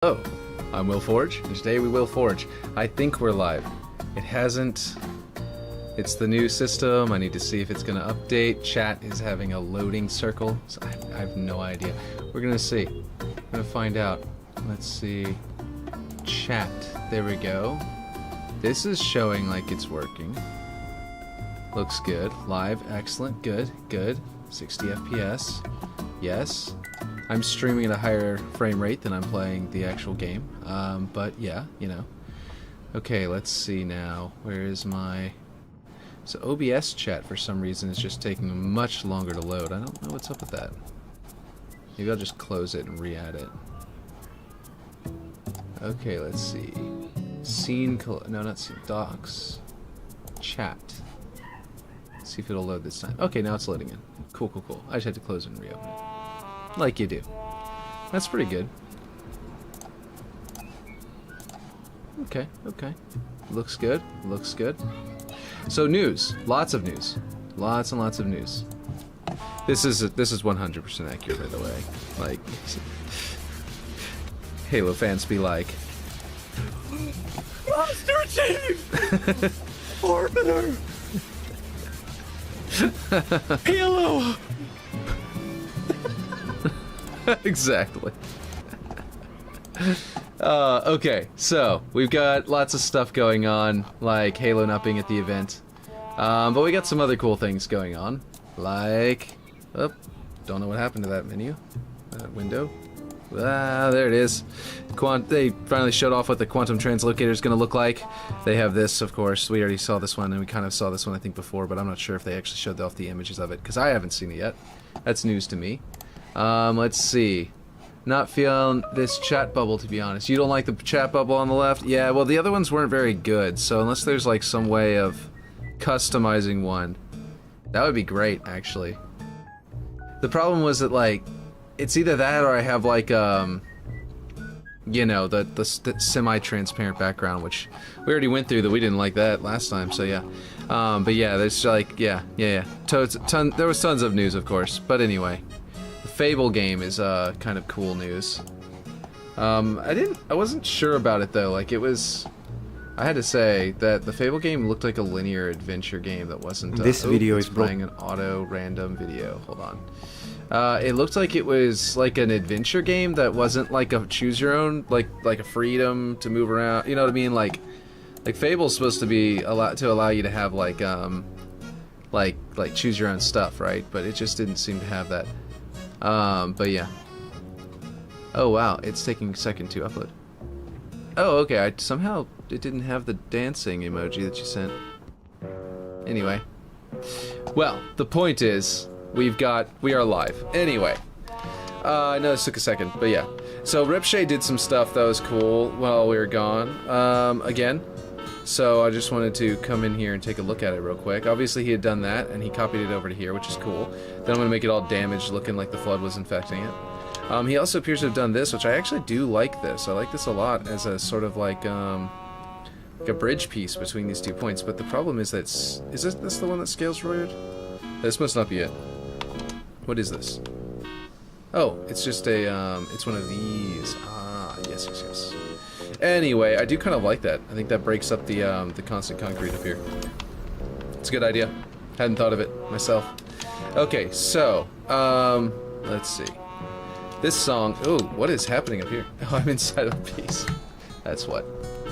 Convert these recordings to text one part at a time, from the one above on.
Hello, I'm Will Forge, and today we will forge. I think we're live. It hasn't. It's the new system. I need to see if it's going to update. Chat is having a loading circle, so I have no idea. We're going to see. I'm going to find out. Let's see. Chat. There we go. This is showing like it's working. Looks good. Live. Excellent. Good. Good. 60 FPS. Yes. I'm streaming at a higher frame rate than I'm playing the actual game, but yeah, you know. Okay, let's see now. Where is my... So OBS chat, for some reason, is just taking much longer to load. I don't know what's up with that. Maybe I'll just close it and re-add it. Okay, let's see. Scene... No, not scene. Docs. Chat. Let's see if it'll load this time. Okay, now it's loading in. Cool, cool, cool. I just had to close it and reopen it. Like you do. That's pretty good. Okay, okay. Looks good. Looks good. So news. Lots of news. Lots and lots of news. This is 100% accurate, by the way. Like, Halo fans be like, Monster Chief! Orbiter! Halo! Exactly. Okay, so we've got lots of stuff going on, like Halo not being at the event, but we got some other cool things going on, like, oh, don't know what happened to that menu, that window. Ah, there it is. They finally showed off what the quantum translocator is going to look like. They have this, of course. We already saw this one, and we kind of saw this one, I think, before, but I'm not sure if they actually showed off the images of it, because I haven't seen it yet. That's news to me. Let's see. Not feeling this chat bubble, to be honest. You don't like the chat bubble on the left? Yeah, well, the other ones weren't very good, so unless there's, like, some way of customizing one, that would be great, actually. The problem was that, like, it's either that or I have, like, you know, the semi-transparent background, which we already went through that we didn't like that last time, so yeah. But yeah, there's, like, yeah. There was tons of news, of course, but anyway. Fable game is kind of cool news. I wasn't sure about it though. Like I had to say that the Fable game looked like a linear adventure game that wasn't. This video is playing an auto random video. Hold on. It looked like it was like an adventure game that wasn't like a choose your own, like a freedom to move around. You know what I mean? Like Fable's supposed to be allow you to have like choose your own stuff, right? But it just didn't seem to have that. But yeah. Oh wow, it's taking a second to upload. Oh, okay, somehow it didn't have the dancing emoji that you sent. Anyway. Well, the point is, we are live. Anyway. I know this took a second, but yeah. So Ripshade did some stuff that was cool while we were gone, again. So I just wanted to come in here and take a look at it real quick. Obviously he had done that, and he copied it over to here, which is cool. Then I'm going to make it all damaged, looking like the flood was infecting it. He also appears to have done this, which I actually do like this. I like this a lot as a sort of like a bridge piece between these 2 points. But the problem is that is this the one that scales roided? This must not be it. What is this? Oh, it's just a, it's one of these. Ah, yes, yes, yes. Anyway, I do kind of like that. I think that breaks up the constant concrete up here. It's a good idea. Hadn't thought of it myself. Okay, so, let's see. This song, oh, what is happening up here? Oh, I'm inside of a piece. That's what.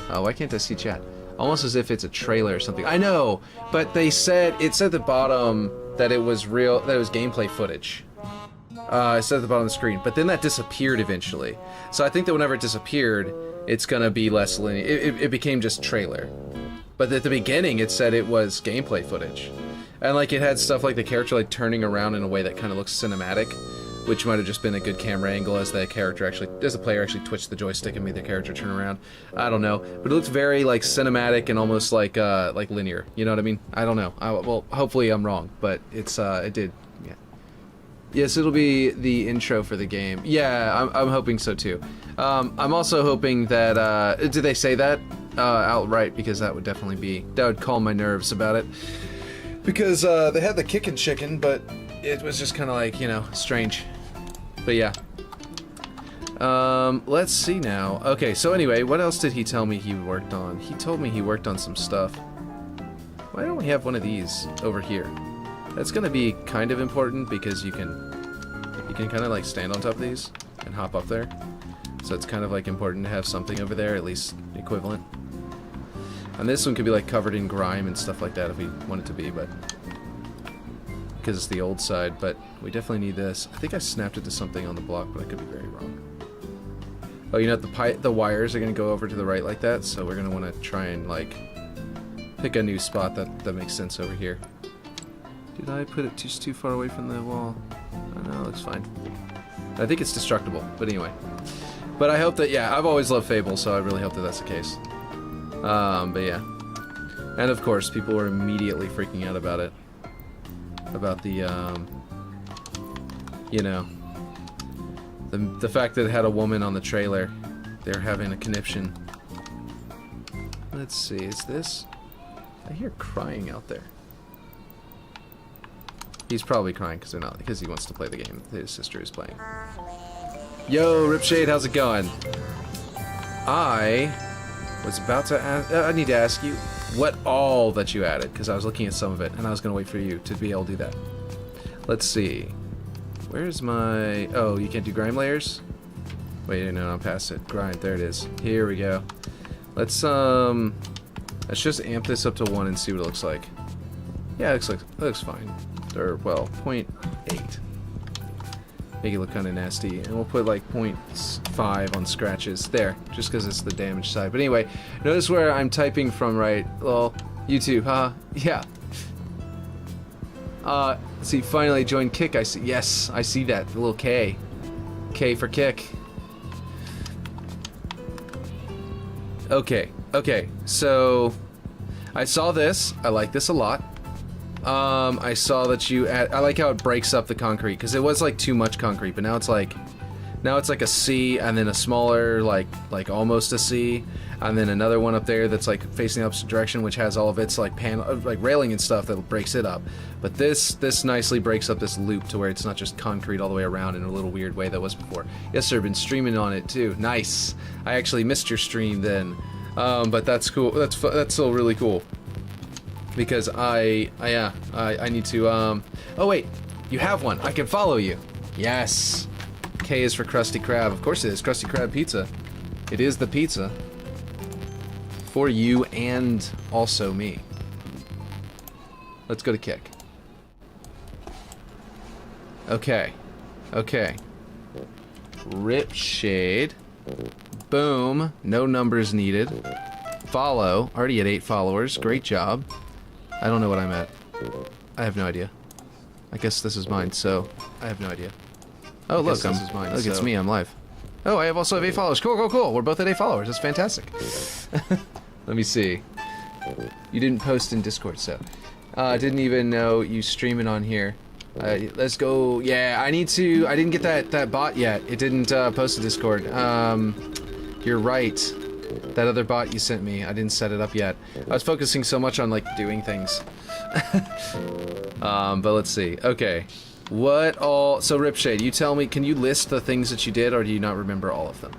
Oh, why can't I see chat? Almost as if it's a trailer or something. I know, but it said at the bottom that it was real, that it was gameplay footage. It said at the bottom of the screen, but then that disappeared eventually. So I think that whenever it disappeared, it's gonna be less linear. It became just trailer. But at the beginning, it said it was gameplay footage. And like it had stuff like the character like turning around in a way that kind of looks cinematic, which might have just been a good camera angle as the player actually twitched the joystick and made the character turn around. I don't know, but it looks very like cinematic and almost like linear. You know what I mean? I don't know. Well, hopefully I'm wrong, but it did. Yeah. Yes, it'll be the intro for the game. Yeah, I'm hoping so too. I'm also hoping that did they say that outright? Because that would calm my nerves about it. Because they had the kickin' chicken, but it was just kind of like, you know, strange. But yeah. Let's see now. Okay, so anyway, what else did he tell me he worked on? He told me he worked on some stuff. Why don't we have one of these over here? That's gonna be kind of important because you can kind of like stand on top of these and hop up there. So it's kind of like important to have something over there, at least equivalent. And this one could be like covered in grime and stuff like that if we want it to be, but because it's the old side, but we definitely need this. I think I snapped it to something on the block, but I could be very wrong. Oh, you know, the wires are going to go over to the right like that, so we're going to want to try and, like, pick a new spot that makes sense over here. Did I put it just too far away from the wall? Oh, no, it looks fine. I think it's destructible, but anyway. But I hope that, yeah, I've always loved Fable, so I really hope that that's the case. But yeah. And of course, people were immediately freaking out about it. About the, you know, the fact that it had a woman on the trailer. They're having a conniption. Let's see, is this? I hear crying out there. He's probably crying because he wants to play the game his sister is playing. Yo, Ripshade, how's it going? I was about to ask, I need to ask you what all that you added, because I was looking at some of it, and I was going to wait for you to be able to do that. Let's see. Where's my... Oh, you can't do grime layers? Wait, no, I'm past it. Grime, there it is. Here we go. Let's just amp this up to 1 and see what it looks like. Yeah, it looks fine. Or, well, 0.8. Make it look kind of nasty. And we'll put like 0.5 on scratches. There, just because it's the damage side. But anyway, notice where I'm typing from, right? Well, YouTube, huh? Yeah. See, finally joined Kick. I see. Yes, I see that. The little K. K for Kick. Okay, so I saw this. I like this a lot. I saw that you add, I like how it breaks up the concrete, because it was like too much concrete, but now it's like a C, and then a smaller, like almost a C, and then another one up there that's like facing the opposite direction, which has all of its like railing and stuff that breaks it up. But this nicely breaks up this loop to where it's not just concrete all the way around in a little weird way that was before. Yes, sir, been streaming on it too. Nice. I actually missed your stream then, but that's cool. That's still really cool. Because I need to, oh wait, you have one. I can follow you. Yes. K is for Krusty Krab. Of course it is. Krusty Krab pizza. It is the pizza. For you and also me. Let's go to Kick. Okay. Ripshade. Boom. No numbers needed. Follow. Already at 8 followers. Great job. I don't know what I'm at. I have no idea. I guess this is mine, so I have no idea. Oh, look, this is mine, look, it's me, I'm live. Oh, I also have 8 followers. Cool. We're both at 8 followers. That's fantastic. Let me see. You didn't post in Discord, so. Didn't even know you streaming on here. Let's go. Yeah, I didn't get that bot yet. It didn't post to Discord. You're right. That other bot you sent me, I didn't set it up yet. I was focusing so much on, like, doing things. But let's see. Okay. What all... So, Ripshade, you tell me, can you list the things that you did, or do you not remember all of them?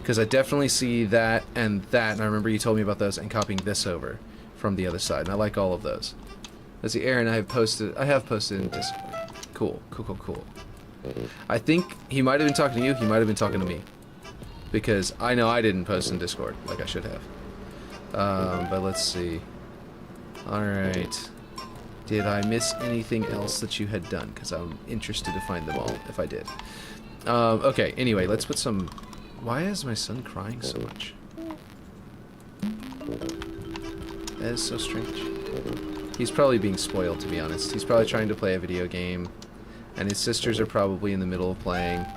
Because I definitely see that, and I remember you told me about those, and copying this over from the other side, and I like all of those. Let's see, Aaron, I have posted in Discord. Cool. I think he might have been talking to you, he might have been talking to me. Because I know I didn't post in Discord like I should have. But let's see. Alright. Did I miss anything else that you had done? Because I'm interested to find them all, if I did. Okay, anyway, let's put some... Why is my son crying so much? That is so strange. He's probably being spoiled, to be honest. He's probably trying to play a video game. And his sisters are probably in the middle of playing.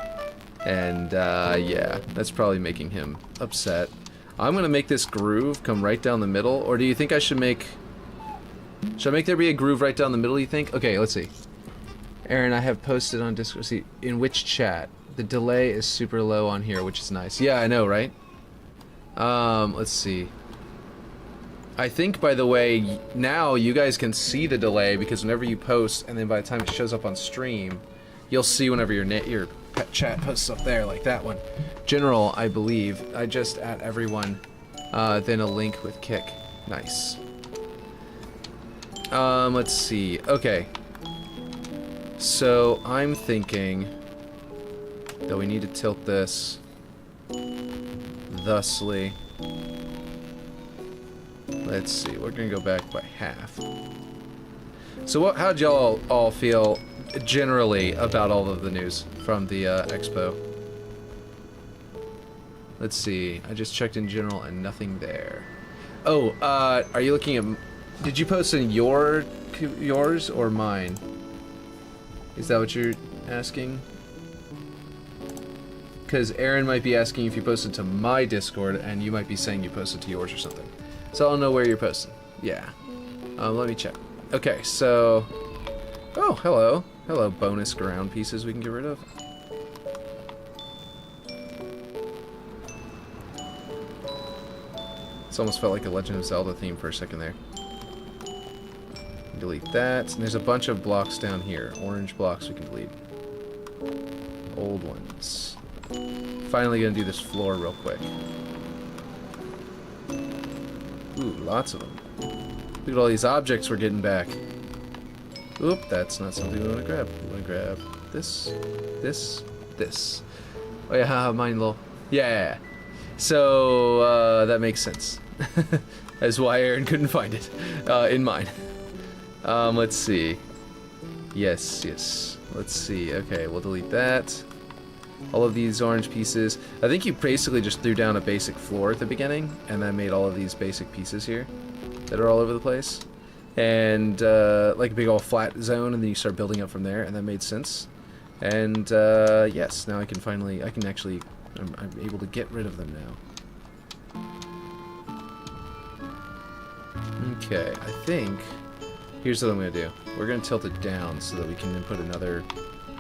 And, yeah, that's probably making him upset. I'm gonna make this groove come right down the middle, or do you think I should make... Should I make there be a groove right down the middle, you think? Okay, let's see. Aaron, I have posted on Discord. See, in which chat? The delay is super low on here, which is nice. Yeah, I know, right? Let's see. I think, by the way, now you guys can see the delay, because whenever you post, and then by the time it shows up on stream, you'll see whenever your chat posts up there, like that one. General, I believe. I just at everyone, then a link with kick. Nice. Let's see. Okay. So I'm thinking that we need to tilt this thusly. Let's see. We're gonna go back by half. So how'd y'all all feel generally about all of the news from the expo? Let's see. I just checked in general and nothing there. Oh, are you looking at? Did you post in yours or mine? Is that what you're asking? Because Aaron might be asking if you posted to my Discord, and you might be saying you posted to yours or something. So I'll know where you're posting. Yeah. Let me check. Okay, so... Oh, hello. Hello, bonus ground pieces we can get rid of. It's almost felt like a Legend of Zelda theme for a second there. Delete that. And there's a bunch of blocks down here. Orange blocks we can delete. Old ones. Finally gonna do this floor real quick. Ooh, lots of them. Look at all these objects we're getting back. Oop, that's not something we want to grab. We want to grab this, this, this. Oh yeah, haha, mine lol. Yeah. So, that makes sense. That's why Aaron couldn't find it in mine. Let's see. Yes, yes. Let's see. Okay, we'll delete that. All of these orange pieces. I think you basically just threw down a basic floor at the beginning, and then made all of these basic pieces here that are all over the place. And, like a big old flat zone, and then you start building up from there, and that made sense. And, yes, now I can finally, I'm able to get rid of them now. Okay, I think, here's what I'm going to do. We're going to tilt it down so that we can then put another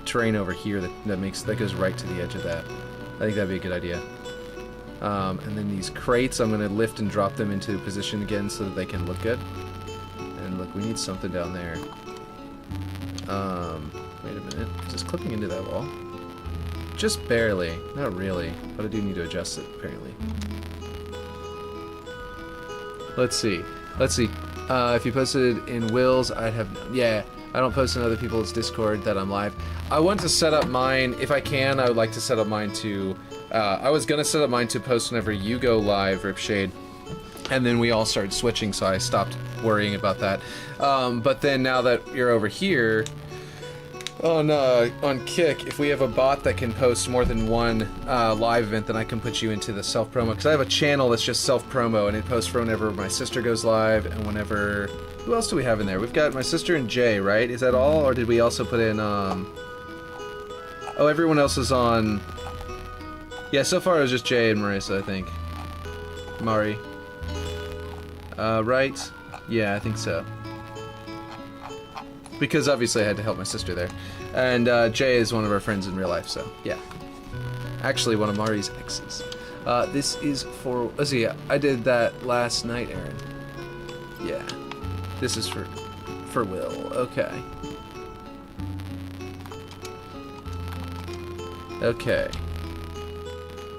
terrain over here that goes right to the edge of that. I think that'd be a good idea. And then these crates, I'm going to lift and drop them into position again so that they can look good. And look, we need something down there. Wait a minute. Is this clipping into that wall? Just barely. Not really. But I do need to adjust it, apparently. Let's see. Let's see. If you posted in Will's, I'd have... Yeah, I don't post in other people's Discord that I'm live. I want to set up mine. If I can, I would like to set up mine to... I was going to set up mine to post whenever you go live, Ripshade. And then we all started switching, so I stopped worrying about that. But then now that you're over here... On Kick, if we have a bot that can post more than one live event, then I can put you into the self-promo. Because I have a channel that's just self-promo, and it posts for whenever my sister goes live, and whenever... Who else do we have in there? We've got my sister and Jay, right? Is that all? Or did we also put in, Oh, everyone else is on... Yeah, so far it was just Jay and Marissa, I think. Mari. Right? Yeah, I think so. Because obviously I had to help my sister there. And Jay is one of our friends in real life, so yeah. Actually, one of Mari's exes. This is for... Let's see, I did that last night, Aaron. Yeah. This is for Will. Okay. Okay.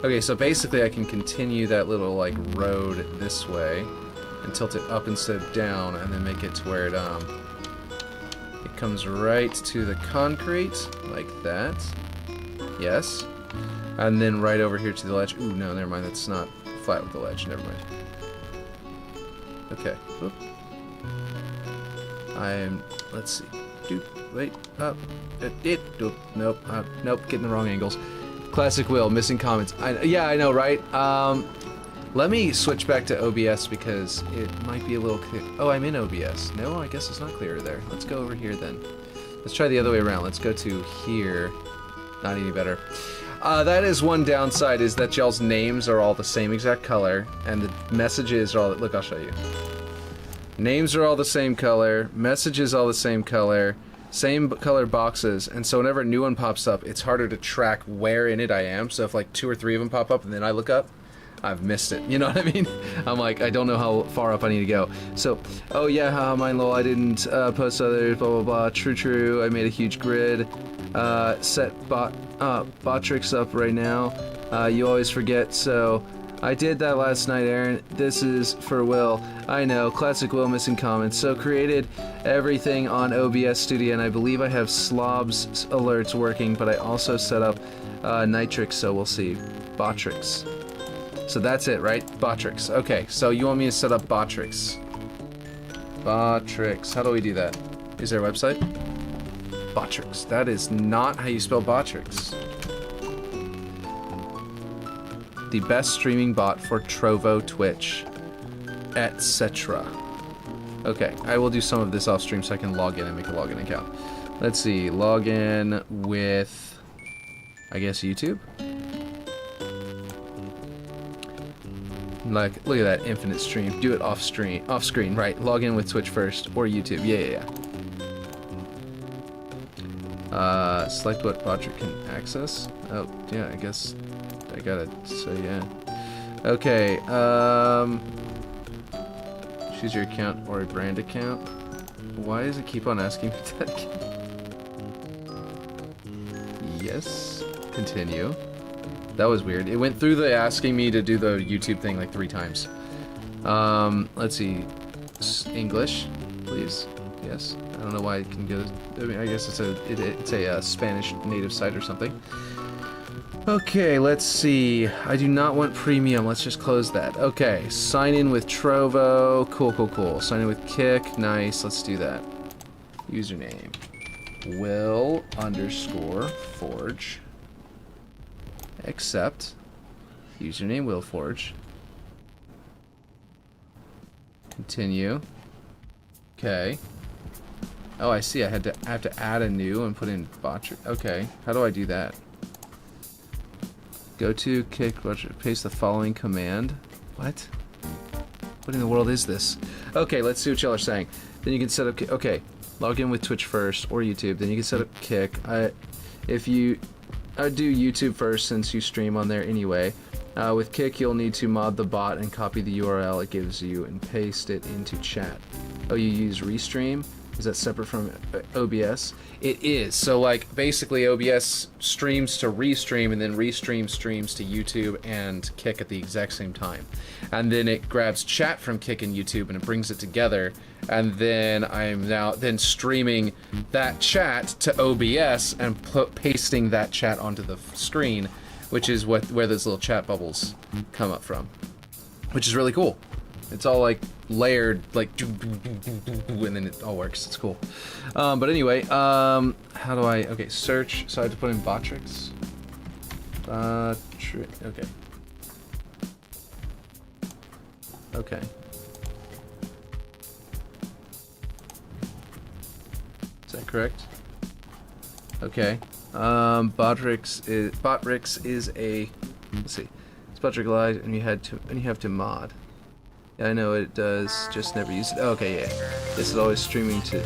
Okay, so basically I can continue that little, like, road this way and tilt it up instead of down and then make it to where it comes right to the concrete, like that. Yes. And then right over here to the ledge. Ooh, no, never mind. That's not flat with the ledge. Never mind. Okay. Oop. Let's see. Doop. Wait. Up. Doop. Nope. Nope. Getting the wrong angles. Classic Will. Missing comments. Yeah, I know, right? Let me switch back to OBS because it might be a little clear. Oh, I'm in OBS. No, I guess it's not clear there. Let's go over here then. Let's try the other way around. Let's go to here. Not any better. That is one downside, is that y'all's names are all the same exact color, and the messages are all... Look, I'll show you. Names are all the same color, messages all the same color, same color boxes, and so whenever a new one pops up, it's harder to track where in it I am. So if like 2 or 3 of them pop up and then I look up, I've missed it. You know what I mean? I'm like, I don't know how far up I need to go. So, oh yeah, mine lol, I didn't post others, blah blah blah, true, I made a huge grid. set Botrix up right now. You always forget, so I did that last night, Aaron. This is for Will. I know, classic Will missing comments. So created everything on OBS Studio, and I believe I have Slob's alerts working, but I also set up Nitrix, so we'll see. Botrix. So that's it, right? Botrix. Okay, so you want me to set up Botrix. Botrix. How do we do that? Is there a website? Botrix. That is not how you spell Botrix. The best streaming bot for Trovo, Twitch, etc. Okay, I will do some of this off stream so I can log in and make a login account. Let's see, log in with, I guess, YouTube. Like, look at that infinite stream. Do it off screen, right? Log in with Twitch first or YouTube. Yeah. Select what Botrix can access. Oh, yeah, I guess I gotta say yeah. Okay, choose your account or a brand account. Why does it keep on asking me that again? Yes, continue. That was weird. It went through the asking me to do the YouTube thing like 3 times. Let's see. English, please. Yes. I don't know why it can go. I mean, I guess it's a Spanish native site or something. Okay, let's see. I do not want premium. Let's just close that. Okay, sign in with Trovo. Cool. Sign in with Kick. Nice. Let's do that. Username. Will_Forge. Accept. Username Willforge. Continue. Okay. Oh, I see. I have to add a new and put in Botrix. Okay. How do I do that? Go to Kick, paste the following command. What? What in the world is this? Okay, let's see what y'all are saying. Then you can set up. Okay, log in with Twitch first or YouTube. Then you can set up Kick. I do YouTube first since you stream on there anyway. With Kick, you'll need to mod the bot and copy the URL it gives you and paste it into chat. Oh, you use Restream? Is that separate from OBS? It is. So, like, basically OBS streams to Restream, and then Restream streams to YouTube and Kick at the exact same time. And then it grabs chat from Kick and YouTube, and it brings it together. And then I'm now streaming that chat to OBS and pasting that chat onto the screen, which is where those little chat bubbles come up from. Which is really cool. It's all like layered, like, and then it all works. It's cool. But anyway, how do I? Okay, search. So I have to put in Botrix. Okay. Okay. Is that correct? Okay. Botrix is a. Let's see. It's Botrix Live, and you have to mod. Yeah, I know it does, just never use it. Oh, okay, yeah. This is always streaming to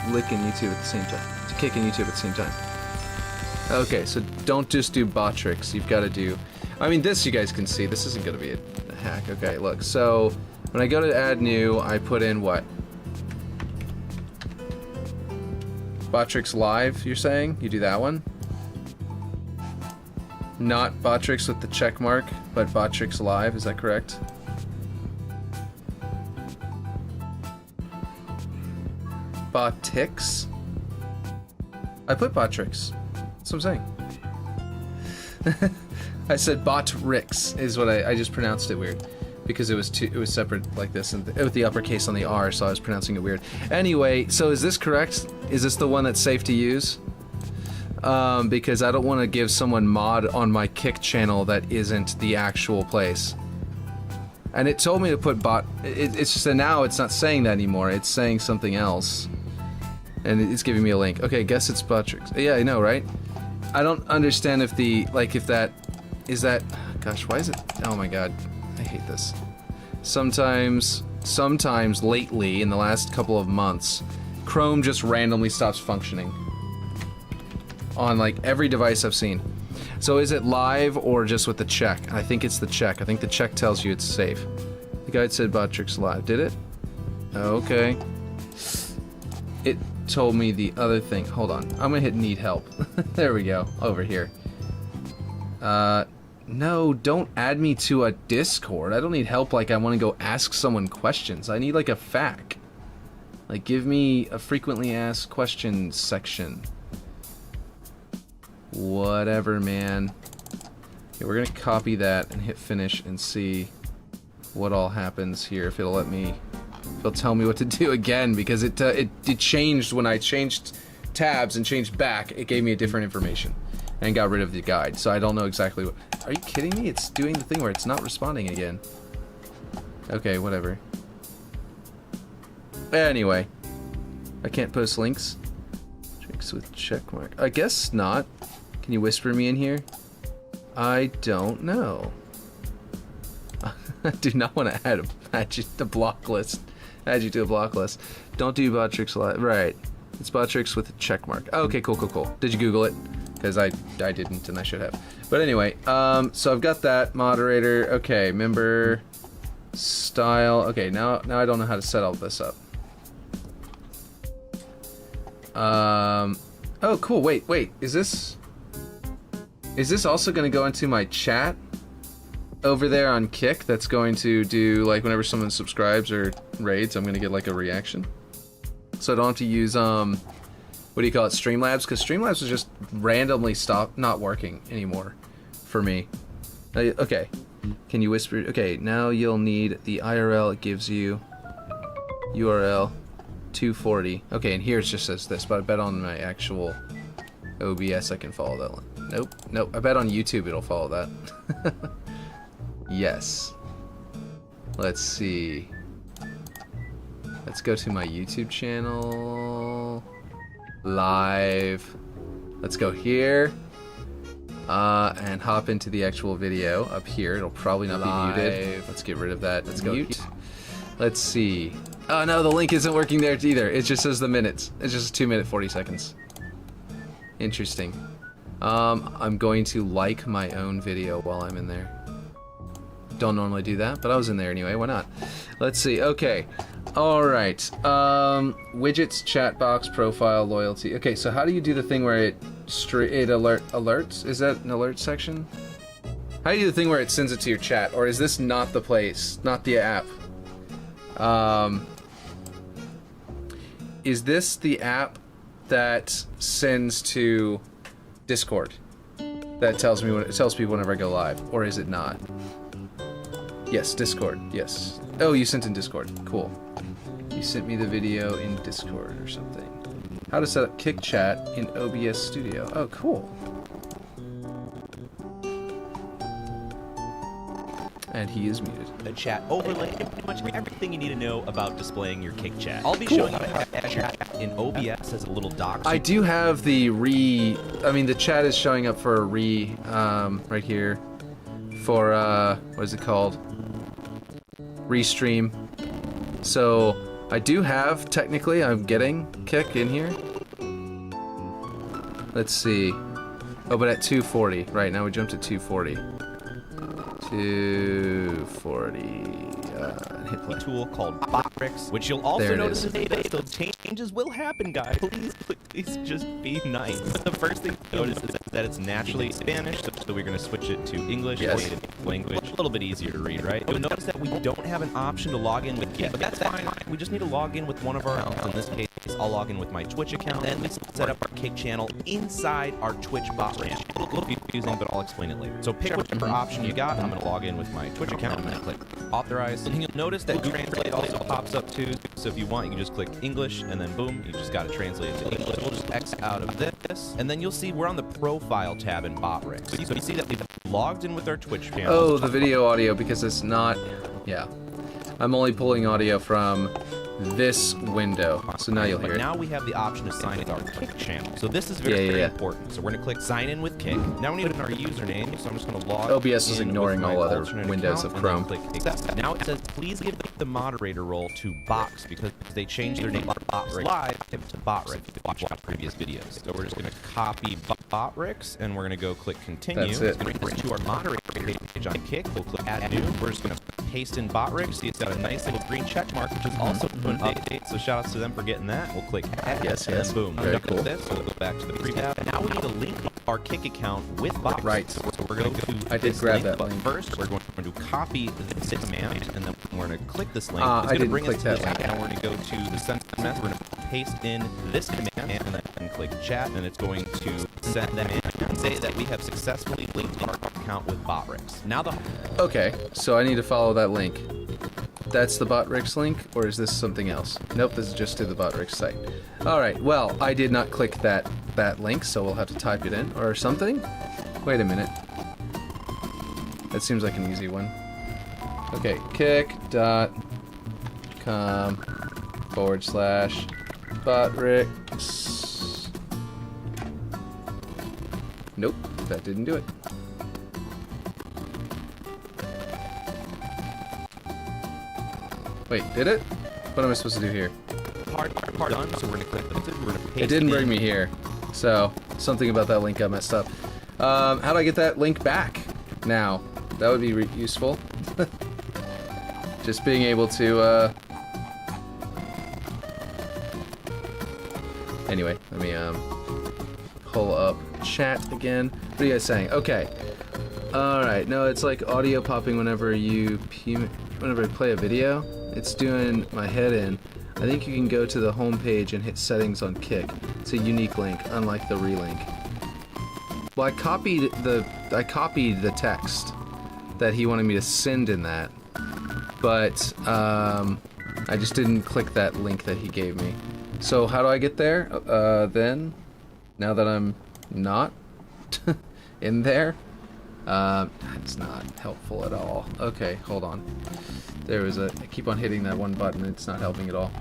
Lick and YouTube at the same time. To Kick and YouTube at the same time. Okay, so don't just do Botrix. You've got to do... I mean, this you guys can see. This isn't going to be a hack. Okay, look. So, when I go to add new, I put in what? Botrix Live, you're saying? You do that one? Not Botrix with the check mark, but Botrix Live. Is that correct? Botrix? I put Botrix. That's what I'm saying. I said Botrix is what I just pronounced it weird because it was separate like this and with the uppercase on the R, so I was pronouncing it weird. Anyway, so is this correct? Is this the one that's safe to use? Because I don't want to give someone mod on my Kick channel that isn't the actual place. And it told me to put it's just that now it's not saying that anymore. It's saying something else. And it's giving me a link. Okay, guess it's Botrix. Yeah, I know, right? I don't understand if gosh, why is it? Oh my god, I hate this. Sometimes lately, in the last couple of months, Chrome just randomly stops functioning. On like every device I've seen. So is it live or just with the check? I think it's the check. I think the check tells you it's safe. The guide said Botrix Live. Did it? Okay. told me the other thing. Hold on. I'm gonna hit need help. There we go. Over here. No, don't add me to a Discord. I don't need help like I want to go ask someone questions. I need like a FAQ. Like, give me a frequently asked questions section. Whatever, man. Okay, we're gonna copy that and hit finish and see what all happens here. If it'll let me, if it'll tell me what to do again, because it changed when I changed tabs and changed back. It gave me a different information and got rid of the guide. So I don't know exactly what. Are you kidding me? It's doing the thing where it's not responding again. Okay, whatever. Anyway, I can't post links. Tricks with checkmark. I guess not. Can you whisper me in here? I don't know. I do not want to add you to the block list. Add you to a block list. Don't do bot tricks a lot. Right. It's bot tricks with a checkmark. Okay, cool. Did you Google it? Because I didn't and I should have. But anyway, so I've got that moderator. Okay, member style. Okay, now I don't know how to set all this up. Oh, cool. Wait. Is this also going to go into my chat over there on Kick? That's going to do, like, whenever someone subscribes or raids, I'm going to get, like, a reaction. So I don't have to use, what do you call it, Streamlabs? Because Streamlabs is just randomly not working anymore for me. Okay. Can you whisper? Okay, now you'll need the IRL. It gives you URL 240. Okay, and here it just says this, but I bet on my actual OBS I can follow that one. Nope. I bet on YouTube it'll follow that. Yes. Let's see. Let's go to my YouTube channel. Live. Let's go here. And hop into the actual video up here. It'll probably not be muted. Let's get rid of that. Let's go mute. Let's see. Oh no, the link isn't working there either. It just says the minutes. It's just 2 minutes 40 seconds. Interesting. I'm going to like my own video while I'm in there. Don't normally do that, but I was in there anyway. Why not? Let's see. Okay. All right. Widgets, chat box, profile, loyalty. Okay, so how do you do the thing where it alerts? Is that an alert section? How do you do the thing where it sends it to your chat, or is this not the place, not the app? Is this the app that sends to Discord? That tells me when it tells people whenever I go live, or is it not? Yes, Discord. Yes. Oh, you sent in Discord. Cool. You sent me the video in Discord or something. How to set up Kick Chat in OBS Studio. Oh, cool. And he is muted. The chat overlay, pretty much everything you need to know about displaying your Kick Chat. I'll be showing you how to add chat in OBS as a little doc. I do have the the chat is showing up for a right here. For, what is it called? Restream. So, I do have, technically, I'm getting Kick in here. Let's see. Oh, but at 240. Right, now we jumped to 240. 240. Hit play. Tool called Botrix, which you'll also notice in data. So changes will happen, guys. Please just be nice. The first thing you notice is that it's naturally Spanish, so we're going to switch it to English, native language. A little bit easier to read, right? You'll notice that we don't have an option to log in with Kick, but that's fine. We just need to log in with one of our accounts. In this case, I'll log in with my Twitch account, and we set up our Kick channel inside our Twitch bot ranch. A little confusing, but I'll explain it later. So pick whichever option you got. I'm going to log in with my Twitch account. I'm going to click Authorize, and you'll notice that Google Translate also pops up too. So if you want, you can just click English, and then boom, you just got to translate it to English. We'll just X out of this, and then you'll see we're on the Profile tab in Botrix. So you see that we've logged in with our Twitch channel. Oh, the video audio, because it's not... Yeah. I'm only pulling audio from this window. So now you'll hear it. Now we have the option to sign with our Kick channel. So this is very important. So we're going to click Sign In with Kick. Now we need to put in our username, so I'm just going to log OBS is ignoring all other windows of Chrome. Click Accept. Now it says, please give the moderator role to Box, because they changed their name from Botrix Live to Botrix. Watch our previous videos. So we're just going to copy Botrix, and we're going to go click Continue. That's it. It's going to bring us to our moderator page on Kick. We'll click Add New. We're just going to paste in Botrix. See, it's got a nice little green check mark, which is also an update. So shout outs to them for getting that. We'll click add. Yes, and yes. then boom. Very cool. This, so we'll go back to the preview tab. Now we need to link our Kick account with Botrix. Right. So we're going to I did this grab link, that but link. first we're going to copy this command, and then we're going to click this link. I It's going to didn't bring click us to that the link. tab, and we're going to go to the send method. We're going to paste in this command, and then click chat, and it's going to send that in and say that we have successfully linked our account with Botrix. Now the Okay, so I need to follow that link. That's the Botrix link, or is this something else? Nope, this is just to the Botrix site. Alright, well, I did not click that link, so we'll have to type it in, or something? Wait a minute. That seems like an easy one. Okay, kick.com/Botrix. Nope, that didn't do it. Wait, did it? What am I supposed to do here? part done, so we're going to click the method. We're going to paste It didn't bring in. me here. So, something about that link got messed up. How do I get that link back now? That would be useful. Just being able to, Anyway, let me, pull up chat again. What are you guys saying? Okay. Alright, no, it's like audio popping whenever whenever I play a video. It's doing my head in. I think you can go to the home page and hit settings on Kick. It's a unique link, unlike the relink. Well, I copied the text that he wanted me to send in that, but I just didn't click that link that he gave me. So how do I get there? Then, now that I'm not in there, it's not helpful at all. Okay, hold on. I keep on hitting that one button. It's not helping at all.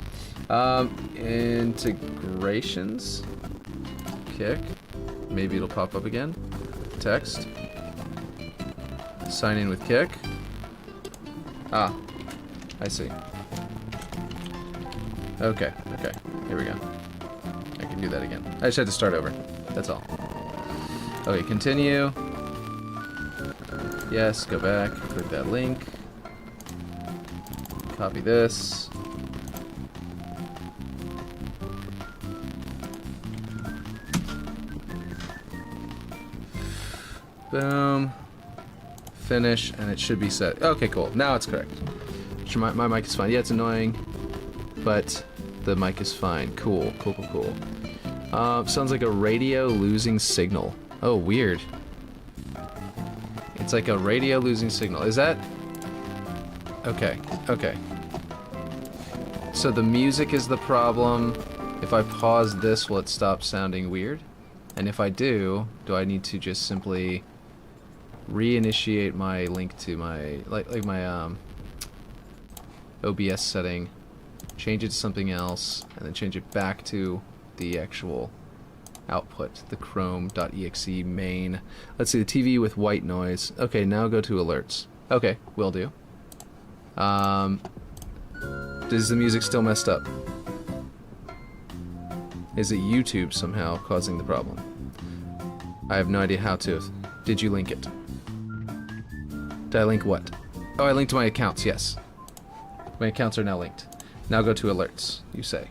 Integrations. Kick. Maybe it'll pop up again. Text. Sign in with Kick. Ah, I see. Okay, here we go. I can do that again. I just had to start over. That's all. Okay, continue. Yes, go back, click that link. Copy this. Boom. Finish, and it should be set. Okay, cool. Now it's correct. My mic is fine. Yeah, it's annoying, but the mic is fine. Cool. Sounds like a radio losing signal. Oh, weird. It's like a radio losing signal. Is that... Okay. So the music is the problem. If I pause this, will it stop sounding weird? And if I do I need to just simply reinitiate my link to my like my OBS setting, change it to something else, and then change it back to the actual output, the chrome.exe main. Let's see, the TV with white noise. Okay, now go to alerts. Okay, will do. Is the music still messed up? Is it YouTube somehow causing the problem? I have no idea how to. Did you link it? Did I link what? Oh, I linked my accounts, yes. My accounts are now linked. Now go to alerts, you say.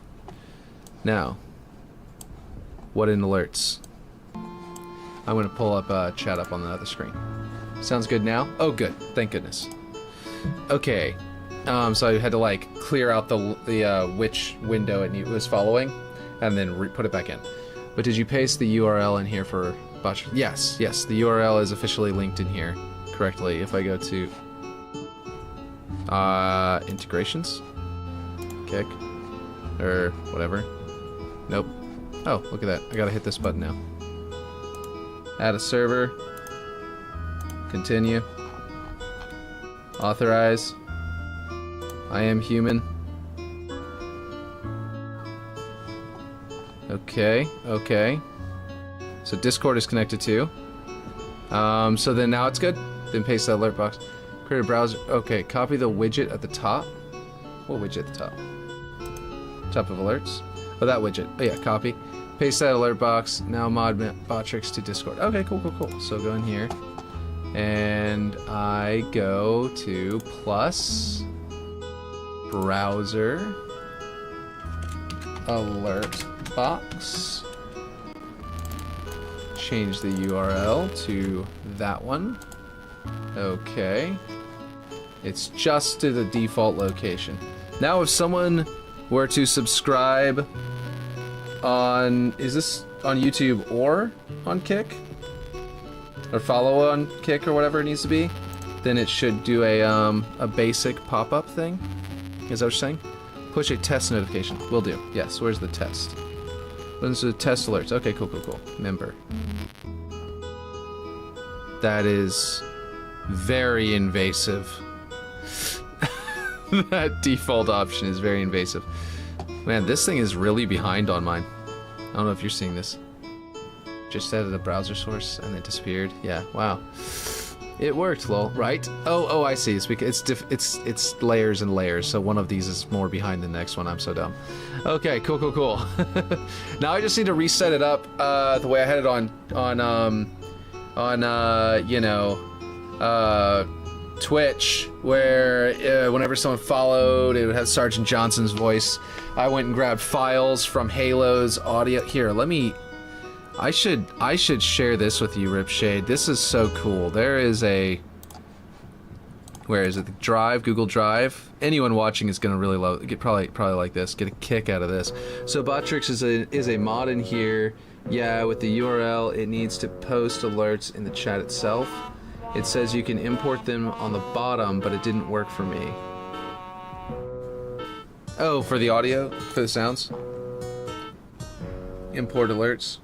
Now, what in alerts? I'm going to pull up chat up on the other screen. Sounds good now? Oh, good. Thank goodness. Okay. So I had to like clear out the which window it was following, and then put it back in. But did you paste the URL in here for Botch? Yes. The URL is officially linked in here correctly. If I go to integrations, Kick, or whatever. Nope. Oh, look at that. I gotta hit this button now. Add a server. Continue. Authorize. I am human. Okay. So Discord is connected too. So then now it's good. Then paste that alert box. Create a browser. Okay, copy the widget at the top. What widget at the top? Top of alerts. Oh, that widget. Oh yeah, copy. Paste that alert box. Now mod Botrix to Discord. Okay, cool. So go in here. And I go to plus browser alert box. Change the URL to that one. Okay. It's just to the default location. Now if someone were to subscribe on, is this on YouTube or on Kick? Or follow on Kick or whatever it needs to be, then it should do a basic pop-up thing. Is that what you're saying? Push a test notification. Will do. Yes, where's the test? When's the test alerts? Okay, cool. Member. That is very invasive. That default option is very invasive. Man, this thing is really behind on mine. I don't know if you're seeing this. Just added a browser source and it disappeared. Yeah, wow. It worked, lol, right? Oh, I see. It's because it's layers and layers, so one of these is more behind the next one. I'm so dumb. Okay, cool. Now I just need to reset it up the way I had it on Twitch, where whenever someone followed, it would have Sergeant Johnson's voice. I went and grabbed files from Halo's audio. Here, let me. I should share this with you, Ripshade. This is so cool. There is a. Where is it? The Drive, Google Drive. Anyone watching is gonna really love. Probably like this. Get a kick out of this. So Botrix is a mod in here. Yeah, with the URL, it needs to post alerts in the chat itself. It says you can import them on the bottom, but it didn't work for me. Oh, for the audio? For the sounds? Import alerts.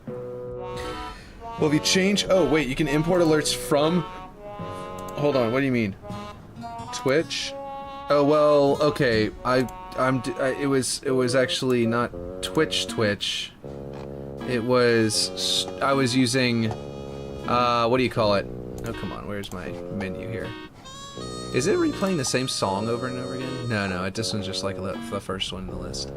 Well, if you change... Oh, wait, you can import alerts from... Hold on, what do you mean? Twitch? Oh, well, okay. It was actually not Twitch. It was... I was using... what do you call it? Oh, come on, where's my menu here? Is it replaying the same song over and over again? No, this one's just like the first one in the list.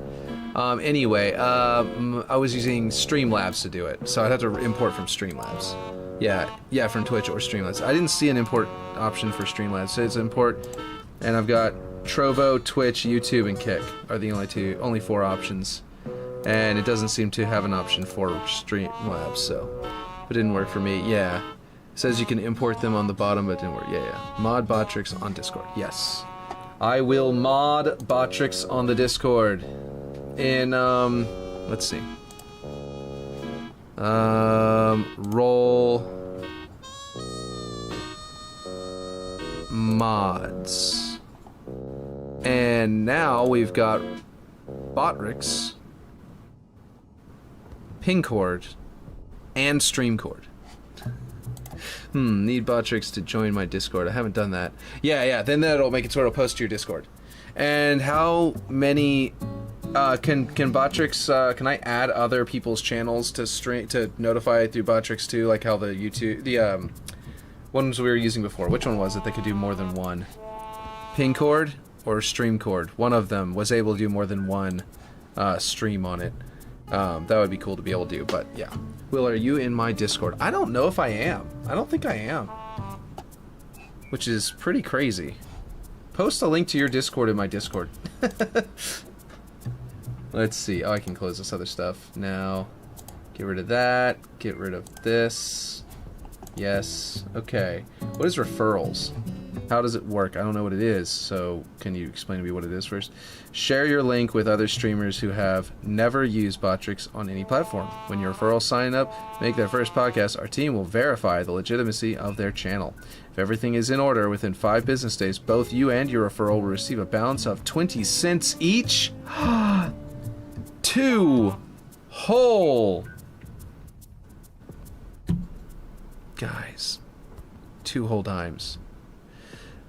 Anyway, I was using Streamlabs to do it, so I'd have to import from Streamlabs. Yeah, from Twitch or Streamlabs. I didn't see an import option for Streamlabs, so it's import, and I've got Trovo, Twitch, YouTube, and Kick are the only 4 options, and it doesn't seem to have an option for Streamlabs, so it didn't work for me. Yeah. It says you can import them on the bottom, but it didn't work. Yeah. Mod Botrix on Discord. Yes. I will mod Botrix on the Discord. In, let's see. Role mods. And now we've got Botrix, Pingcord, and Streamcord. Need Botrix to join my Discord. I haven't done that. Yeah, then that'll make it so it'll post to your Discord. And how many can Botrix can I add other people's channels to notify through Botrix too, like how the YouTube ones we were using before. Which one was it that could do more than one? Pingcord or Streamcord? One of them was able to do more than one stream on it. That would be cool to be able to do, but yeah. Will, are you in my Discord? I don't know if I am. I don't think I am. Which is pretty crazy. Post a link to your Discord in my Discord. Let's see. Oh, I can close this other stuff now. Get rid of that. Get rid of this. Yes. Okay. What is referrals? How does it work? I don't know what it is, so can you explain to me what it is first? Share your link with other streamers who have never used Botrix on any platform. When your referrals sign up, make their first podcast, our team will verify the legitimacy of their channel. If everything is in order within 5 business days, both you and your referral will receive a balance of 20 cents each. 2 whole. Guys, 2 whole dimes.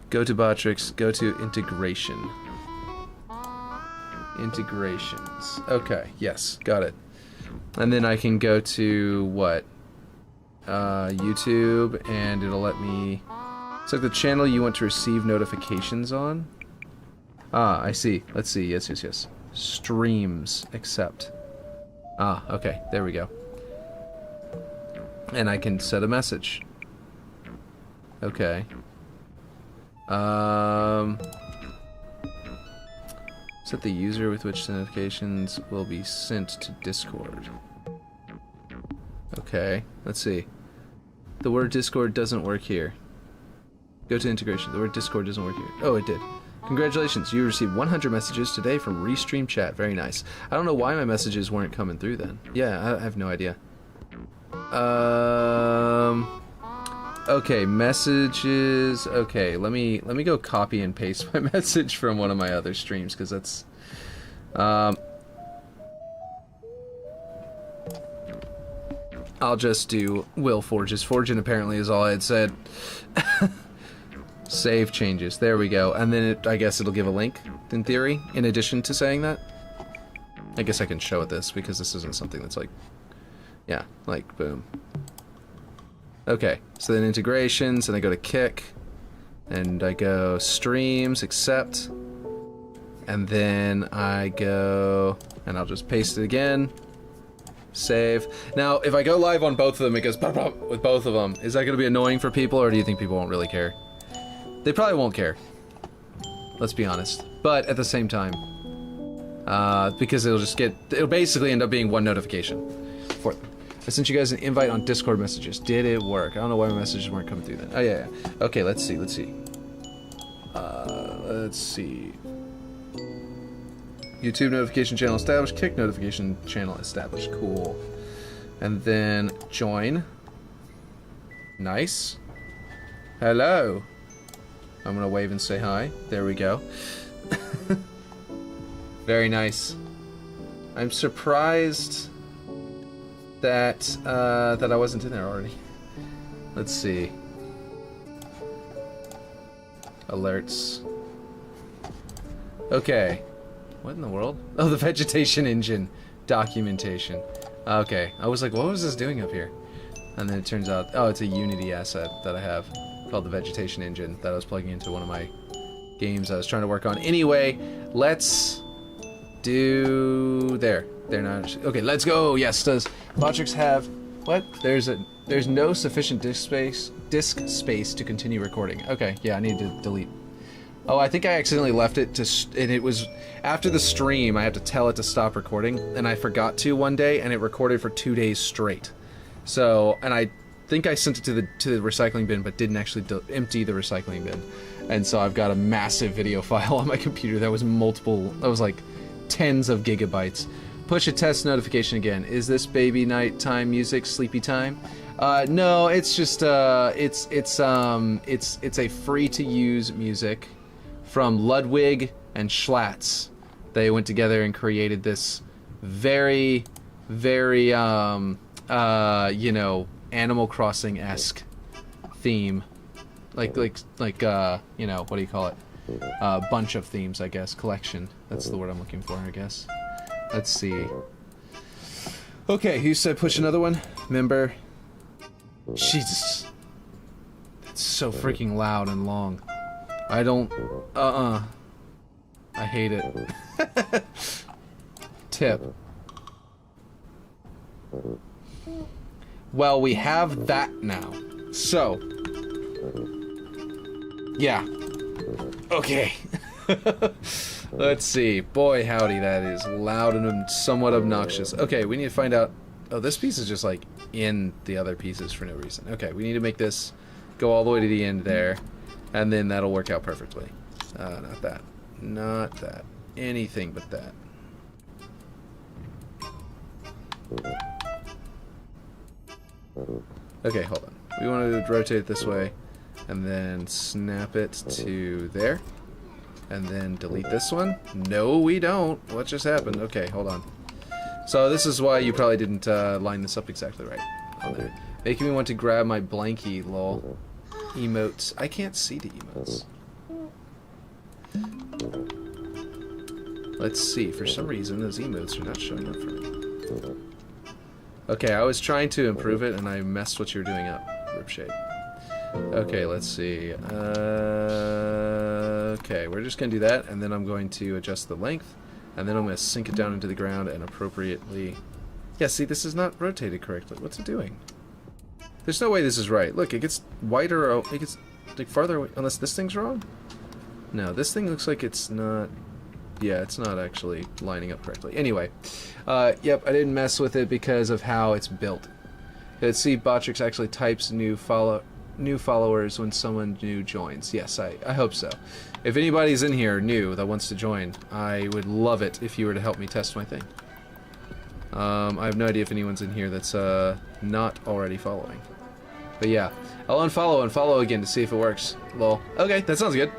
Go to Botrix, go to integration. Integrations. Okay, yes, got it. And then I can go to what? YouTube, and it'll let me... It's like the channel you want to receive notifications on. Ah, I see. Let's see. Yes. Streams, accept. Ah, okay, there we go. And I can set a message. Okay. Set the user with which notifications will be sent to Discord. Okay, let's see. The word Discord doesn't work here. Go to integration. The word Discord doesn't work here. Oh, it did. Congratulations, you received 100 messages today from Restream Chat. Very nice. I don't know why my messages weren't coming through then. Yeah, I have no idea. Okay, messages. Okay, let me go copy and paste my message from one of my other streams because that's I'll just do Will Forges. Forging apparently is all I had said. Save changes. There we go. And then I guess it'll give a link in theory in addition to saying that. I guess I can show it this because this isn't something that's like, yeah, like boom. Okay, so then integrations, and I go to Kick, and I go Streams, Accept, and then I go, and I'll just paste it again, save. Now, if I go live on both of them, it goes pop, pop, with both of them. Is that going to be annoying for people, or do you think people won't really care? They probably won't care. Let's be honest. But at the same time, because it'll basically end up being one notification for them. I sent you guys an invite on Discord messages. Did it work? I don't know why my messages weren't coming through then. Oh, yeah. Okay, let's see. Let's see. YouTube notification channel established. Kick notification channel established. Cool. And then join. Nice. Hello. I'm going to wave and say hi. There we go. Very nice. I'm surprised that I wasn't in there already. Let's see. Alerts. Okay. What in the world? Oh, the vegetation engine documentation. Okay. I was like, what was this doing up here? And then it turns out, oh, it's a Unity asset that I have called the vegetation engine that I was plugging into one of my games I was trying to work on. Anyway, let's do there. They're not okay. Let's go. Yes. Does Botrix have what? There's no sufficient disk space to continue recording. Okay. Yeah, I need to delete. Oh, I think I accidentally left it and it was after the stream. I had to tell it to stop recording, and I forgot to one day, and it recorded for 2 days straight. So, and I think I sent it to the recycling bin, but didn't actually empty the recycling bin, and so I've got a massive video file on my computer that was like tens of gigabytes. Push a test notification again. Is this baby nighttime music, sleepy time? No, it's just it's a free to use music from Ludwig and Schlatt's. They went together and created this very, very you know, Animal Crossing-esque theme, like you know, what do you call it? Bunch of themes, I guess. Collection. That's the word I'm looking for, I guess. Let's see. Okay, who said push another one? Member. Jesus. That's so freaking loud and long. I don't... I hate it. Tip. Well, we have that now. So. Yeah. Okay. Let's see. Boy, howdy, that is loud and somewhat obnoxious. Okay, we need to find out... Oh, this piece is just, like, in the other pieces for no reason. Okay, we need to make this go all the way to the end there, and then that'll work out perfectly. Not that. Not that. Anything but that. Okay, hold on. We want to rotate it this way, and then snap it to there. And then delete this one? No, we don't. What just happened? Okay, hold on. So this is why you probably didn't line this up exactly right on there. Making me want to grab my blankie, lol. Emotes. I can't see the emotes. Let's see. For some reason, those emotes are not showing up for me. Okay, I was trying to improve it, and I messed what you were doing up, Ripshade. Okay, let's see. Okay, we're just going to do that, and then I'm going to adjust the length, and then I'm going to sink it down into the ground and appropriately... Yeah, see, this is not rotated correctly. What's it doing? There's no way this is right. Look, it gets whiter, it gets Like farther away, unless this thing's wrong? No, this thing looks like it's not... Yeah, it's not actually lining up correctly. Anyway, yep, I didn't mess with it because of how it's built. Let's see, Botrix actually types new followers when someone new joins. Yes, I hope so. If anybody's in here new that wants to join, I would love it if you were to help me test my thing. I have no idea if anyone's in here that's not already following. But yeah, I'll unfollow and follow again to see if it works. Lol. Okay, that sounds good.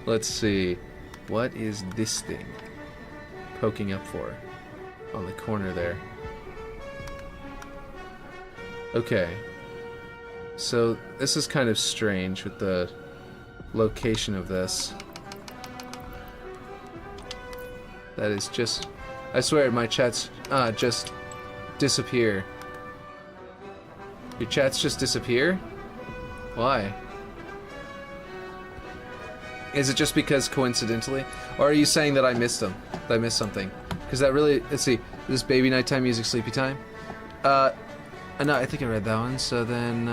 Let's see. What is this thing poking up for? On the corner there. Okay. So this is kind of strange with the location of this. That is just... I swear my chats just disappear. Your chats just disappear? Why? Is it just because coincidentally? Or are you saying that I missed them? That I missed something? Because that really... Let's see. This baby nighttime music sleepy time? No, I think I read that one. So then...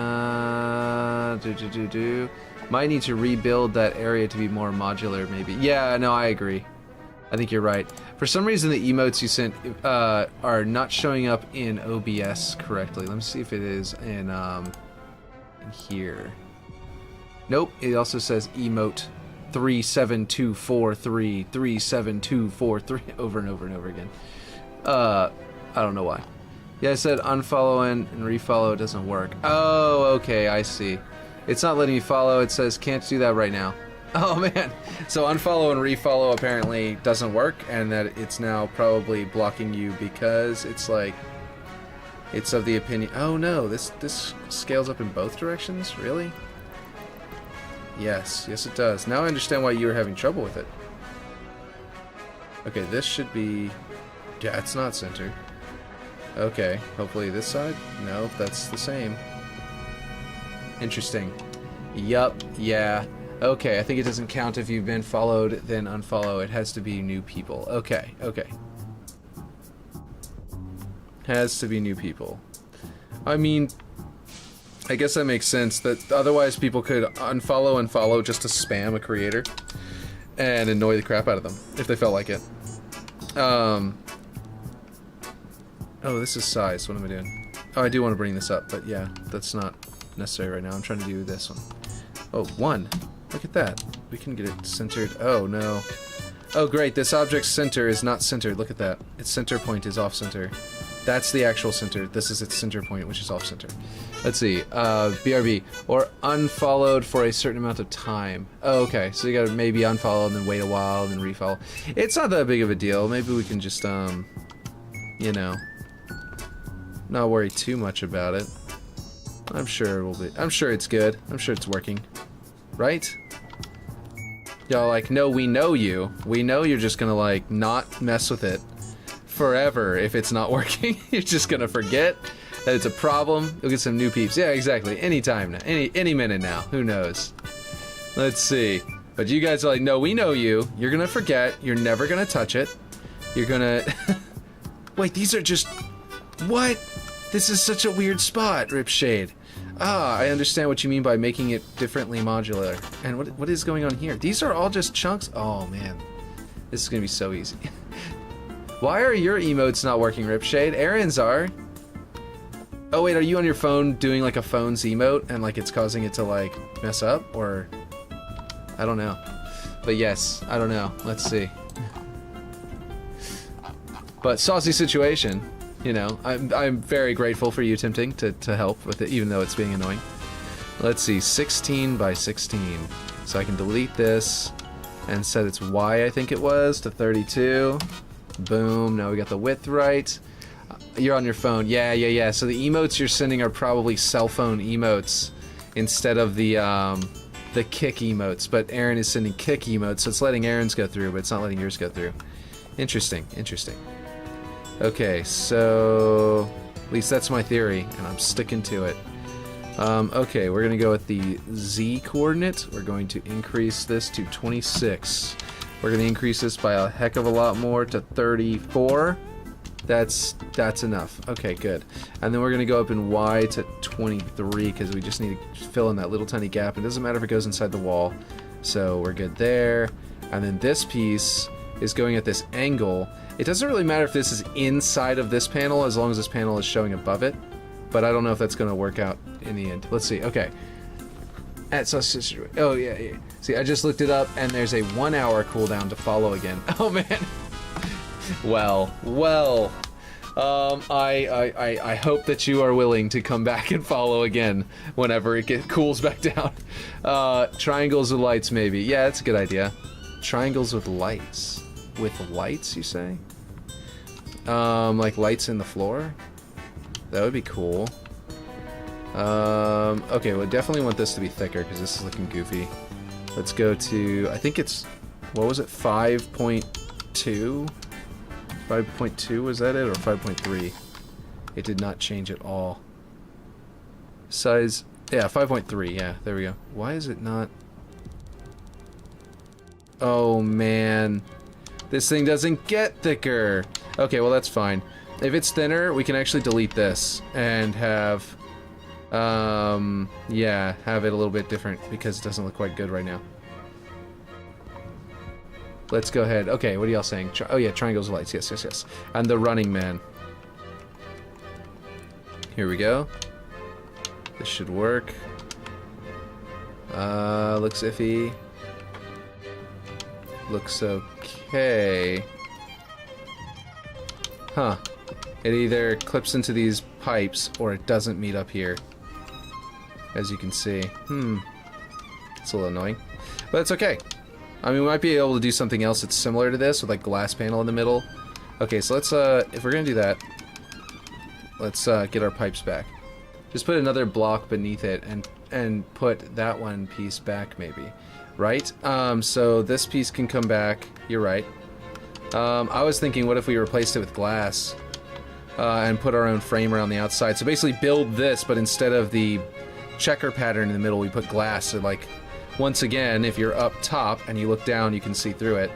Might need to rebuild that area to be more modular, maybe. Yeah, no, I agree. I think you're right. For some reason, the emotes you sent are not showing up in OBS correctly. Let me see if it is in here. Nope. It also says emote 37243 37243 over and over and over again. I don't know why. Yeah, I said unfollow and refollow doesn't work. Oh, okay, I see. It's not letting me follow. It says can't do that right now. Oh man. So unfollow and refollow apparently doesn't work, and that it's now probably blocking you because it's like it's of the opinion. Oh no, this scales up in both directions? Really? Yes, yes it does. Now I understand why you were having trouble with it. Okay, this should be... Yeah, it's not centered. Okay, hopefully this side? No, that's the same. Interesting. Yup, yeah. Okay, I think it doesn't count if you've been followed, then unfollow. It has to be new people. Okay, okay. Has to be new people. I mean... I guess that makes sense, that otherwise people could unfollow and follow just to spam a creator and annoy the crap out of them, if they felt like it. Oh, this is size. What am I doing? Oh, I do want to bring this up, but yeah, that's not necessary right now. I'm trying to do this one. Oh, 1. Look at that. We can get it centered. Oh, no. Oh, great. This object's center is not centered. Look at that. Its center point is off-center. That's the actual center. This is its center point, which is off-center. Let's see. BRB. Or unfollowed for a certain amount of time. Oh, okay. So you gotta maybe unfollow and then wait a while and then refollow. It's not that big of a deal. Maybe we can just, you know, not worry too much about it. I'm sure it will be. I'm sure it's good. I'm sure it's working. Right? Y'all like, no, we know you. We know you're just gonna, like, not mess with it forever if it's not working. You're just gonna forget that it's a problem. You'll get some new peeps. Yeah, exactly. Anytime now. Any minute now. Who knows? Let's see. But you guys are like, no, we know you. You're gonna forget. You're never gonna touch it. You're gonna... Wait, these are just... What? This is such a weird spot, Ripshade. Ah, I understand what you mean by making it differently modular. And what is going on here? These are all just chunks? Oh, man. This is gonna be so easy. Why are your emotes not working, Ripshade? Aaron's are. Oh wait, are you on your phone doing like a phone's emote and like it's causing it to like mess up? Or... I don't know. But yes, I don't know. Let's see. But saucy situation. You know, I'm very grateful for you attempting to help with it, even though it's being annoying. Let's see, 16 by 16. So I can delete this and set its Y, I think it was, to 32. Boom, now we got the width right. You're on your phone. Yeah. So the emotes you're sending are probably cell phone emotes instead of the kick emotes. But Aaron is sending kick emotes, so it's letting Aaron's go through, but it's not letting yours go through. Interesting. Okay, so at least that's my theory, and I'm sticking to it. Okay, we're gonna go with the Z coordinate. We're going to increase this to 26. We're gonna increase this by a heck of a lot more to 34. That's enough. Okay, good. And then we're going to go up in Y to 23 because we just need to fill in that little tiny gap. It doesn't matter if it goes inside the wall. So we're good there. And then this piece is going at this angle. It doesn't really matter if this is inside of this panel as long as this panel is showing above it. But I don't know if that's going to work out in the end. Let's see. Okay. Oh, yeah. See, I just looked it up, and there's a 1 hour cooldown to follow again. Oh, man. Well. I hope that you are willing to come back and follow again whenever it cools back down. Triangles with lights, maybe. Yeah, that's a good idea. Triangles with lights. With lights, you say? Like lights in the floor? That would be cool. Okay, well, definitely want this to be thicker because this is looking goofy. Let's go to, I think it's, what was it, 5.2? 5.2, was that it, or 5.3? It did not change at all. Size, yeah, 5.3, yeah, there we go. Why is it not? Oh, man. This thing doesn't get thicker. Okay, well, that's fine. If it's thinner, we can actually delete this and have, yeah, have it a little bit different because it doesn't look quite good right now. Let's go ahead. Okay, what are y'all saying? Oh yeah, triangles of lights. Yes. And the running man. Here we go. This should work. Looks iffy. Looks okay. Huh. It either clips into these pipes or it doesn't meet up here. As you can see. It's a little annoying. But it's okay. I mean, we might be able to do something else that's similar to this with like glass panel in the middle. Okay, so let's, if we're gonna do that, let's get our pipes back. Just put another block beneath it and put that one piece back maybe. Right? So this piece can come back. You're right. I was thinking, what if we replaced it with glass and put our own frame around the outside? So basically build this, but instead of the checker pattern in the middle, we put glass. So like, once again, if you're up top and you look down, you can see through it.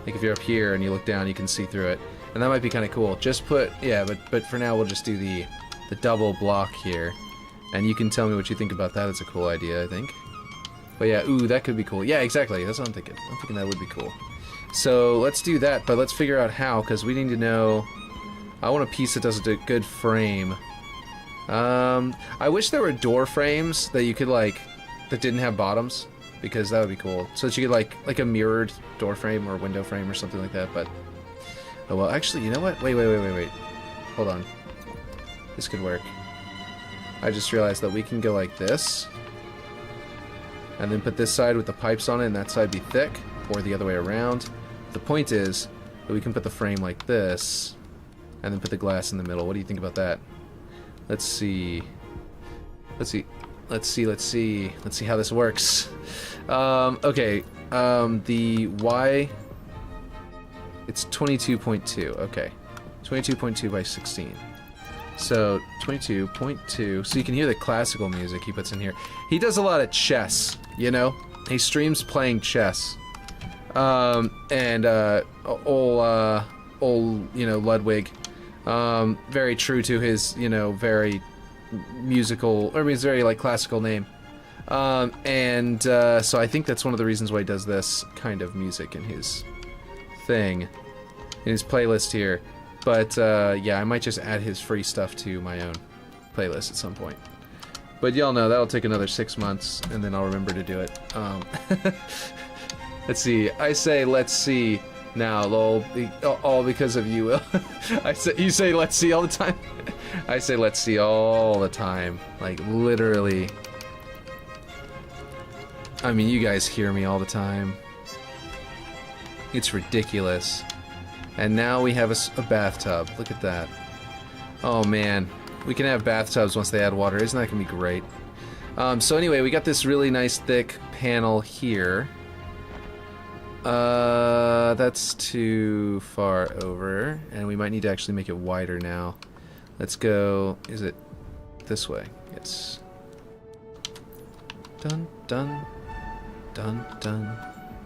Like if you're up here and you look down, you can see through it. And that might be kind of cool. Just put, yeah, but for now we'll just do the double block here. And you can tell me what you think about that. It's a cool idea, I think. But yeah, ooh, that could be cool. Yeah, exactly. That's what I'm thinking. I'm thinking that would be cool. So let's do that, but let's figure out how, because we need to know. I want a piece that does a good frame. I wish there were door frames that you could like, that didn't have bottoms, because that would be cool. So that you could like a mirrored door frame or window frame or something like that. But oh well, actually, you know what? Wait. Hold on. This could work. I just realized that we can go like this, and then put this side with the pipes on it, and that side be thick, or the other way around. The point is that we can put the frame like this, and then put the glass in the middle. What do you think about that? Let's see. Let's see how this works. Okay. The Y. It's 22.2. Okay. 22.2 by 16. So 22.2. So you can hear the classical music he puts in here. He does a lot of chess. You know, he streams playing chess. Old Ludwig. Very true to his, very musical, his very, like, classical name. So I think that's one of the reasons why he does this kind of music in his thing, in his playlist here. But, yeah, I might just add his free stuff to my own playlist at some point. But y'all know that'll take another 6 months, and then I'll remember to do it. Let's see. I say, let's see. Now, lol, all because of you, Will. You say, let's see all the time. I say, let's see all the time. Like, literally. I mean, you guys hear me all the time. It's ridiculous. And now we have a bathtub. Look at that. Oh, man. We can have bathtubs once they add water. Isn't that going to be great? So anyway, we got this really nice thick panel here. That's too far over, and we might need to actually make it wider now. Let's go, is it this way? Yes. Dun dun dun dun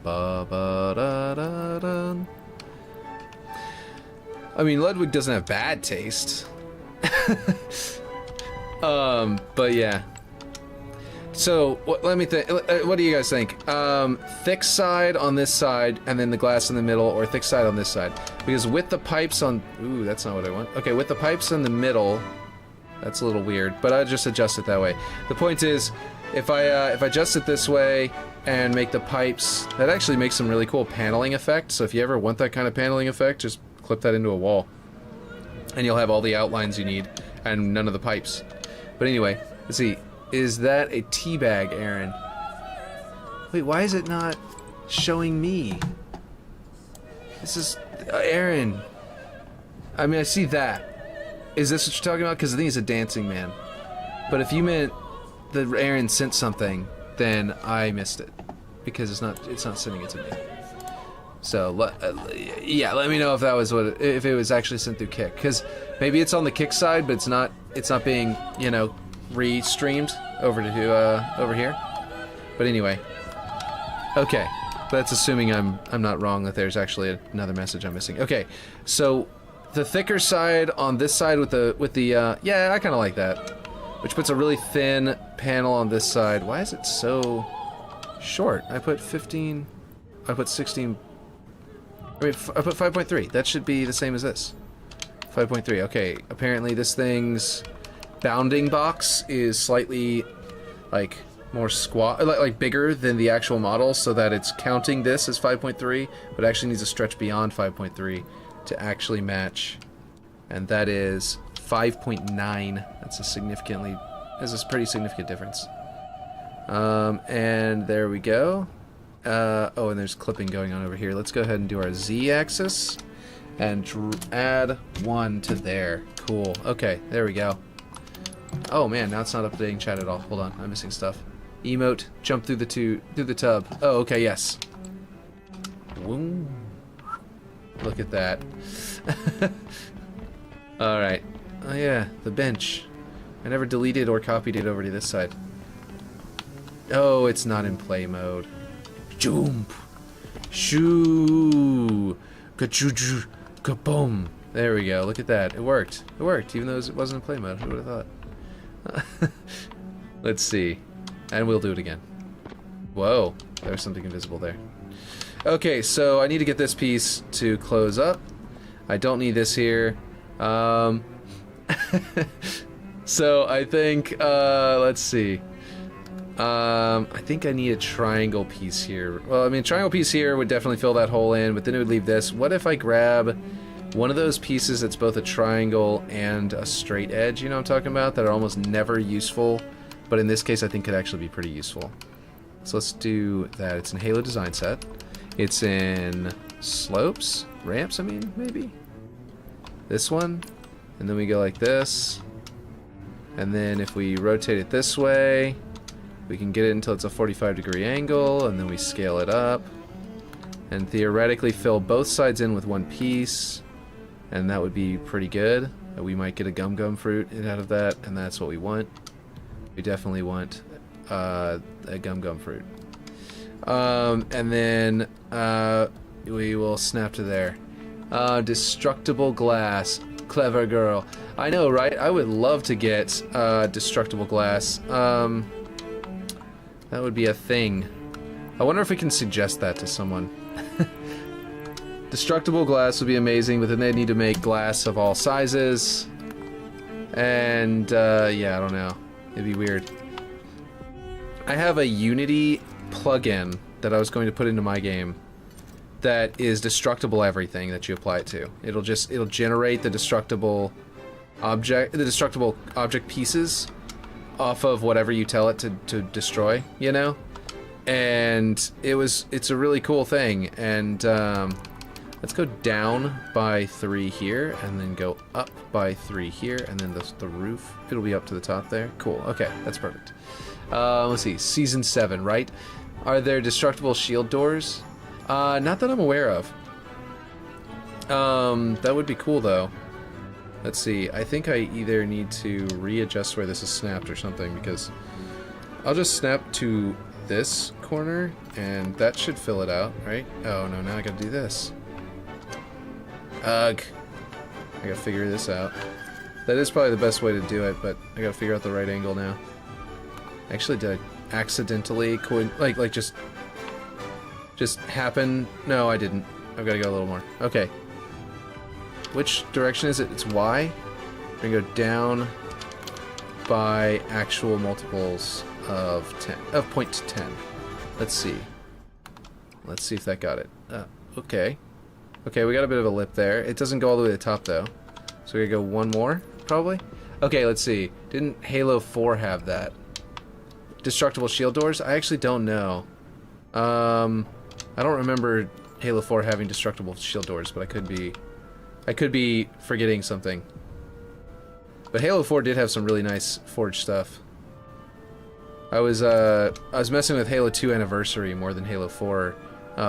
ba ba da da dun. I mean, Ludwig doesn't have bad taste. But yeah. So, let me think. What do you guys think? Thick side on this side, and then the glass in the middle, or thick side on this side? Because with the pipes on... Ooh, that's not what I want. Okay, with the pipes in the middle, that's a little weird, but I'll just adjust it that way. The point is, if I adjust it this way and make the pipes... That actually makes some really cool paneling effect, so if you ever want that kind of paneling effect, just clip that into a wall. And you'll have all the outlines you need, and none of the pipes. But anyway, let's see. Is that a tea bag, Aaron? Wait, why is it not showing me? This is... Aaron. I mean, I see that. Is this what you're talking about? Because I think it's a dancing man. But if you meant that Aaron sent something, then I missed it. Because it's not sending it to me. So, yeah, let me know if that was what... If it was actually sent through Kick. Because maybe it's on the Kick side, but it's not being, you know... re-streamed over to over here. But anyway, okay, that's assuming I'm not wrong, that there's actually another message I'm missing. Okay, so the thicker side on this side with the yeah, I kind of like that, which puts a really thin panel on this side. Why is it so short? I put 15, I put 16, I mean I put 5.3. That should be the same as this. 5.3. Okay, apparently this thing's bounding box is slightly like more like bigger than the actual model, so that it's counting this as 5.3, but actually needs to stretch beyond 5.3 to actually match, and that is 5.9. That's a pretty significant difference. And there we go. Oh, and there's clipping going on over here. Let's go ahead and do our Z-axis and add 1 to there. Cool. Okay, there we go. Oh man, now it's not updating chat at all. Hold on, I'm missing stuff. Emote, jump through the tub. Oh, okay, yes. Woo. Look at that. Alright. Oh yeah, the bench. I never deleted or copied it over to this side. Oh, it's not in play mode. Jump. Shoo. Ka-choo-choo. Ka-boom. There we go. Look at that. It worked. It worked, even though it wasn't in play mode. Who would have thought? Let's see. And we'll do it again. Whoa. There's something invisible there. Okay, so I need to get this piece to close up. I don't need this here. So I think, let's see. I think I need a triangle piece here. Well, I mean, triangle piece here would definitely fill that hole in, but then it would leave this. What if I grab one of those pieces that's both a triangle and a straight edge, you know what I'm talking about, that are almost never useful, but in this case I think could actually be pretty useful. So let's do that. It's in Halo Design Set. It's in Slopes? Ramps, I mean, maybe? This one. And then we go like this. And then if we rotate it this way, we can get it until it's a 45-degree angle, and then we scale it up. And theoretically fill both sides in with one piece. And that would be pretty good. We might get a gum fruit out of that, and that's what we want. We definitely want a gum fruit. And then we will snap to there. Destructible glass. Clever girl. I know, right? I would love to get destructible glass. That would be a thing. I wonder if we can suggest that to someone. Destructible glass would be amazing, but then they'd need to make glass of all sizes. And, yeah, I don't know. It'd be weird. I have a Unity plugin that I was going to put into my game that is destructible everything that you apply it to. It'll generate the destructible object pieces off of whatever you tell it to destroy, you know? And it's a really cool thing. And, let's go down by 3 here, and then go up by 3 here, and then the roof, it'll be up to the top there. Cool, okay, that's perfect. Let's see, Season 7, right? Are there destructible shield doors? Not that I'm aware of. That would be cool, though. Let's see, I think I either need to readjust where this is snapped or something, because I'll just snap to this corner, and that should fill it out, right? Oh, no, now I gotta do this. Ugh. I gotta figure this out. That is probably the best way to do it, but I gotta figure out the right angle now. Actually, did I accidentally just happen? No, I didn't. I've gotta go a little more. Okay. Which direction is it? It's Y? We're gonna go down by actual multiples of 10, of 0.10. Let's see. Let's see if that got it. Okay. Okay, we got a bit of a lip there. It doesn't go all the way to the top, though. So we're gonna go one more, probably? Okay, let's see. Didn't Halo 4 have that? Destructible shield doors? I actually don't know. I don't remember Halo 4 having destructible shield doors, but I could be forgetting something. But Halo 4 did have some really nice Forge stuff. I was messing with Halo 2 Anniversary more than Halo 4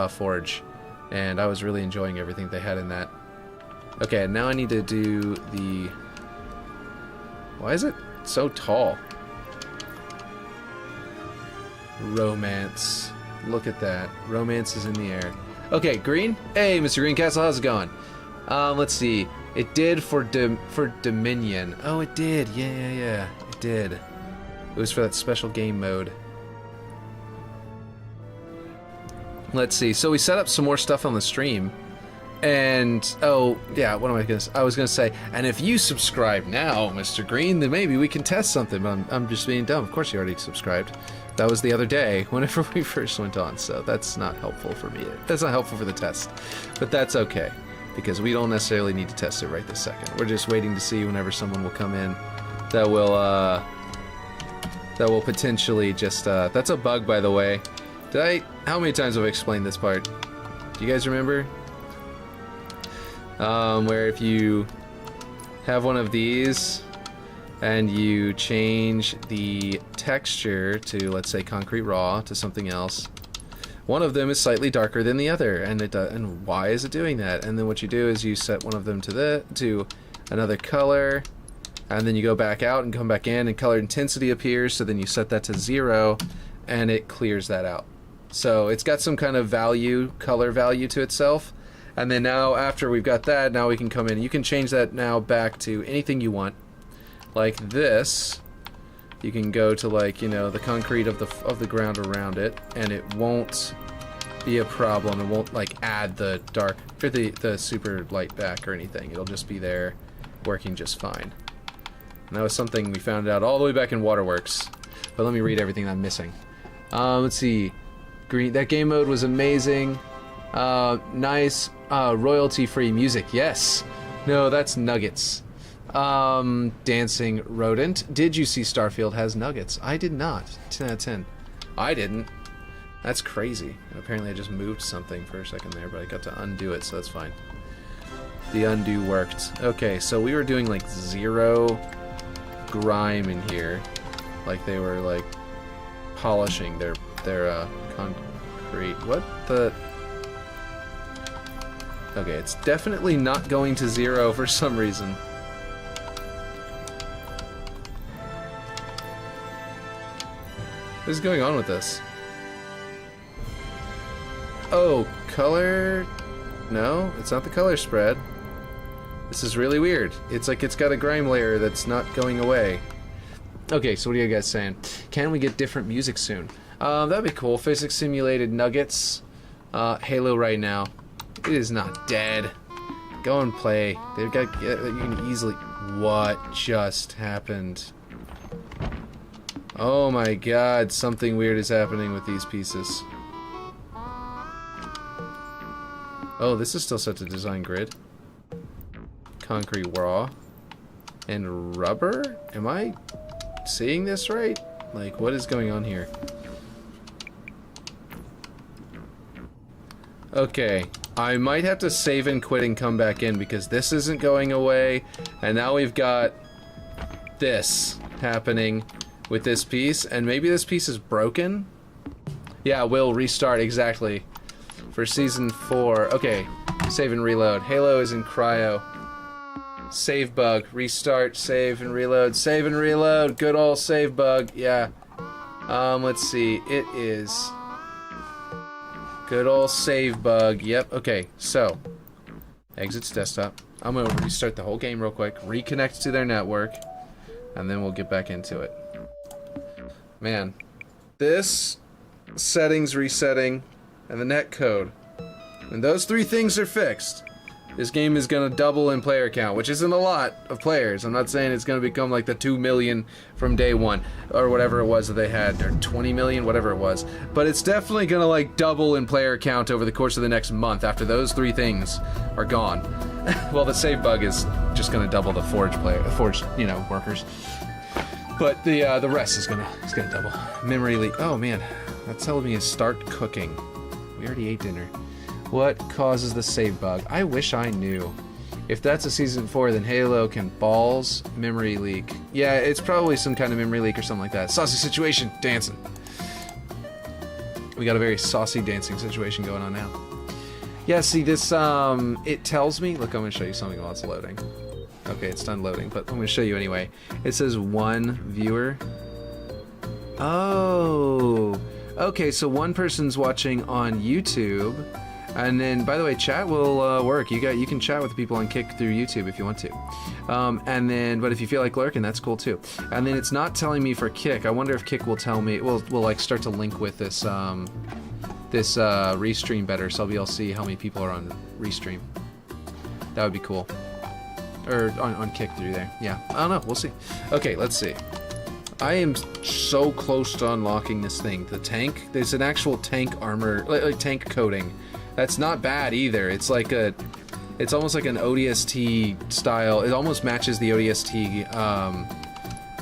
Forge, and I was really enjoying everything they had in that. Okay, now I need to do the... Why is it so tall? Romance. Look at that. Romance is in the air. Okay, Green? Hey, Mr. Greencastle, how's it going? Let's see. It did for Dominion. Oh, it did. Yeah. It did. It was for that special game mode. Let's see. So we set up some more stuff on the stream. And, oh, yeah, what am I going to say? I was going to say, and if you subscribe now, Mr. Green, then maybe we can test something. But I'm just being dumb. Of course you already subscribed. That was the other day, whenever we first went on, so that's not helpful for me. That's not helpful for the test. But that's okay, because we don't necessarily need to test it right this second. We're just waiting to see whenever someone will come in that will potentially just, that's a bug, by the way. How many times have I explained this part? Do you guys remember? Where if you have one of these and you change the texture to, let's say, concrete raw to something else, one of them is slightly darker than the other, and why is it doing that? And then what you do is you set one of them to another color, and then you go back out and come back in, and color intensity appears, so then you set that to 0, and it clears that out. So it's got some kind of color value to itself. And then now, after we've got that, now we can come in. You can change that now back to anything you want. Like this, you can go to, like, you know, the concrete of the ground around it, and it won't be a problem. It won't, like, add the dark or the super light back or anything. It'll just be there, working just fine. And that was something we found out all the way back in Waterworks. But let me read everything I'm missing. Let's see. Green. That game mode was amazing. Nice. Royalty-free music. Yes. No, that's Nuggets. Dancing Rodent. Did you see Starfield has Nuggets? I did not. 10 out of 10. I didn't. That's crazy. Apparently I just moved something for a second there, but I got to undo it, so that's fine. The undo worked. Okay, so we were doing like 0 grime in here. Like they were like polishing their concrete. What the... Okay, it's definitely not going to 0 for some reason. What is going on with this? Oh, color... No, it's not the color spread. This is really weird. It's like it's got a grime layer that's not going away. Okay, so what are you guys saying? Can we get different music soon? That'd be cool. Physics simulated Nuggets. Halo right now. It is not dead. Go and play. They've got... You can easily... What just happened? Oh my god, something weird is happening with these pieces. Oh, this is still set to design grid. Concrete raw. And rubber? Am I seeing this right? Like, what is going on here? Okay, I might have to save and quit and come back in because this isn't going away, and now we've got this happening with this piece, and maybe this piece is broken? Yeah, we'll restart, exactly. For Season 4. Okay, save and reload. Halo is in cryo. Save bug. Restart, save and reload. Save and reload. Good old save bug. Yeah. Let's see. It is... Good old save bug. Yep. Okay, so... Exits desktop. I'm gonna restart the whole game real quick, reconnect to their network, and then we'll get back into it. Man, this settings resetting and the net code, when those 3 things are fixed, this game is gonna double in player count, which isn't a lot of players. I'm not saying it's gonna become like the 2 million from day one, or whatever it was that they had, or 20 million, whatever it was. But it's definitely gonna like double in player count over the course of the next month after those 3 things are gone. Well, the save bug is just gonna double the Forge workers. But the rest is gonna double. Memory leak. Oh man, that's telling me to start cooking. We already ate dinner. What causes the save bug? I wish I knew. If that's a season 4, then Halo can balls memory leak. Yeah, it's probably some kind of memory leak or something like that. Saucy situation, dancing. We got a very saucy dancing situation going on now. Yeah, see this, it tells me, look, I'm gonna show you something while it's loading. Okay, it's done loading, but I'm gonna show you anyway. It says 1 viewer. Oh, okay, so 1 person's watching on YouTube. And then, by the way, chat will work. You can chat with people on Kick through YouTube if you want to. And then, but if you feel like lurking, that's cool too. And then it's not telling me for Kick. I wonder if Kick will tell me. Will like start to link with this restream better, so I'll be able to see how many people are on restream. That would be cool. Or on Kick through there. Yeah, I don't know. We'll see. Okay, let's see. I am so close to unlocking this thing. The tank. There's an actual tank armor, like tank coating. That's not bad either. It's like it's almost like an ODST style. It almost matches the ODST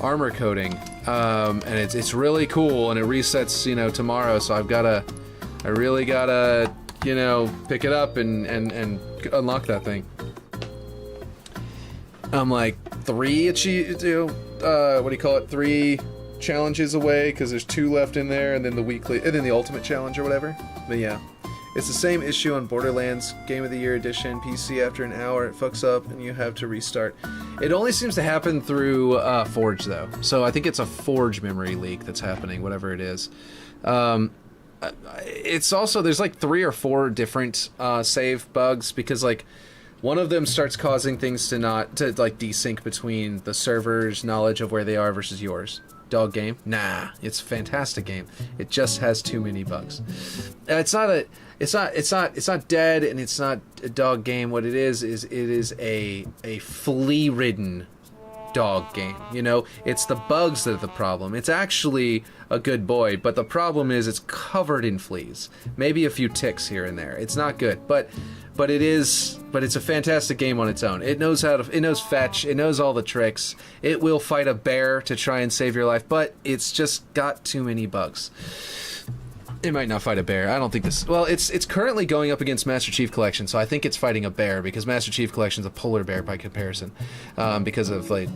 armor coating, and it's really cool. And it resets, tomorrow. So I really gotta, pick it up and unlock that thing. I'm like 3 3 challenges away because there's 2 left in there, and then the weekly, and then the ultimate challenge or whatever. But yeah. It's the same issue on Borderlands Game of the Year Edition. PC, after an hour, it fucks up and you have to restart. It only seems to happen through Forge, though. So I think it's a Forge memory leak that's happening, whatever it is. It's also, there's like 3 or 4 different save bugs, because like one of them starts causing things to like desync between the server's knowledge of where they are versus yours. Dog game? Nah, it's a fantastic game. It just has too many bugs. It's not dead, and it's not a dog game. What it is a flea-ridden dog game. It's the bugs that are the problem. It's actually a good boy, but the problem is it's covered in fleas. Maybe a few ticks here and there. It's not good, but it's a fantastic game on its own. It knows fetch, it knows all the tricks. It will fight a bear to try and save your life, but it's just got too many bugs. It might not fight a bear. I don't think this... Well, it's currently going up against Master Chief Collection, so I think it's fighting a bear, because Master Chief Collection's a polar bear by comparison, because of, like,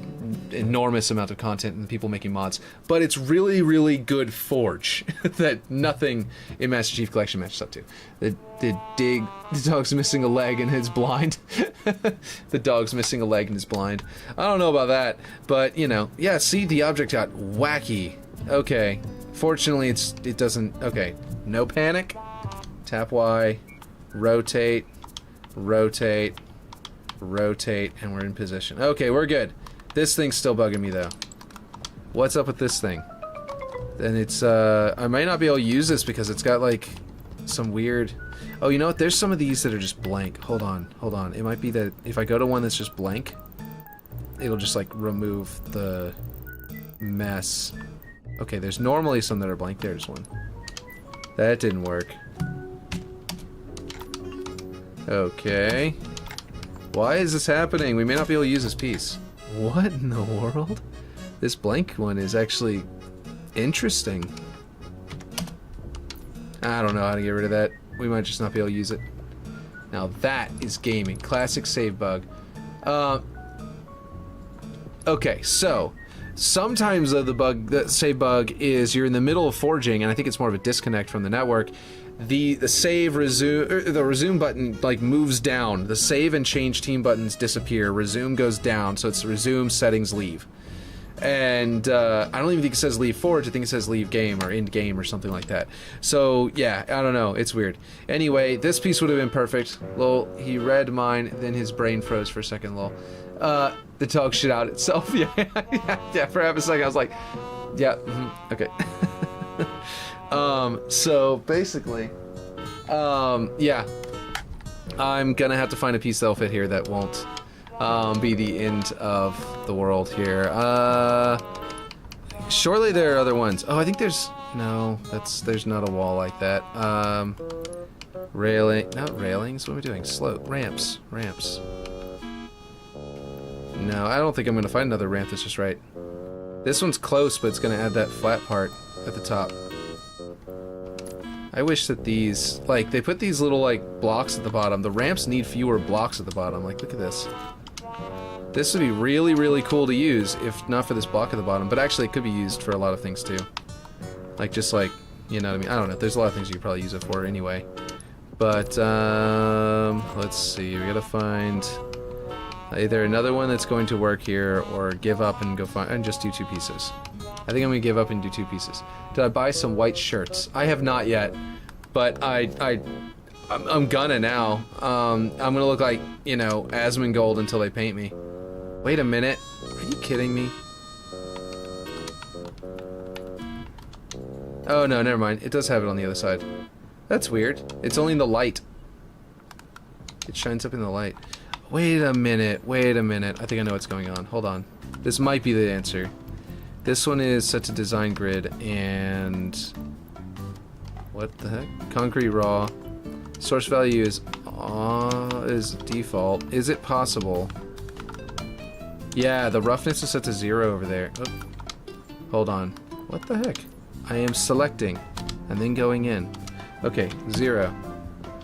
enormous amount of content and people making mods. But it's really, really good Forge that nothing in Master Chief Collection matches up to. The dog's missing a leg and is blind. The dog's missing a leg and is blind. I don't know about that, but, yeah, see, the object got wacky. Okay. Fortunately, it doesn't... Okay, no panic. Tap Y. Rotate. Rotate. Rotate. And we're in position. Okay, we're good. This thing's still bugging me, though. What's up with this thing? And it's... I might not be able to use this because it's got, like, some weird... Oh, you know what? There's some of these that are just blank. Hold on. Hold on. It might be that if I go to one that's just blank, it'll just, like, remove the mess... Okay, there's normally some that are blank. There's one. That didn't work. Okay. Why is this happening? We may not be able to use this piece. What in the world? This blank one is actually interesting. I don't know how to get rid of that. We might just not be able to use it. Now that is gaming. Classic save bug. Okay, so... Sometimes the save bug is you're in the middle of forging, and I think it's more of a disconnect from the network. The save resume, the resume button like moves down. The save and change team buttons disappear. Resume goes down, so it's resume, settings, leave. And I don't even think it says leave forge. I think it says leave game or end game or something like that. So yeah, I don't know. It's weird. Anyway, this piece would have been perfect. Lol, he read mine, then his brain froze for a second. Lol. The dog shit out itself. Yeah, yeah. For half a second, I was like, yeah, okay. So basically, yeah, I'm gonna have to find a piece that'll fit here that won't be the end of the world here. Surely there are other ones. Oh, I think there's... No, there's not a wall like that. Railing... Not railings. What am I doing? Slope. Ramps. Ramps. No, I don't think I'm going to find another ramp that's just right. This one's close, but it's going to add that flat part at the top. I wish that these... Like, they put these little, like, blocks at the bottom. The ramps need fewer blocks at the bottom. Like, look at this. This would be really, really cool to use, if not for this block at the bottom. But actually, it could be used for a lot of things, too. Like, just like, you know what I mean? I don't know. There's a lot of things you could probably use it for anyway. But, let's see. We gotta find either another one that's going to work here, or give up and go find... And just do 2 pieces. I think I'm gonna give up and do 2 pieces. Did I buy some white shirts? I have not yet. But I'm gonna now. I'm gonna look like, you know, Asmongold until they paint me. Wait a minute. Are you kidding me? Oh, no, never mind. It does have it on the other side. That's weird. It's only in the light. It shines up in the light. Wait a minute. Wait a minute. I think I know what's going on. Hold on. This might be the answer. This one is set to design grid, and... What the heck? Concrete raw. Source value is default. Is it possible? Yeah, the roughness is set to 0 over there. Oh. Hold on. What the heck? I am selecting and then going in. Okay, 0.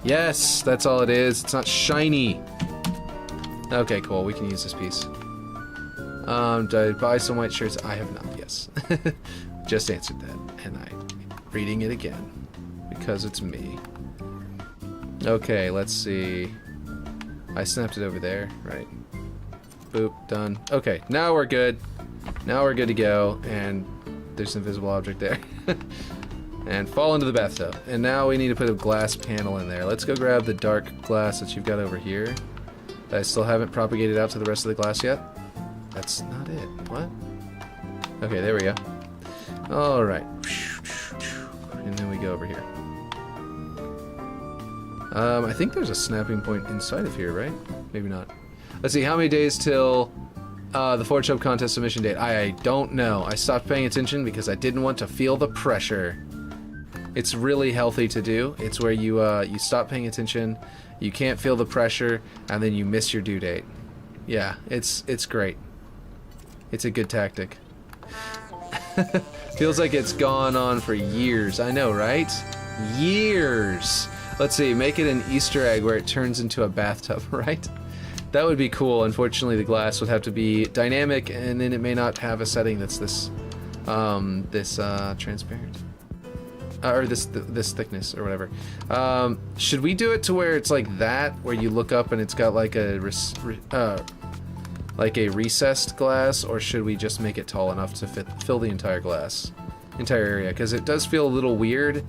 Yes, that's all it is. It's not shiny. Okay, cool. We can use this piece. Did I buy some white shirts? I have not, yes. Just answered that, and I'm reading it again because it's me. Okay, let's see. I snapped it over there, right? Boop, done. Okay, now we're good. Now we're good to go, and there's an invisible object there. And fall into the bathtub. And now we need to put a glass panel in there. Let's go grab the dark glass that you've got over here. That I still haven't propagated out to the rest of the glass yet. That's not it. What? Okay, there we go. Alright. And then we go over here. I think there's a snapping point inside of here, right? Maybe not. Let's see, how many days till the Forge Hub contest submission date? I don't know. I stopped paying attention because I didn't want to feel the pressure. It's really healthy to do. It's where you you stop paying attention, you can't feel the pressure, and then you miss your due date. Yeah, it's great. It's a good tactic. Feels like it's gone on for years. I know, right? Years. Let's see, make it an Easter egg where it turns into a bathtub, right? That would be cool. Unfortunately, the glass would have to be dynamic, and then it may not have a setting that's this transparent. Or this thickness, or whatever. Should we do it to where it's like that, where you look up and it's got like a recessed glass, or should we just make it tall enough to fill the entire area? Because it does feel a little weird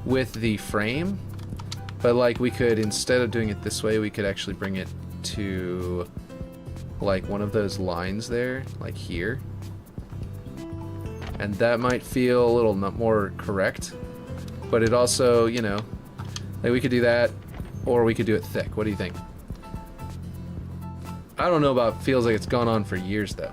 with the frame, but like we could, instead of doing it this way, we could actually bring it to like one of those lines there, like here. And that might feel a little more correct, but it also, you know, like we could do that, or we could do it thick. What do you think? I don't know about feels like it's gone on for years though.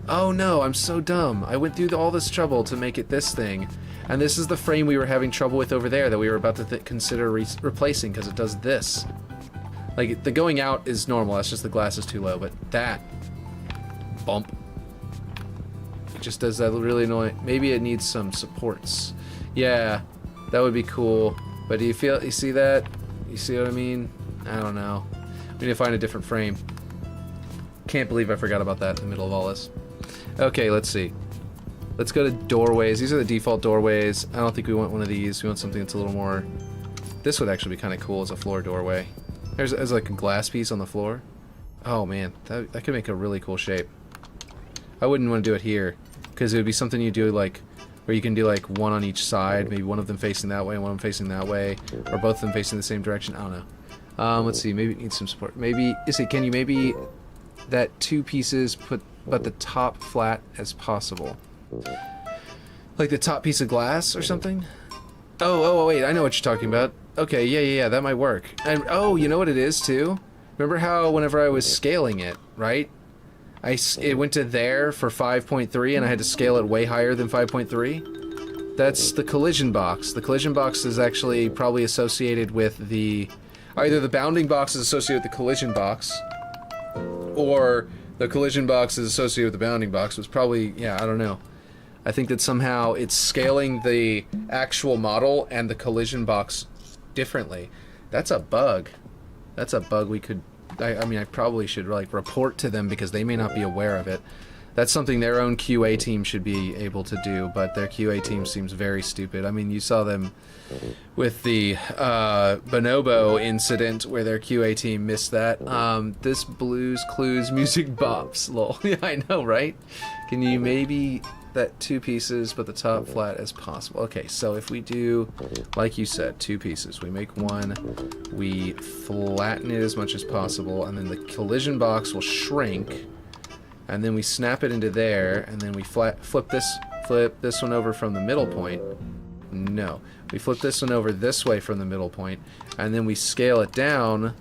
Oh no, I'm so dumb. I went through all this trouble to make it this thing, and this is the frame we were having trouble with over there that we were about to consider replacing because it does this. Like, the going out is normal, that's just the glass is too low, but that bump. Just does that really annoying. Maybe it needs some supports. Yeah, that would be cool. But do you see that? You see what I mean? I don't know. We need to find a different frame. Can't believe I forgot about that in the middle of all this. Okay, let's see. Let's go to doorways. These are the default doorways. I don't think we want one of these. We want something that's a little more... This would actually be kind of cool as a floor doorway. There's like a glass piece on the floor. Oh man, that could make a really cool shape. I wouldn't want to do it here, because it would be something you do like, where you can do like one on each side, maybe one of them facing that way and one of them facing that way, or both of them facing the same direction. I don't know. Let's see, maybe it needs some support. Maybe, can you maybe that 2 pieces put but the top flat as possible? Like the top piece of glass or something? Oh, wait, I know what you're talking about. Okay, yeah, that might work. And, oh, you know what it is, too? Remember how whenever I was scaling it, right? It went to there for 5.3, and I had to scale it way higher than 5.3? That's the collision box. The collision box is actually probably associated with the... Either the bounding box is associated with the collision box, or the collision box is associated with the bounding box. It was probably... Yeah, I don't know. I think that somehow it's scaling the actual model and the collision box differently. That's a bug. That's a bug we could... I mean, I probably should, like, report to them because they may not be aware of it. That's something their own QA team should be able to do, but their QA team seems very stupid. I mean, you saw them with the Bonobo incident where their QA team missed that. This Blues Clues music bops, lol. Yeah, I know, right? Can you maybe... that 2 pieces, but the top flat as possible. Okay, so if we do, like you said, 2 pieces, we make 1, we flatten it as much as possible, and then the collision box will shrink, and then we snap it into there, and then we flip this one over from the middle point. No, we flip this one over this way from the middle point, and then we scale it down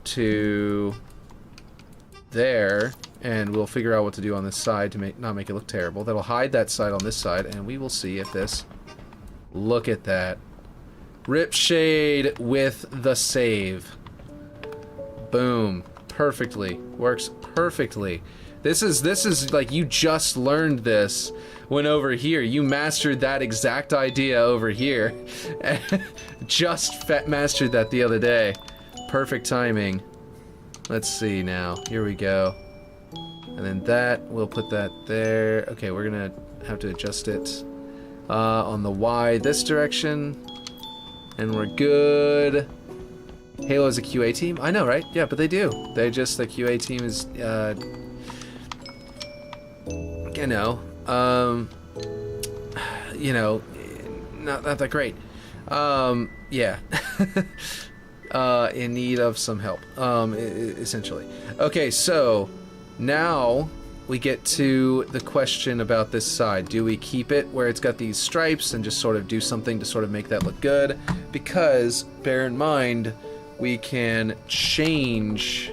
to there. And we'll figure out what to do on this side to not make it look terrible. That'll hide that side on this side, and we will see if this... Look at that. Ripshade with the save. Boom. Perfectly. Works perfectly. This is like you just learned this when over here. You mastered that exact idea over here. Just mastered that the other day. Perfect timing. Let's see now. Here we go. And then that, we'll put that there. Okay, we're gonna have to adjust it on the Y this direction. And we're good. Halo's a QA team? I know, right? Yeah, but they do. They just, the QA team is, not that great. Yeah. In need of some help, essentially. Okay, so... Now, we get to the question about this side. Do we keep it where it's got these stripes and just sort of do something to sort of make that look good? Because, bear in mind, we can change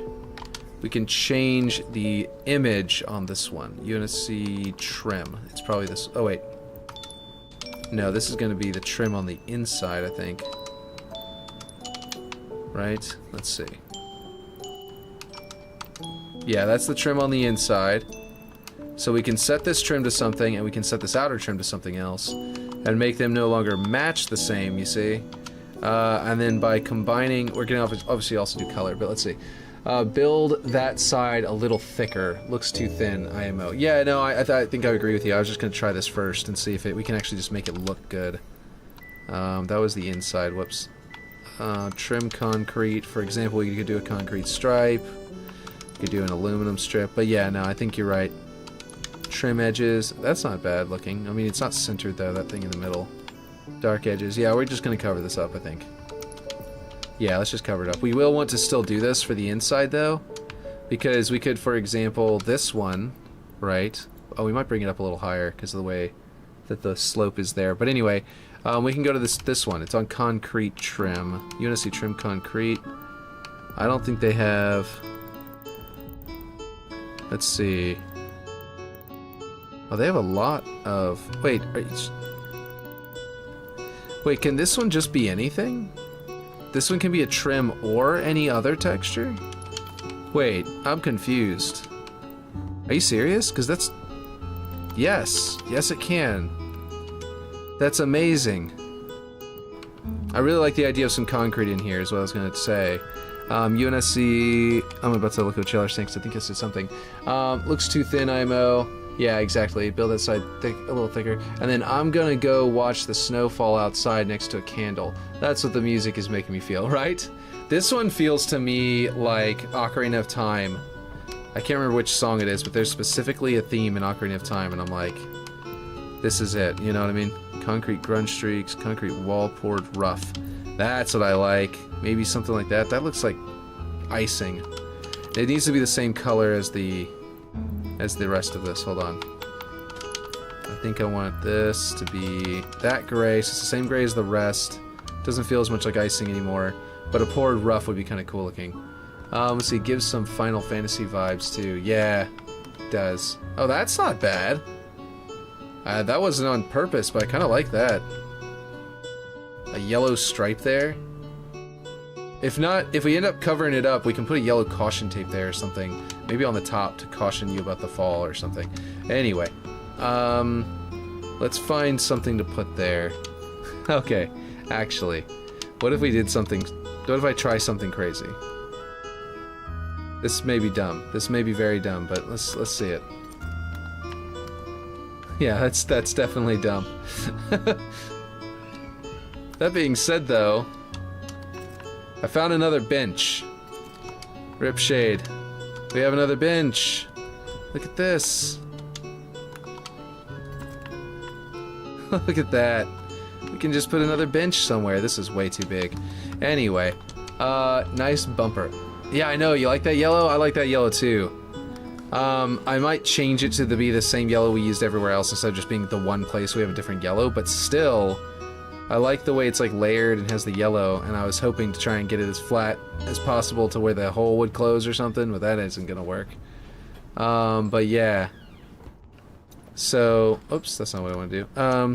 the image on this one. You're gonna see trim. It's probably this. Oh, wait. No, this is gonna be the trim on the inside, I think. Right? Let's see. Yeah, that's the trim on the inside. So we can set this trim to something, and we can set this outer trim to something else, and make them no longer match the same, you see? And then by combining, we're gonna obviously also do color, but let's see. Build that side a little thicker. Looks too thin, IMO. Yeah, no, I think I agree with you. I was just gonna try this first and see if we can actually just make it look good. That was the inside, whoops. Trim concrete, for example, you could do a concrete stripe. You could do an aluminum strip, but yeah, no, I think you're right. Trim edges, that's not bad looking. I mean, it's not centered though, that thing in the middle. Dark edges, yeah, we're just gonna cover this up, I think. Yeah, let's just cover it up. We will want to still do this for the inside though, because we could, for example, this one, right? Oh, we might bring it up a little higher because of the way that the slope is there. But anyway, we can go to this one. It's on concrete trim. You want to see trim concrete? I don't think they have... Let's see. Oh, they have a lot of... Wait, wait, can this one just be anything? This one can be a trim or any other texture? Wait, I'm confused. Are you serious? Because that's... Yes. Yes, it can. That's amazing. I really like the idea of some concrete in here, is what I was going to say. UNSC... I'm about to look at what Chiller thinks. I think this is something. Looks too thin, IMO. Yeah, exactly. Build that side a little thicker. And then I'm going to go watch the snow fall outside next to a candle. That's what the music is making me feel, right? This one feels to me like Ocarina of Time. I can't remember which song it is, but there's specifically a theme in Ocarina of Time, and I'm like, this is it, you know what I mean? Concrete grunge streaks, concrete wall poured rough. That's what I like. Maybe something like that. That looks like icing. It needs to be the same color as the rest of this. Hold on. I think I want this to be that gray, so it's the same gray as the rest. Doesn't feel as much like icing anymore, but a poured rough would be kind of cool looking. Let's see, gives some Final Fantasy vibes too. Yeah, it does. Oh, that's not bad. That wasn't on purpose, but I kind of like that. A yellow stripe there. If not, if we end up covering it up, we can put a yellow caution tape there or something. Maybe on the top to caution you about the fall or something. Anyway, let's find something to put there. Okay, actually, what if we did something? What if I try something crazy? This may be dumb. This may be very dumb, but let's see it. Yeah, that's definitely dumb. That being said, though, I found another bench. Ripshade. We have another bench. Look at this. Look at that. We can just put another bench somewhere. This is way too big. Anyway, nice bumper. Yeah, I know. You like that yellow? I like that yellow too. I might change it to be the same yellow we used everywhere else instead of just being the one place we have a different yellow, but still, I like the way it's like layered and has the yellow, and I was hoping to try and get it as flat as possible to where the hole would close or something, but that isn't gonna work. But yeah. So, oops, that's not what I want to do.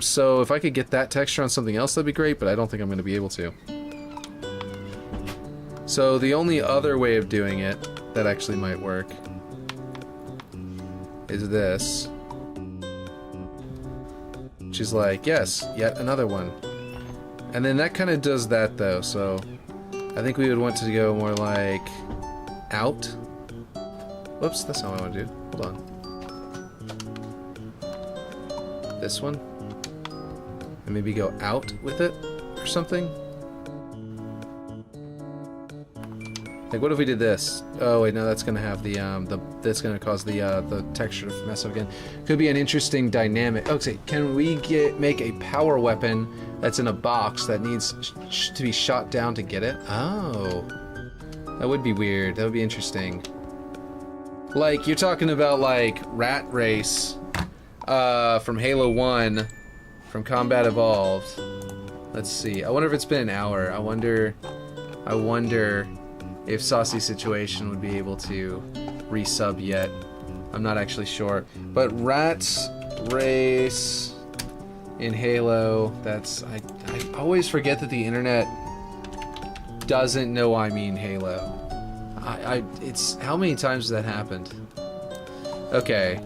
So if I could get that texture on something else, that'd be great, but I don't think I'm gonna be able to. So the only other way of doing it that actually might work is this. Which is like, yes, yet another one. And then that kind of does that though, so I think we would want to go more like out. Whoops, that's not what I want to do. Hold on. This one. And maybe go out with it or something. Like, what if we did this? Oh wait, no, that's gonna have that's gonna cause the texture to mess up again. Could be an interesting dynamic. Okay, can we make a power weapon that's in a box that needs to be shot down to get it? Oh, that would be weird. That would be interesting. Like, you're talking about like Rat Race from Halo 1, from Combat Evolved. Let's see. I wonder if it's been an hour. I wonder if Saucy Situation would be able to resub yet. I'm not actually sure. But Rat Race in Halo, that's... I always forget that the internet doesn't know I mean Halo. It's... How many times has that happened? Okay.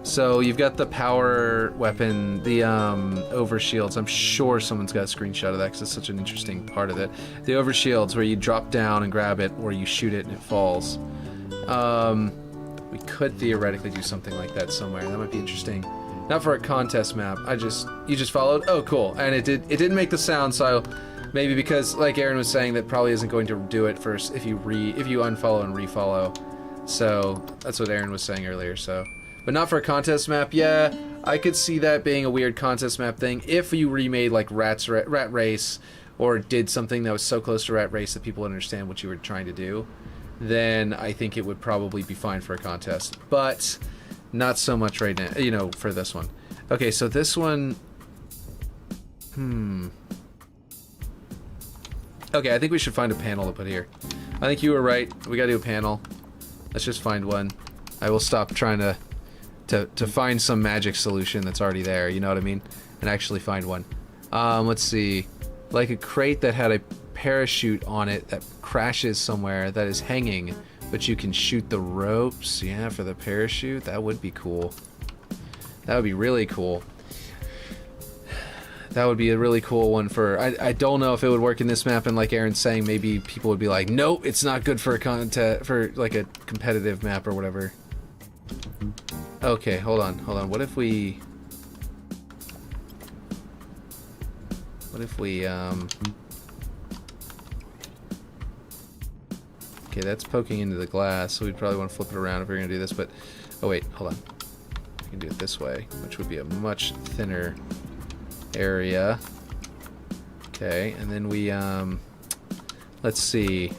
So you've got the power weapon, the overshields. I'm sure someone's got a screenshot of that because it's such an interesting part of it. The overshields where you drop down and grab it, or you shoot it and it falls. We could theoretically do something like that somewhere. That might be interesting. Not for a contest map. You just followed. Oh, cool. And it didn't make the sound, so maybe because, like Aaron was saying, that probably isn't going to do it first if you unfollow and refollow. So that's what Aaron was saying earlier. So. But not for a contest map. Yeah, I could see that being a weird contest map thing if you remade like Rat Race, or did something that was so close to Rat Race that people understand what you were trying to do. Then I think it would probably be fine for a contest, but not so much right now. You know, for this one. Okay, so this one. Okay, I think we should find a panel to put here. I think you were right. We gotta do a panel. Let's just find one. I will stop trying to find some magic solution that's already there, you know what I mean? And actually find one. Let's see. Like a crate that had a parachute on it that crashes somewhere that is hanging, but you can shoot the ropes, yeah, for the parachute. That would be cool. That would be really cool. That would be a really cool one for... I don't know if it would work in this map, and like Aaron's saying, maybe people would be like, nope, it's not good for for like a competitive map or whatever. Okay, hold on. What if we... Okay, Okay, that's poking into the glass, so we'd probably want to flip it around if we're going to do this, but... Oh, wait, hold on. We can do it this way, which would be a much thinner area. Okay, and then we, let's see.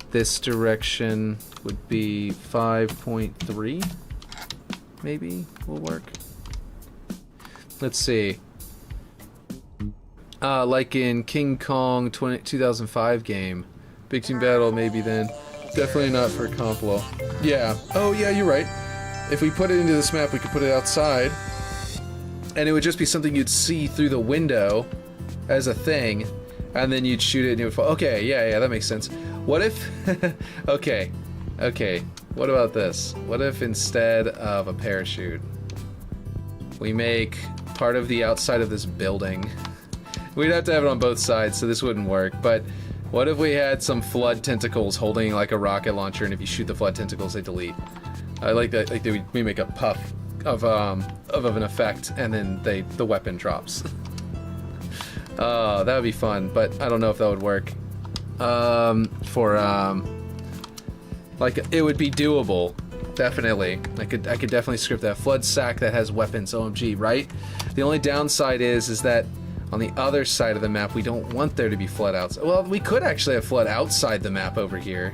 This direction would be 5.3, maybe, will work. Let's see. Like in King Kong 2005 game. Big Team Battle, maybe then. Definitely not for Complo. Yeah. Oh, yeah, you're right. If we put it into this map, we could put it outside. And it would just be something you'd see through the window as a thing. And then you'd shoot it and it would fall. Okay, yeah, that makes sense. What if... okay. What about this? What if instead of a parachute, we make part of the outside of this building... We'd have to have it on both sides, so this wouldn't work, but what if we had some flood tentacles holding like a rocket launcher, and if you shoot the flood tentacles, they delete? I like that, like we make a puff of an effect, and then the weapon drops. That would be fun, but I don't know if that would work. Like, it would be doable, definitely. I could definitely script that. Flood sack that has weapons, OMG, right? The only downside is that on the other side of the map, we don't want there to be flood outside. Well, we could actually have flood outside the map over here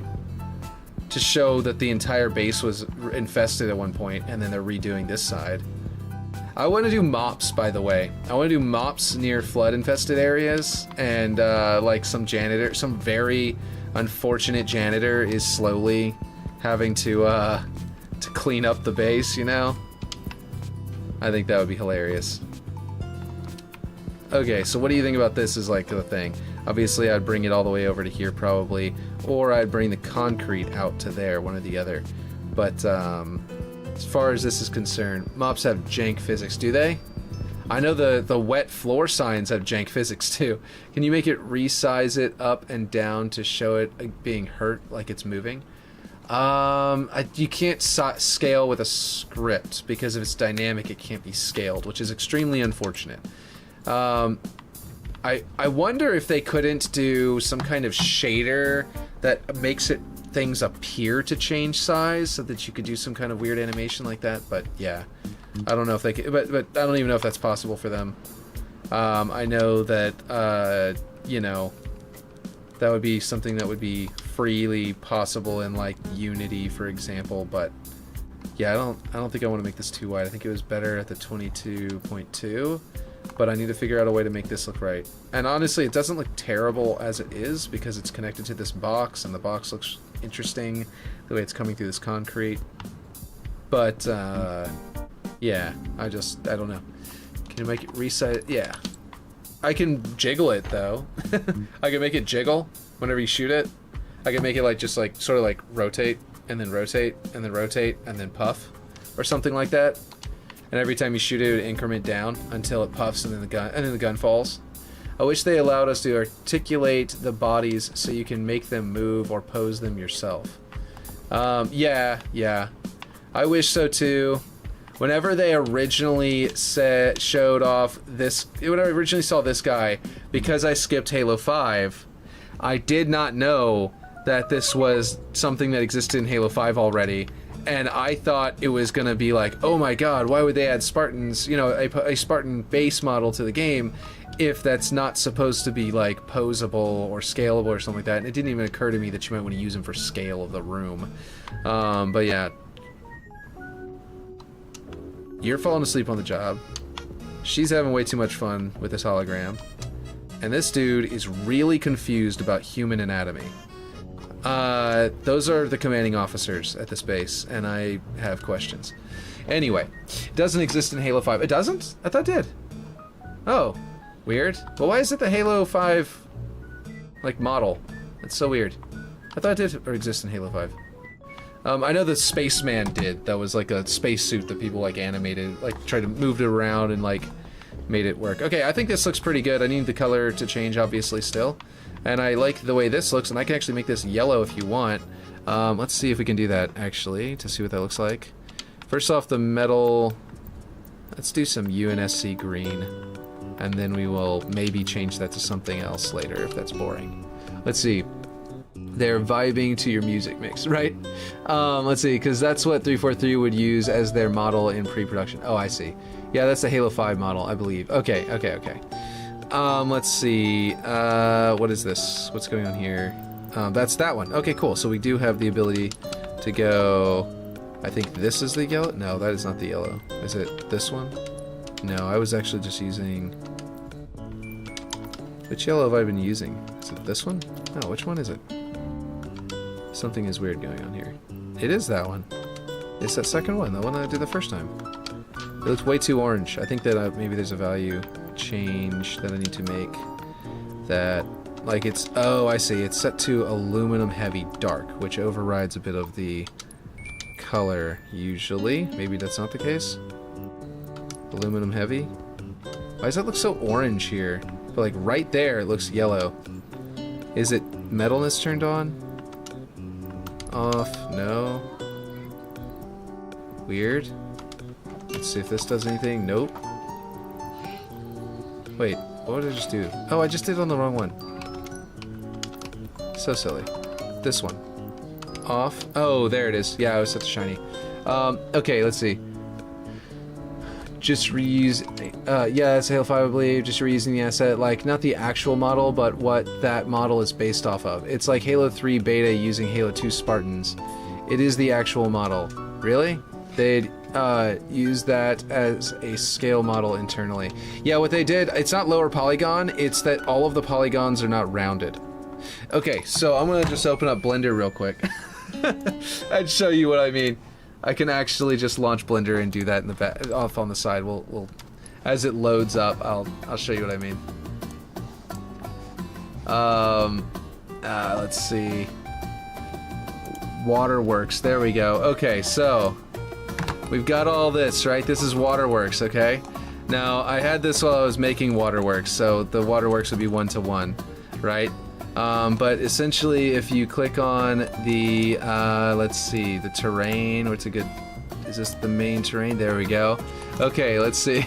to show that the entire base was infested at one point, and then they're redoing this side. I want to do mops, by the way. I want to do mops near flood-infested areas, and like some very unfortunate janitor is slowly having to clean up the base, you know? I think that would be hilarious. Okay, so what do you think about this as like the thing? Obviously, I'd bring it all the way over to here probably, or I'd bring the concrete out to there, one or the other. But as far as this is concerned, mops have jank physics, do they? I know the wet floor signs have jank physics too. Can you make it resize it up and down to show it being hurt like it's moving? You can't scale with a script because if it's dynamic, it can't be scaled, which is extremely unfortunate. I wonder if they couldn't do some kind of shader that makes things appear to change size so that you could do some kind of weird animation like that, but yeah. I don't know if they could, but I don't even know if that's possible for them. I know that, you know, that would be something that would be freely possible in like Unity, for example, but yeah, I don't think I want to make this too wide. I think it was better at the 22.2. But I need to figure out a way to make this look right. And honestly, it doesn't look terrible as it is because it's connected to this box, and the box looks interesting the way it's coming through this concrete. But, yeah, I don't know. Can you make it resize? Yeah. I can jiggle it, though. I can make it jiggle whenever you shoot it. I can make it, like, just, like, sort of, like, rotate, and then rotate, and then rotate, and then puff, or something like that. And every time you shoot it, it would increment down until it puffs, and then the gun falls. I wish they allowed us to articulate the bodies so you can make them move or pose them yourself. Yeah. I wish so too. Whenever they originally showed off this, when I originally saw this guy, because I skipped Halo 5, I did not know that this was something that existed in Halo 5 already. And I thought it was going to be like, oh my god, why would they add Spartans, you know, a Spartan base model to the game if that's not supposed to be like posable or scalable or something like that. And it didn't even occur to me that you might want to use them for scale of the room. But yeah. You're falling asleep on the job. She's having way too much fun with this hologram. And this dude is really confused about human anatomy. Those are the commanding officers at this base, and I have questions. Anyway, it doesn't exist in Halo 5. It doesn't? I thought it did. Oh, weird. Well, why is it the Halo 5, like, model? That's so weird. I thought it did exist in Halo 5. I know the Spaceman did. That was like a spacesuit that people, like, animated, like, tried to move it around and, like, made it work. Okay, I think this looks pretty good. I need the color to change, obviously, still. And I like the way this looks, and I can actually make this yellow if you want. Let's see if we can do that, actually, to see what that looks like. First off, the metal... Let's do some UNSC green. And then we will maybe change that to something else later, if that's boring. Let's see. they're vibing to your music mix, right? Let's see, because that's what 343 would use as their model in pre-production. Oh, I see. Yeah, that's the Halo 5 model, I believe. Okay. Let's see. What is this? What's going on here? That's that one. Okay, cool. So we do have the ability to go... I think this is the yellow? No, that is not the yellow. Is it this one? No, I was actually just using... Which yellow have I been using? Is it this one? No, which one is it? Something is weird going on here. It is that one. It's that second one, the one I did the first time. It looks way too orange. I think that maybe there's a value change that I need to make. That, like it's... Oh, I see. It's set to aluminum heavy dark, which overrides a bit of the color usually. Maybe that's not the case. Aluminum heavy. Why does that look so orange here? But like right there it looks yellow. Is it metalness turned on? Off? No. Weird. Let's see if this does anything. Nope. Wait, what did I just do? Oh, I just did it on the wrong one. So silly. This one. Off. Oh, there it is. Yeah, I was set to shiny. Okay, let's see. Just reuse... yeah, it's Halo 5, I believe. Just reusing the asset. Like, not the actual model, but what that model is based off of. It's like Halo 3 beta using Halo 2 Spartans. It is the actual model. Really? They'd use that as a scale model internally. Yeah, what they did, it's not lower polygon, it's that all of the polygons are not rounded. Okay, so I'm gonna just open up Blender real quick. I'd show you what I mean. I can actually just launch Blender and do that in the back, off on the side. We'll as it loads up, I'll show you what I mean. Let's see. Waterworks. There we go. Okay, so we've got all this, right? This is Waterworks, okay? Now I had this while I was making Waterworks, so the Waterworks would be 1-to-1, right? But essentially, if you click on the, let's see, the terrain, what's a good, is this the main terrain? There we go. Okay, let's see.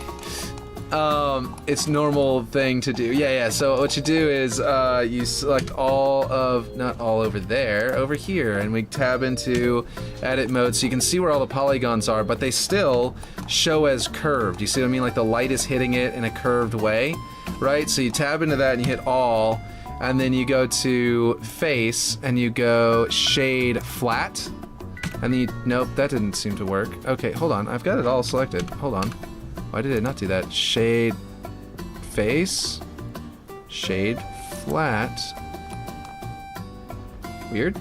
It's normal thing to do. Yeah, so what you do is, you select all of, not all over there, over here, and we tab into edit mode so you can see where all the polygons are, but they still show as curved. You see what I mean? Like the light is hitting it in a curved way, right? So you tab into that and you hit all, and then you go to face and you go shade flat, and then you, nope, that didn't seem to work. Okay, hold on, I've got it all selected. Hold on. Why did it not do that? Shade face, shade flat. Weird.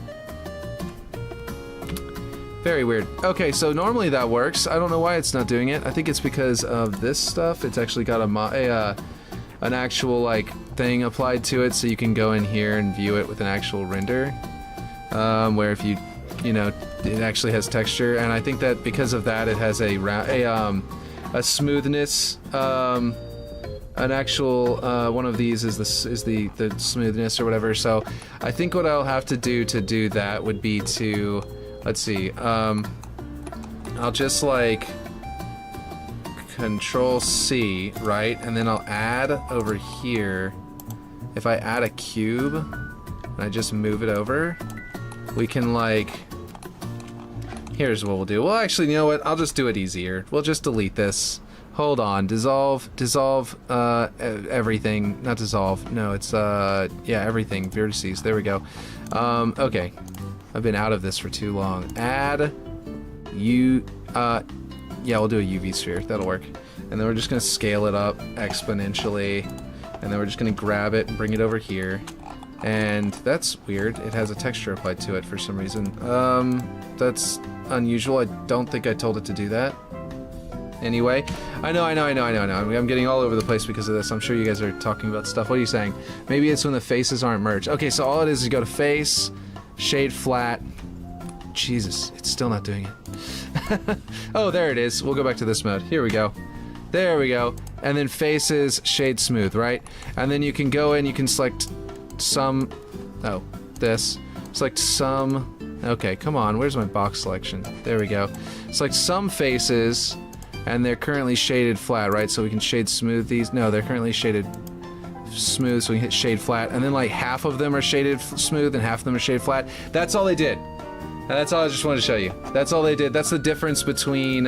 Very weird. Okay, so normally that works. I don't know why it's not doing it. I think it's because of this stuff. It's actually got an actual like thing applied to it, so you can go in here and view it with an actual render. Where if you know, it actually has texture, and I think that because of that, it has a smoothness. An actual one of these is the smoothness or whatever. So I think what I'll have to do that would be to, let's see, I'll just like Control C, right, and then I'll add over here. If I add a cube and I just move it over, we can like, here's what we'll do. Well, actually, you know what? I'll just do it easier. We'll just delete this. Hold on. Dissolve, everything. Not dissolve. No, it's, yeah, everything. Vertices. There we go. Okay. I've been out of this for too long. Add, yeah, we'll do a UV sphere. That'll work. And then we're just going to scale it up exponentially. And then we're just going to grab it and bring it over here. And that's weird. It has a texture applied to it for some reason. That's unusual. I don't think I told it to do that. Anyway, I know. I'm getting all over the place because of this. I'm sure you guys are talking about stuff. What are you saying? Maybe it's when the faces aren't merged. Okay, so all it is you go to face, shade flat. Jesus, it's still not doing it. Oh, there it is. We'll go back to this mode. Here we go. There we go. And then faces, shade smooth, right? And then you can go in, you can select some, oh, this. Select some, okay, come on, where's my box selection? There we go. Select some faces, and they're currently shaded flat, right? So we can shade smooth these. No, they're currently shaded smooth, so we can hit shade flat, and then like half of them are shaded smooth and half of them are shaded flat. That's all they did. And that's all I just wanted to show you. That's all they did. That's the difference between,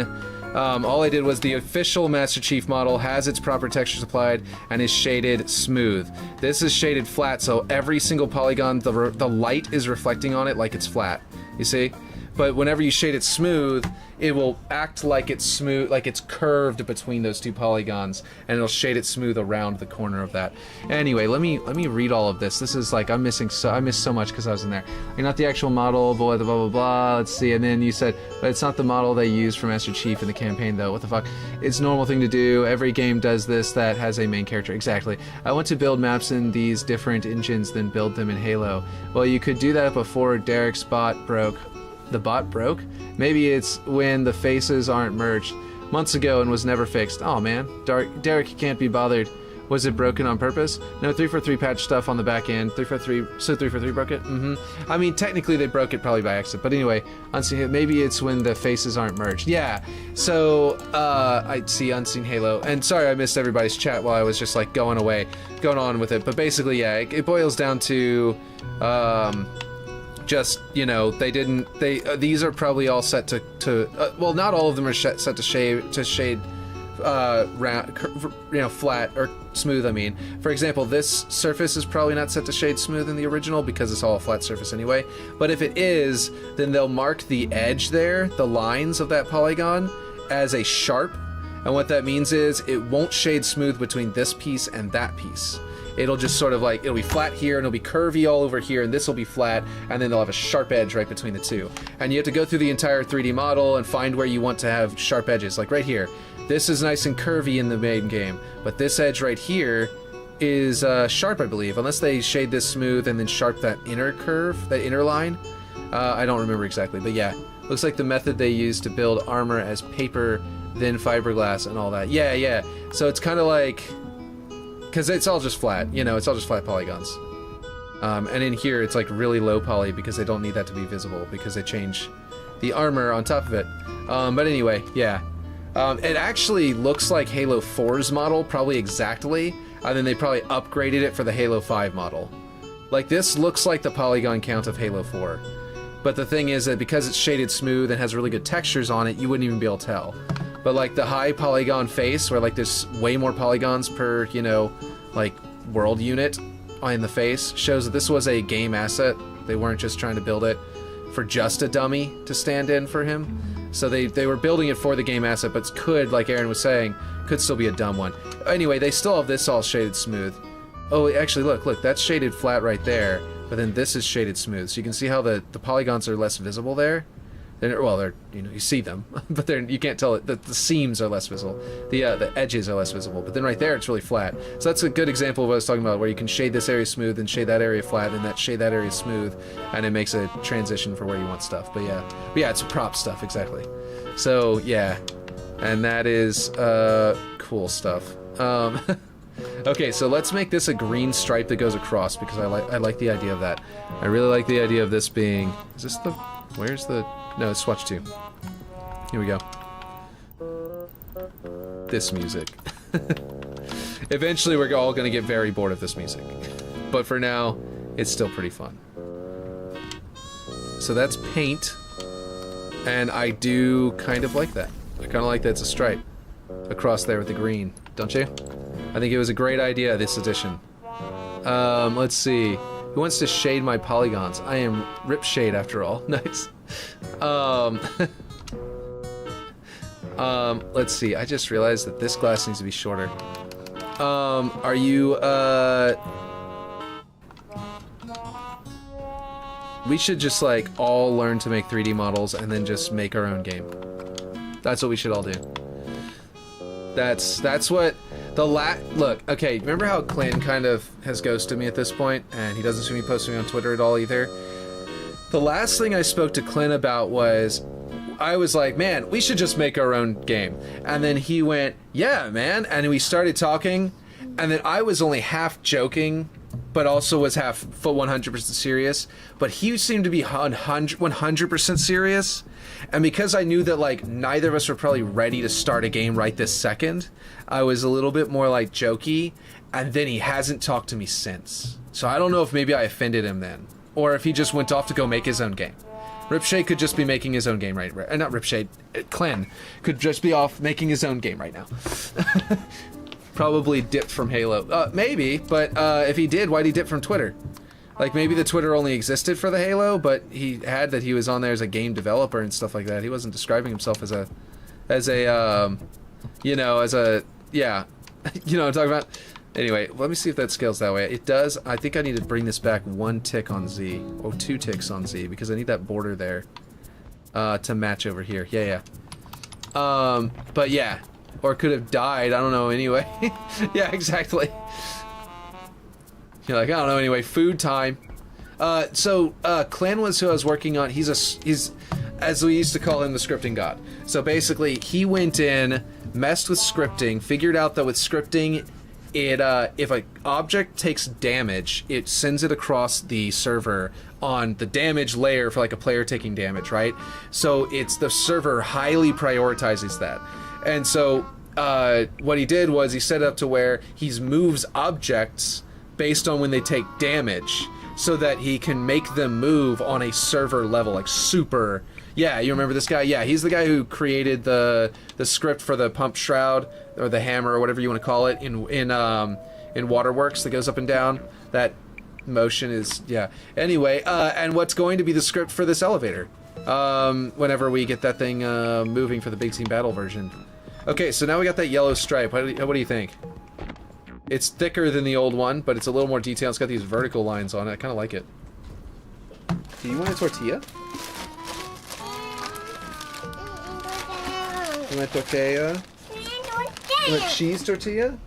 all I did was the official Master Chief model has its proper textures applied and is shaded smooth. This is shaded flat, so every single polygon, the light is reflecting on it like it's flat. You see? But whenever you shade it smooth, it will act like it's smooth, like it's curved between those two polygons, and it'll shade it smooth around the corner of that. Anyway, let me read all of this. This is like I missed so much because I was in there. You're not the actual model, blah blah blah blah. Let's see. And then you said, but it's not the model they used for Master Chief in the campaign though. What the fuck? It's a normal thing to do. Every game does this that has a main character. Exactly. I want to build maps in these different engines, then build them in Halo. Well, you could do that before Derek's bot broke. The bot broke? Maybe it's when the faces aren't merged. Months ago and was never fixed. Oh man, Derek can't be bothered. Was it broken on purpose? No, 343 patched stuff on the back end. 343, so 343 broke it? Mm-hmm. I mean, technically they broke it probably by accident, but anyway, Unseen, maybe it's when the faces aren't merged. Yeah, so, I see Unseen Halo, and sorry I missed everybody's chat while I was just like going on with it, but basically, yeah, it boils down to, just, you know, these are probably all set to well, not all of them are set to shade round, you know, flat or smooth. I mean, for example, this surface is probably not set to shade smooth in the original because it's all a flat surface anyway. But if it is, then they'll mark the edge there, the lines of that polygon, as a sharp, and what that means is it won't shade smooth between this piece and that piece. It'll just sort of like, it'll be flat here and it'll be curvy all over here, and this will be flat, and then they'll have a sharp edge right between the two. And you have to go through the entire 3D model and find where you want to have sharp edges. Like right here, this is nice and curvy in the main game, but this edge right here is sharp, I believe, unless they shade this smooth and then sharp that inner curve, that inner line. I don't remember exactly, but yeah. Looks like the method they use to build armor as paper, then fiberglass and all that. Yeah, yeah. So it's kind of like, because it's all just flat, you know, it's all just flat polygons. And in here, it's like really low poly because they don't need that to be visible because they change the armor on top of it. But anyway, yeah. It actually looks like Halo 4's model, probably exactly, and then they probably upgraded it for the Halo 5 model. Like, this looks like the polygon count of Halo 4. But the thing is that because it's shaded smooth and has really good textures on it, you wouldn't even be able to tell. But like the high polygon face, where like there's way more polygons per, you know, like world unit in the face, shows that this was a game asset. They weren't just trying to build it for just a dummy to stand in for him. So they were building it for the game asset, but could, like Aaron was saying, could still be a dumb one. Anyway, they still have this all shaded smooth. Oh, actually, look, that's shaded flat right there, but then this is shaded smooth. So you can see how the polygons are less visible there. They're, you know, you see them, but you can't tell it. The seams are less visible. The edges are less visible. But then right there, it's really flat. So that's a good example of what I was talking about, where you can shade this area smooth and shade that area flat, and shade that area smooth, and it makes a transition for where you want stuff. But yeah, it's prop stuff, exactly. So yeah, and that is cool stuff. Okay, so let's make this a green stripe that goes across, because I like the idea of that. I really like the idea of this being. Is this the? Where's the? No, it's swatch 2. Here we go. This music. Eventually we're all gonna get very bored of this music. But for now, it's still pretty fun. So that's paint. And I do kind of like that. I kind of like that it's a stripe across there with the green. Don't you? I think it was a great idea, this edition. Let's see. Who wants to shade my polygons? I am Ripshade after all. Nice. Let's see. I just realized that this glass needs to be shorter. Are you, we should just, like, all learn to make 3D models and then just make our own game. That's what we should all do. That's what look, okay, remember how Clint kind of has ghosted me at this point, and he doesn't see me posting on Twitter at all either? The last thing I spoke to Clint about was, I was like, man, we should just make our own game. And then he went, yeah, man, and we started talking, and then I was only half joking but also was half full 100% serious. But he seemed to be 100% serious. And because I knew that, like, neither of us were probably ready to start a game right this second, I was a little bit more, like, jokey. And then he hasn't talked to me since. So I don't know if maybe I offended him then. Or if he just went off to go make his own game. Ripshade could just be making his own game right not Ripshade, Clan could just be off making his own game right now. Probably dipped from Halo. Maybe, but if he did, why'd he dip from Twitter? Like, maybe the Twitter only existed for the Halo, but he had that he was on there as a game developer and stuff like that. He wasn't describing himself as a you know, yeah. You know what I'm talking about? Anyway, let me see if that scales that way. It does. I think I need to bring this back 1 tick on Z. Or 2 ticks on Z, because I need that border there to match over here. Yeah. But yeah. Or it could have died. I don't know anyway. Yeah, exactly. You're like, I don't know anyway. Food time. So Clan was who I was working on. He's as we used to call him, the scripting god. So basically, he went in, messed with scripting, figured out that with scripting, it if an object takes damage, it sends it across the server on the damage layer for like a player taking damage, right? So it's the server highly prioritizes that. And so what he did was he set it up to where he moves objects based on when they take damage so that he can make them move on a server level, like super. Yeah, you remember this guy? Yeah, he's the guy who created the script for the pump shroud or the hammer or whatever you want to call it in Waterworks that goes up and down. That motion is, yeah. Anyway, and what's going to be the script for this elevator whenever we get that thing moving for the big team battle version. Okay, so now we got that yellow stripe. What do you think? It's thicker than the old one, but it's a little more detailed. It's got these vertical lines on it. I kind of like it. Do you want a tortilla? You want tortilla? You want cheese tortilla?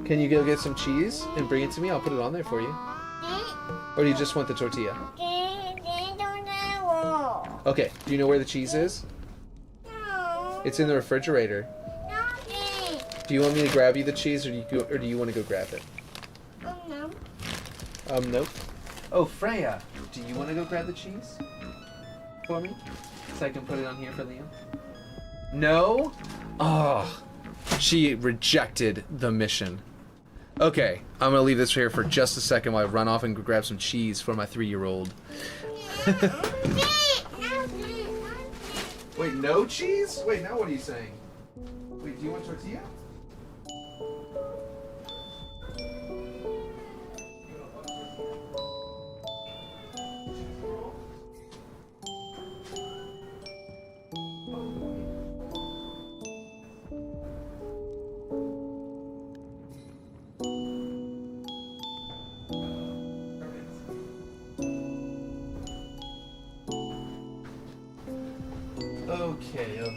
Can you go get some cheese and bring it to me? I'll put it on there for you. Or do you just want the tortilla? Okay, do you know where the cheese is? It's in the refrigerator. Do you want me to grab you the cheese, or do you want to go grab it? No. Nope. Oh, Freya, do you want to go grab the cheese for me? So I can put it on here for Liam? No? Oh, she rejected the mission. Okay, I'm going to leave this here for just a second while I run off and grab some cheese for my 3-year-old. Wait, no cheese? Wait, now what are you saying? Wait, do you want tortilla? Okay.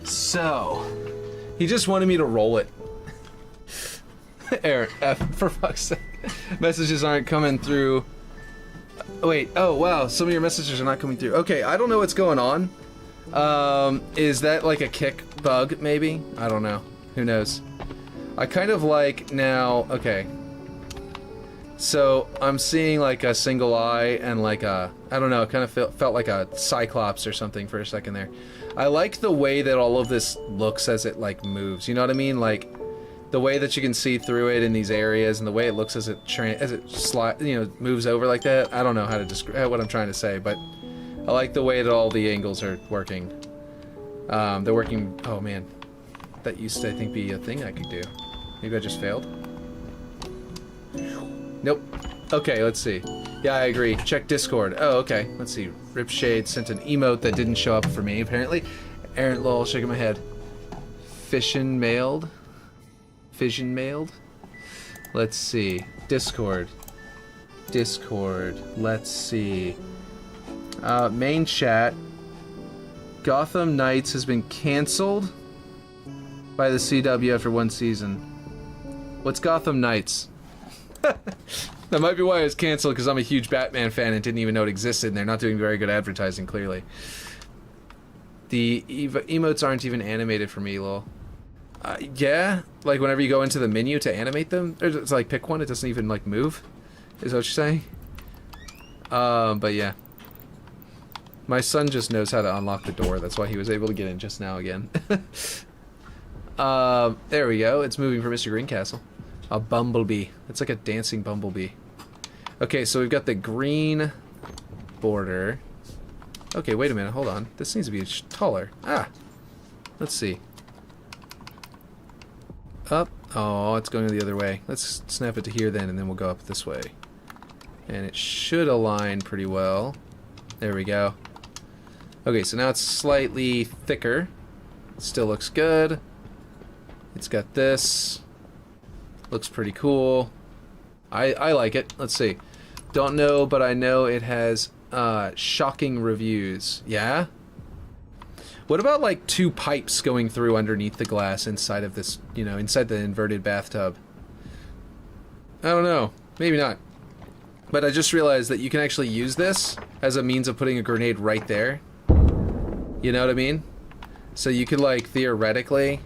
So, he just wanted me to roll it. Aaron, for fuck's sake. Messages aren't coming through. Wait, oh wow, some of your messages are not coming through. Okay, I don't know what's going on. Is that like a kick bug, maybe? I don't know. Who knows? I kind of like now, okay. So, I'm seeing like a single eye and like a, I don't know, it kind of felt like a cyclops or something for a second there. I like the way that all of this looks as it like moves, you know what I mean? Like, the way that you can see through it in these areas and the way it looks as it moves over like that. I don't know how to describe what I'm trying to say, but I like the way that all the angles are working. They're working, oh man. That used to, I think, be a thing I could do. Maybe I just failed? Nope. Okay, let's see. Yeah, I agree. Check Discord. Oh, okay. Let's see. Ripshade sent an emote that didn't show up for me, apparently. Aaron, lol, shaking my head. Fission mailed? Let's see. Discord. Let's see. Main chat. Gotham Knights has been canceled by the CW after 1 season. What's Gotham Knights? That might be why it was canceled, because I'm a huge Batman fan and didn't even know it existed, and they're not doing very good advertising, clearly. The emotes aren't even animated for me, lol. Yeah, like whenever you go into the menu to animate them, or it's like pick one, it doesn't even like move. Is that what you're saying? But yeah. My son just knows how to unlock the door. That's why he was able to get in just now again. There we go. It's moving for Mr. Greencastle. A bumblebee. It's like a dancing bumblebee. Okay, so we've got the green border. Okay, wait a minute. Hold on. This needs to be taller. Ah. Let's see. Up. Oh, it's going the other way. Let's snap it to here then, and then we'll go up this way. And it should align pretty well. There we go. Okay, so now it's slightly thicker. Still looks good. It's got this. Looks pretty cool. I like it. Let's see. Don't know, but I know it has shocking reviews. Yeah? What about like two pipes going through underneath the glass inside of this, you know, inside the inverted bathtub? I don't know. Maybe not. But I just realized that you can actually use this as a means of putting a grenade right there. You know what I mean? So you could, like, theoretically,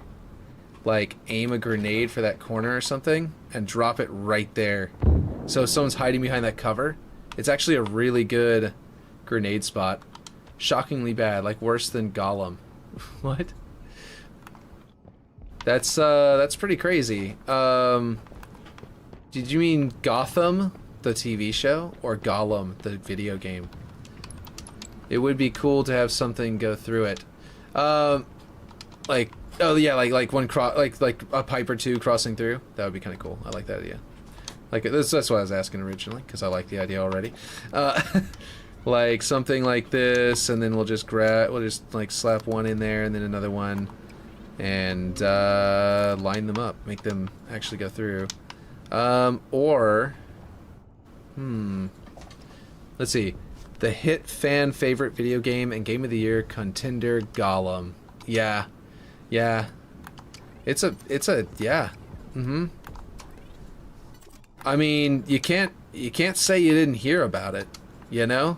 like, aim a grenade for that corner or something and drop it right there. So if someone's hiding behind that cover, it's actually a really good grenade spot. Shockingly bad, like worse than Gollum. What? That's pretty crazy. Did you mean Gotham, the TV show, or Gollum, the video game? It would be cool to have something go through it. Like, oh yeah, like one like a pipe or two crossing through. That would be kind of cool. I like that idea. Like that's what I was asking originally, because I like the idea already. Like something like this, and then we'll just like slap one in there, and then another one, and line them up, make them actually go through. Let's see. The hit fan favorite video game and game of the year contender Gollum. Yeah. Yeah. It's a yeah. I mean, you can't say you didn't hear about it, you know?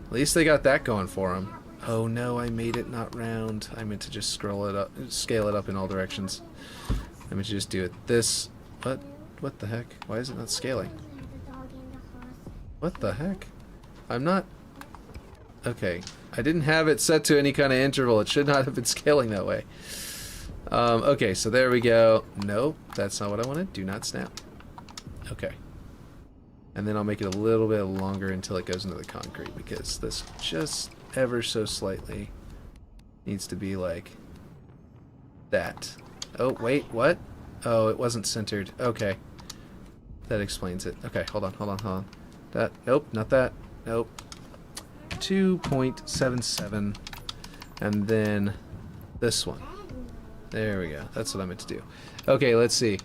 At least they got that going for them. Oh no, I made it not round. I meant to just scale it up in all directions. I meant to just do it this. What the heck? Why is it not scaling? What the heck? I'm not... Okay. I didn't have it set to any kind of interval. It should not have been scaling that way. Okay, so there we go. Nope, that's not what I wanted. Do not snap. Okay. And then I'll make it a little bit longer until it goes into the concrete, because this just ever so slightly needs to be like that. Oh, wait, what? Oh, it wasn't centered. Okay. That explains it. Okay, hold on. That, nope, not that. Nope. 2.77. And then this one. There we go. That's what I meant to do. Okay, let's see.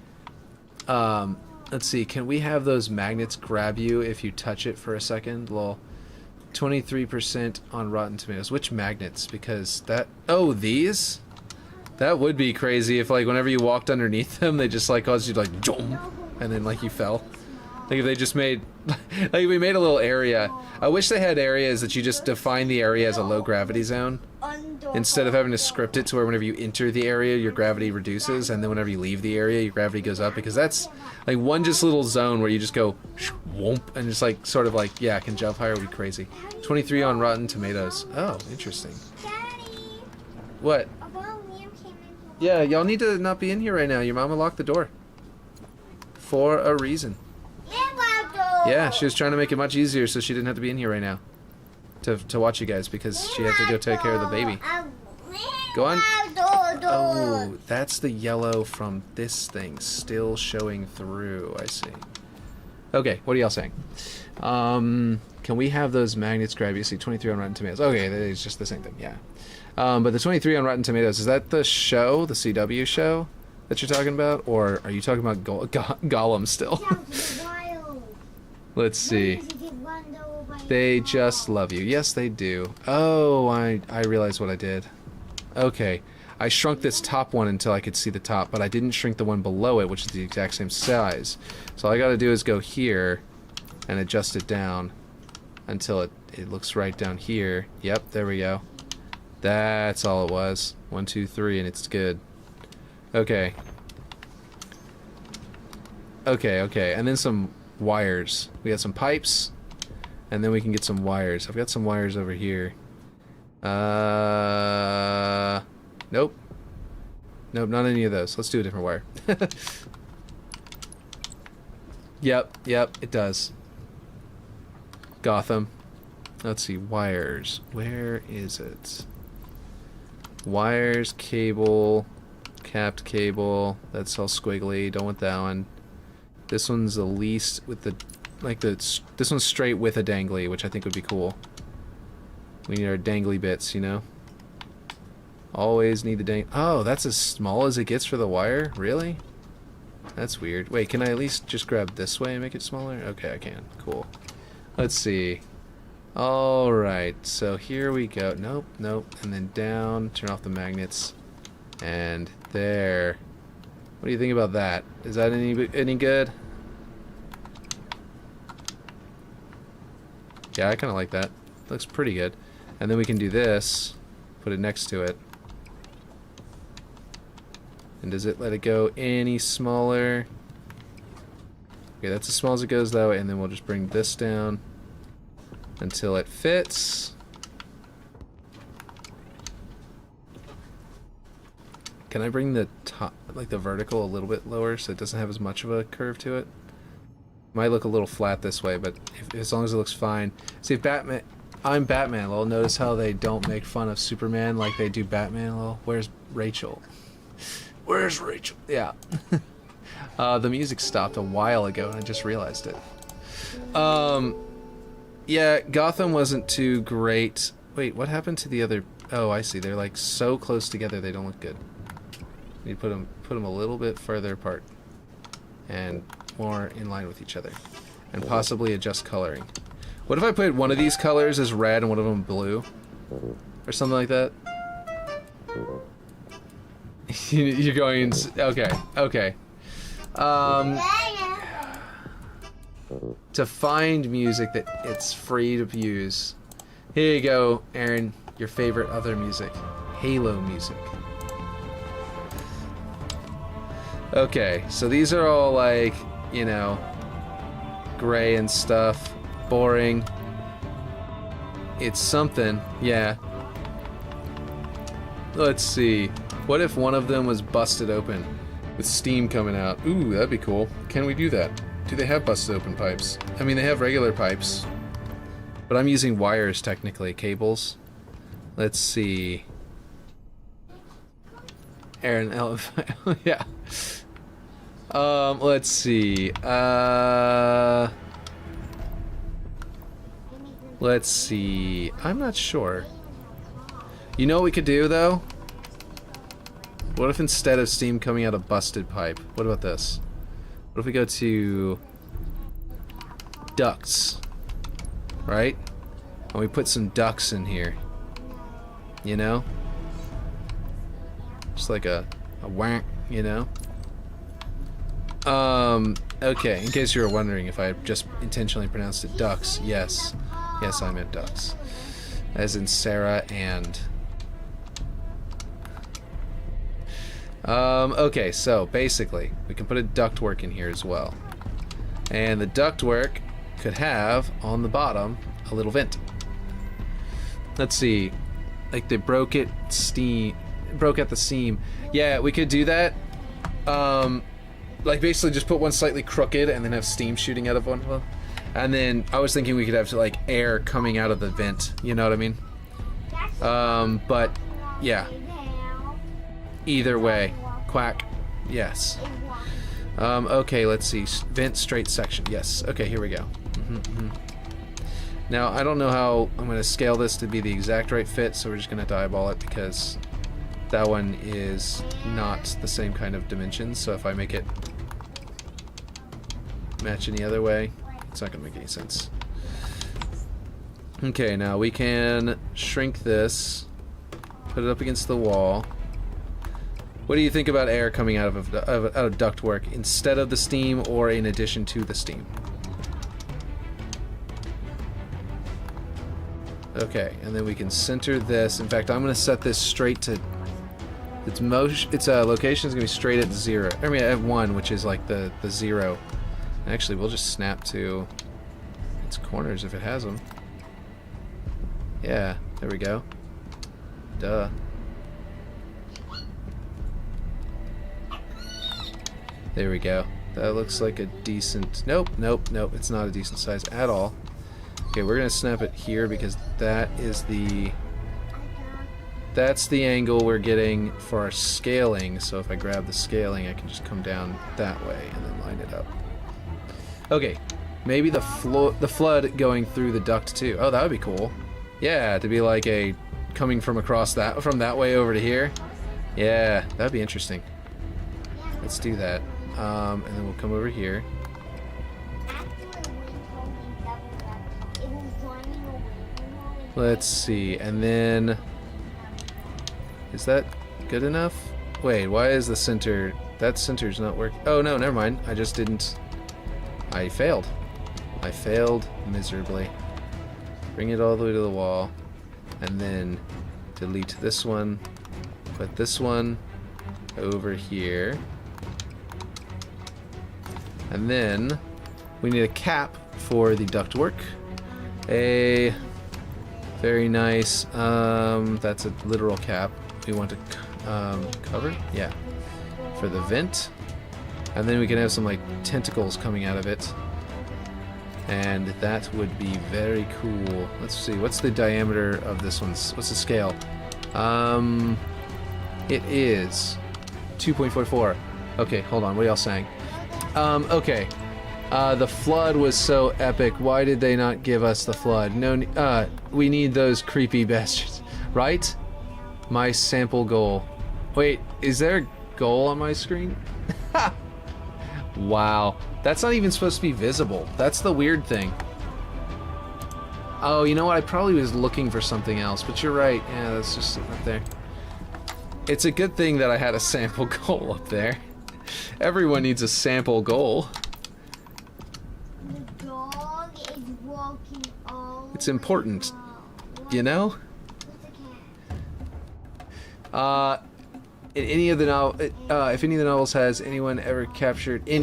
Let's see. Can we have those magnets grab you if you touch it for a second? Lol. 23% on Rotten Tomatoes. Which magnets? Because that... Oh, these? That would be crazy if, like, whenever you walked underneath them, they just, like, caused you to, like, jump, and then, like, you fell. Like, if they just made... like, we made a little area. I wish they had areas that you just define the area as a low-gravity zone, instead of having to script it to where whenever you enter the area, your gravity reduces, and then whenever you leave the area, your gravity goes up, because that's, like, one just little zone where you just go, whoomp, and just, like, sort of, like, yeah, can jump higher would be crazy. 23 on Rotten Tomatoes. Oh, interesting. Daddy, What? Yeah, y'all need to not be in here right now. Your mama locked the door. For a reason. Yeah, she was trying to make it much easier so she didn't have to be in here right now. To watch you guys, because she had to go take care of the baby. Go on. Oh, that's the yellow from this thing still showing through. I see. Okay, what are y'all saying? Can we have those magnets grab you? See, 23 on Rotten Tomatoes. Okay, it's just the same thing, yeah. But the 23 on Rotten Tomatoes, is that the show, the CW show that you're talking about? Or are you talking about Gollum still? Let's see. They just love you. Yes, they do. Oh, I realized what I did. Okay. I shrunk this top one until I could see the top, but I didn't shrink the one below it, which is the exact same size. So all I gotta do is go here and adjust it down until it looks right down here. Yep, there we go. That's all it was. 1, 2, 3, and it's good. Okay. Okay, okay. And then some wires. We got some pipes. And then we can get some wires. I've got some wires over here. Nope. Nope, not any of those. Let's do a different wire. Yep, it does. Gotham. Let's see, wires. Where is it? Wires, cable, capped cable. That's all squiggly. Don't want that one. This one's the least with the, like this one's straight with a dangly, which I think would be cool. We need our dangly bits, you know? Always need the dang. Oh, that's as small as it gets for the wire? Really? That's weird. Wait, can I at least just grab this way and make it smaller? Okay, I can. Cool. Let's see. Alright, so here we go. Nope, nope. And then down, turn off the magnets. And there. What do you think about that? Is that any good? Yeah, I kind of like that. Looks pretty good. And then we can do this. Put it next to it. And does it let it go any smaller? Okay, that's as small as it goes that way. And then we'll just bring this down until it fits. Can I bring the top, like the vertical, a little bit lower so it doesn't have as much of a curve to it? Might look a little flat this way, but as long as it looks fine. See, if Batman, I'm Batman, lol. Notice how they don't make fun of Superman like they do Batman, lol. Where's Rachel? Where's Rachel? Yeah. The music stopped a while ago and I just realized it. Yeah, Gotham wasn't too great. Wait, what happened to the other? Oh, I see. They're like so close together they don't look good. Need to put them a little bit further apart and more in line with each other, and possibly adjust coloring. What if I put one of these colors as red and one of them blue, or something like that? You're going. Okay, okay. To find music that it's free to use. Here you go, Aaron. Your favorite other music, Halo music. Okay, so these are all like, you know, gray and stuff, boring. It's something, yeah. Let's see. What if one of them was busted open with steam coming out? Ooh, that'd be cool. Can we do that? Do they have busted open pipes? I mean, they have regular pipes, but I'm using wires technically, cables. Let's see. Aaron, yeah. Let's see. Let's see. I'm not sure. You know what we could do, though? What if instead of steam coming out of busted pipe, what about this? What if we go to ducts, right? And we put some ducts in here. You know? Just like a wank, you know? Okay, in case you were wondering if I just intentionally pronounced it ducks, yes. Yes, I meant ducks. As in Sarah and... okay, so basically, we can put a ductwork in here as well. And the ductwork could have, on the bottom, a little vent. Let's see. Like they broke at the seam. Yeah, we could do that. Like basically just put one slightly crooked and then have steam shooting out of one of them. And then I was thinking we could have like air coming out of the vent. You know what I mean? But yeah. Either way, quack. Yes. Okay, let's see. Vent straight section. Yes. Okay, here we go. Now, I don't know how I'm going to scale this to be the exact right fit, so we're just going to eyeball it because that one is not the same kind of dimensions. So if I make it match any other way, it's not going to make any sense. Okay, now we can shrink this, put it up against the wall. What do you think about air coming out of ductwork instead of the steam or in addition to the steam? Okay, and then we can center this. In fact, I'm going to set this straight to Its location is gonna be straight at 0. I mean, at 1, which is like the 0. Actually, we'll just snap to its corners if it has them. Yeah, there we go. Duh. There we go. That looks like a decent... Nope, nope, nope. It's not a decent size at all. Okay, we're gonna snap it here because that is the... That's the angle we're getting for our scaling. So if I grab the scaling, I can just come down that way and then line it up. Okay, maybe the flood going through the duct too. Oh, that would be cool. Yeah, to be like a coming from across that from that way over to here. Yeah, that'd be interesting. Let's do that. And then we'll come over here. Let's see, and then is that good enough? Wait, why is the center? That center's not working. Oh no, never mind. I just didn't. I failed. I failed miserably. Bring it all the way to the wall, and then delete this one. Put this one over here. And then we need a cap for the ductwork. A very nice, that's a literal cap. We want to cover, yeah, for the vent. And then we can have some like tentacles coming out of it. And that would be very cool. Let's see, what's the diameter of this one? What's the scale? It is 2.44. Okay, hold on, what are y'all saying? Okay. The flood was so epic. Why did they not give us the flood? No, we need those creepy bastards. Right? My sample goal. Wait, is there a goal on my screen? Wow. That's not even supposed to be visible. That's the weird thing. Oh, you know what? I probably was looking for something else, but you're right. Yeah, that's just sitting up there. It's a good thing that I had a sample goal up there. Everyone needs a sample goal. The dog is walking all It's important, you know? In any of the if any of the novels has anyone ever captured has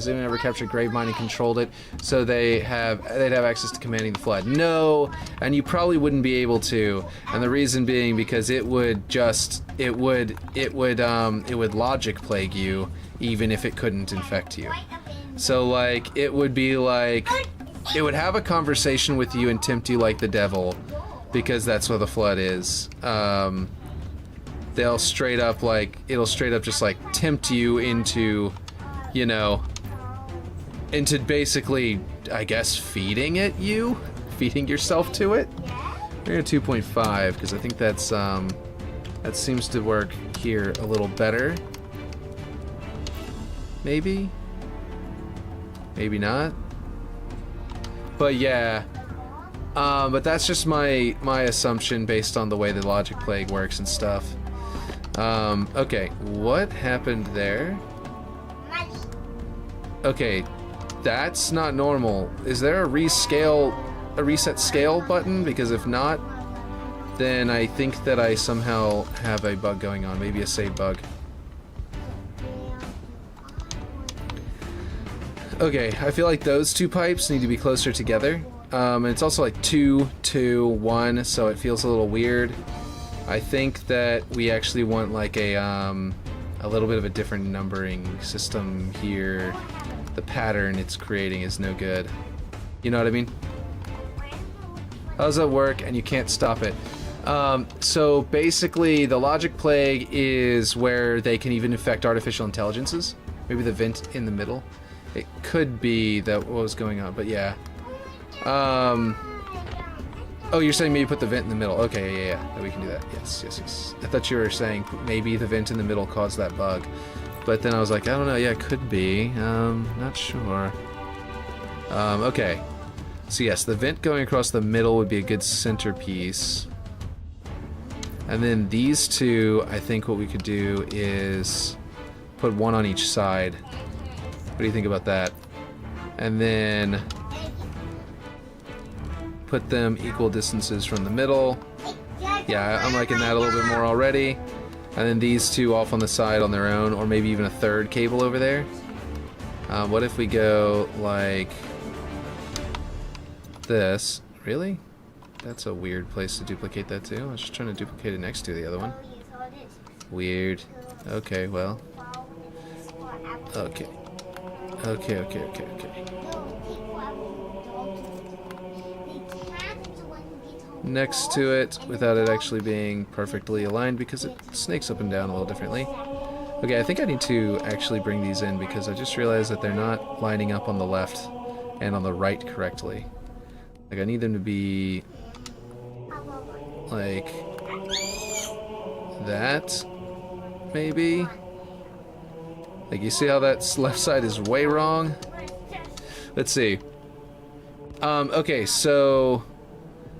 anyone ever captured Gravemind and controlled it, so they'd have access to commanding the flood? No, and you probably wouldn't be able to, and the reason being because it would logic plague you even if it couldn't infect you. So like it would be like it would have a conversation with you and tempt you like the devil, because that's what the flood is. It'll straight up just like tempt you into, you know, into basically, I guess, feeding yourself to it. We're at 2.5 because I think that's that seems to work here a little better. Maybe not. But yeah. But that's just my assumption based on the way the logic plague works and stuff. Okay, what happened there? Okay, that's not normal. Is there a reset scale button? Because if not, then I think that I somehow have a bug going on, maybe a save bug. Okay, I feel like those two pipes need to be closer together. And it's also like 2, 2, 1, so it feels a little weird. I think that we actually want like a little bit of a different numbering system here. The pattern it's creating is no good. You know what I mean? How does that work? And you can't stop it. So basically, the logic plague is where they can even infect artificial intelligences. Maybe the vent in the middle. It could be that what was going on, but yeah. Oh, you're saying maybe put the vent in the middle. Okay, yeah, we can do that. Yes. I thought you were saying maybe the vent in the middle caused that bug. But then I was like, I don't know, yeah, it could be. Not sure. Okay. So yes, the vent going across the middle would be a good centerpiece. And then these two, I think what we could do is put one on each side. What do you think about that? And then put them equal distances from the middle. Yeah, I'm liking that a little bit more already. And then these two off on the side on their own, or maybe even a third cable over there. What if we go like this? Really? That's a weird place to duplicate that to. I was just trying to duplicate it next to the other one. Weird. Okay, well. Okay. Okay. Next to it, without it actually being perfectly aligned, because it snakes up and down a little differently. Okay, I think I need to actually bring these in, because I just realized that they're not lining up on the left and on the right correctly. Like, I need them to be like that, maybe? Like, you see how that left side is way wrong? Let's see. Okay, so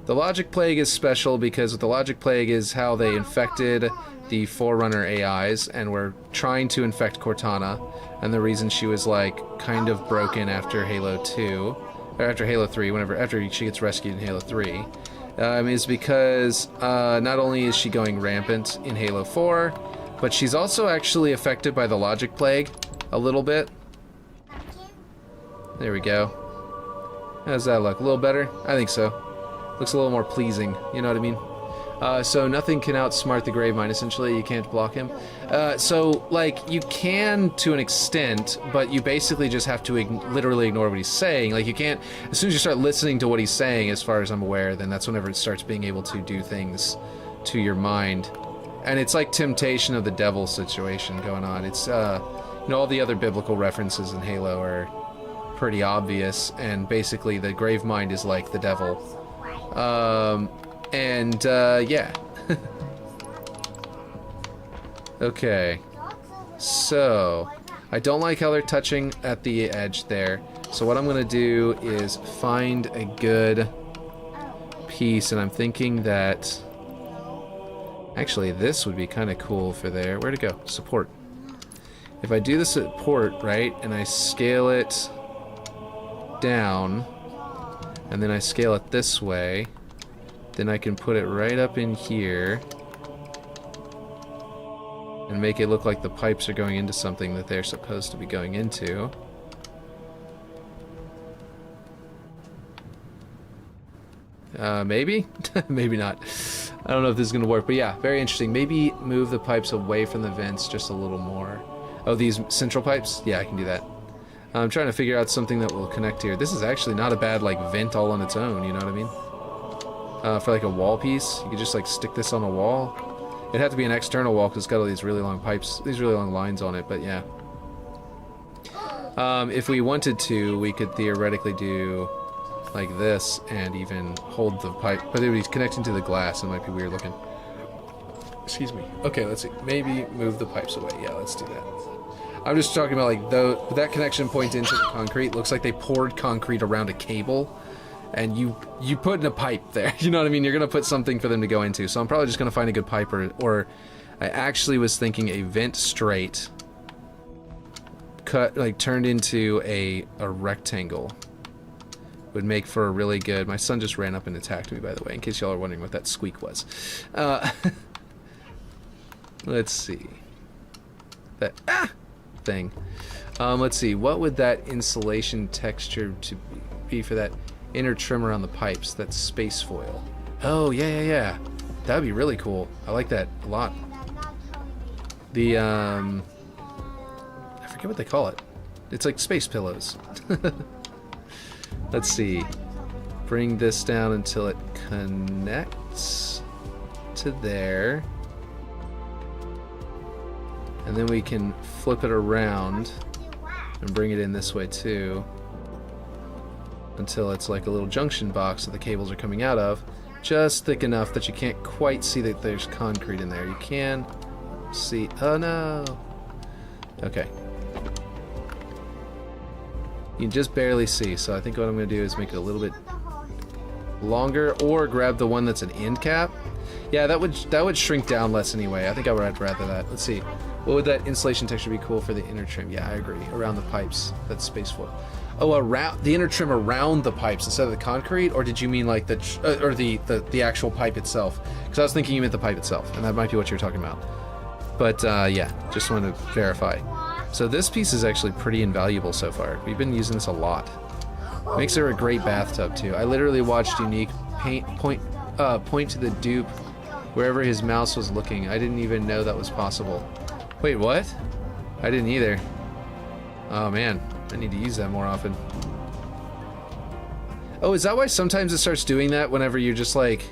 the Logic Plague is special because the Logic Plague is how they infected the Forerunner AIs, and were trying to infect Cortana, and the reason she was, like, kind of broken after Halo 2, or after Halo 3, after she gets rescued in Halo 3, is because not only is she going rampant in Halo 4, but she's also actually affected by the Logic Plague a little bit. There we go. How's that look? A little better? I think so. Looks a little more pleasing, you know what I mean? So nothing can outsmart the Gravemind, essentially. You can't block him. So, like, you can to an extent, but you basically just have to literally ignore what he's saying. Like, you can't... As soon as you start listening to what he's saying, as far as I'm aware, then that's whenever it starts being able to do things to your mind. And it's like temptation of the devil situation going on. It's, you know, all the other biblical references in Halo are pretty obvious, and basically the Gravemind is like the devil. Yeah. Okay. So, I don't like how they're touching at the edge there. So what I'm going to do is find a good piece, and I'm thinking that... Actually, this would be kind of cool for there. Where'd it go? Support. If I do the support, right, and I scale it down, and then I scale it this way, then I can put it right up in here and make it look like the pipes are going into something that they're supposed to be going into. Maybe? Maybe not. I don't know if this is going to work, but yeah, very interesting. Maybe move the pipes away from the vents just a little more. Oh, these central pipes? Yeah, I can do that. I'm trying to figure out something that will connect here. This is actually not a bad, like, vent all on its own, you know what I mean? For, like, a wall piece, you could just, like, stick this on a wall. It'd have to be an external wall because it's got all these really long pipes, these really long lines on it, but yeah. If we wanted to, we could theoretically do like this and even hold the pipe, but it would be connecting to the glass and it might be weird looking. Excuse me. Okay, let's see. Maybe move the pipes away. Yeah, let's do that. I'm just talking about, like, that connection point into the concrete. Looks like they poured concrete around a cable, and you put in a pipe there. You know what I mean? You're going to put something for them to go into. So I'm probably just going to find a good pipe, or I actually was thinking a vent straight cut, like, turned into a rectangle would make for a really good... My son just ran up and attacked me, by the way, in case y'all are wondering what that squeak was. Let's see. That thing. Let's see. What would that insulation texture to be for that inner trim around the pipes? That space foil. Oh, yeah. That would be really cool. I like that a lot. The, I forget what they call it. It's like space pillows. Let's see. Bring this down until it connects to there. And then we can flip it around and bring it in this way too. Until it's like a little junction box that the cables are coming out of. Just thick enough that you can't quite see that there's concrete in there. You can see... Oh no! Okay. You can just barely see, so I think what I'm going to do is make it a little bit longer, or grab the one that's an end cap. Yeah, that would shrink down less anyway. I think I would rather that. Let's see. What would that insulation texture be cool for the inner trim? Yeah, I agree. Around the pipes. That's space foil. Oh, around the inner trim around the pipes instead of the concrete, or did you mean like the actual pipe itself? Because I was thinking you meant the pipe itself, and that might be what you're talking about. But yeah, just wanted to verify. So this piece is actually pretty invaluable so far. We've been using this a lot. Makes her a great bathtub too. I literally watched Unique point to the dupe wherever his mouse was looking. I didn't even know that was possible. Wait, what? I didn't either. Oh man, I need to use that more often. Oh, is that why sometimes it starts doing that whenever you just like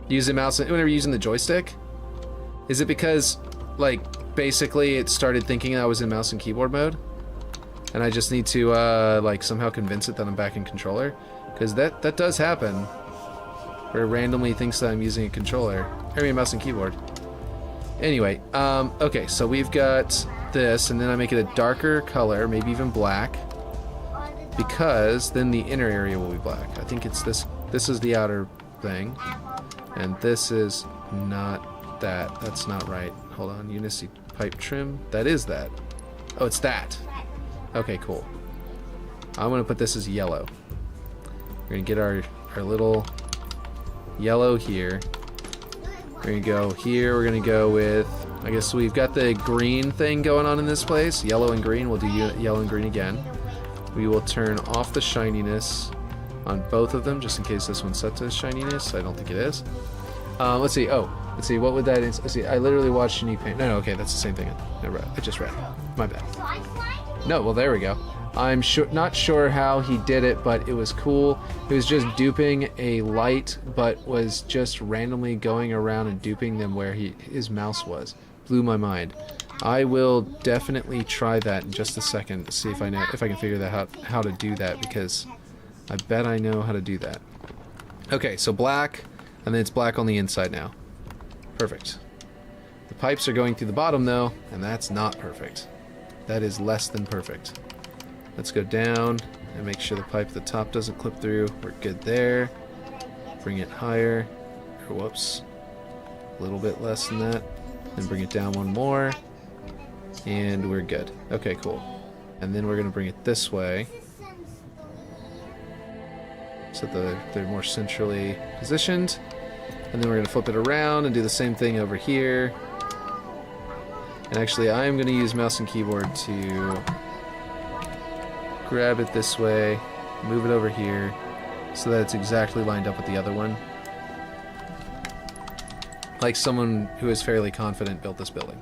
use the mouse, whenever you're using the joystick? Is it because like basically it started thinking I was in mouse and keyboard mode? And I just need to like somehow convince it that I'm back in controller? Because that does happen. Where it randomly thinks that I'm using a controller. I mean mouse and keyboard. Anyway, okay, so we've got this, and then I make it a darker color, maybe even black. Because then the inner area will be black. I think it's this. This is the outer thing. And this is not that. That's not right. Hold on. Unicy pipe trim. That is that. Oh, it's that. Okay, cool. I'm going to put this as yellow. We're going to get our little yellow here. We're going to go here. We're going to go with... I guess we've got the green thing going on in this place. Yellow and green. We'll do yellow and green again. We will turn off the shininess on both of them, just in case this one's set to shininess. I don't think it is. Let's see. Oh, let's see. What would that is? Let's see. I literally watched Unique Paint. No, okay, that's the same thing. I just read. My bad. No, well, there we go. I'm not sure how he did it, but it was cool. It was just duping a light, but was just randomly going around and duping them where his mouse was. Blew my mind. I will definitely try that in just a second to see if I can figure that out how to do that, because I bet I know how to do that. Okay, so black, and then it's black on the inside now. Perfect. The pipes are going through the bottom though, and that's not perfect. That is less than perfect. Let's go down and make sure the pipe at the top doesn't clip through. We're good there. Bring it higher. Or whoops. A little bit less than that. Then bring it down one more. And we're good. Okay, cool. And then we're going to bring it this way. So they're more centrally positioned. And then we're going to flip it around and do the same thing over here. And actually, I'm going to use mouse and keyboard to grab it this way, move it over here, so that it's exactly lined up with the other one. Like someone who is fairly confident built this building.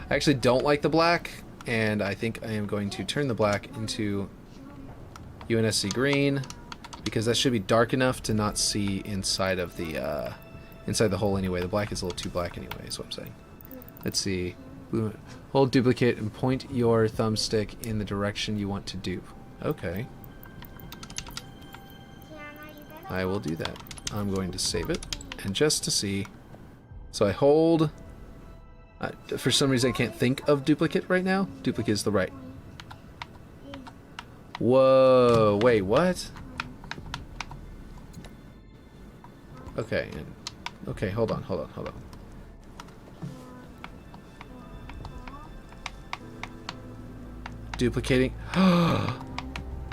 I actually don't like the black, and I think I am going to turn the black into UNSC green, because that should be dark enough to not see inside of the hole anyway. The black is a little too black anyway, is what I'm saying. Let's see. Hold duplicate and point your thumbstick in the direction you want to dupe. Okay. I will do that. I'm going to save it. And just to see... So I hold... for some reason I can't think of duplicate right now. Duplicate is the right. Whoa. Wait, what? Okay. Okay, hold on. Duplicating.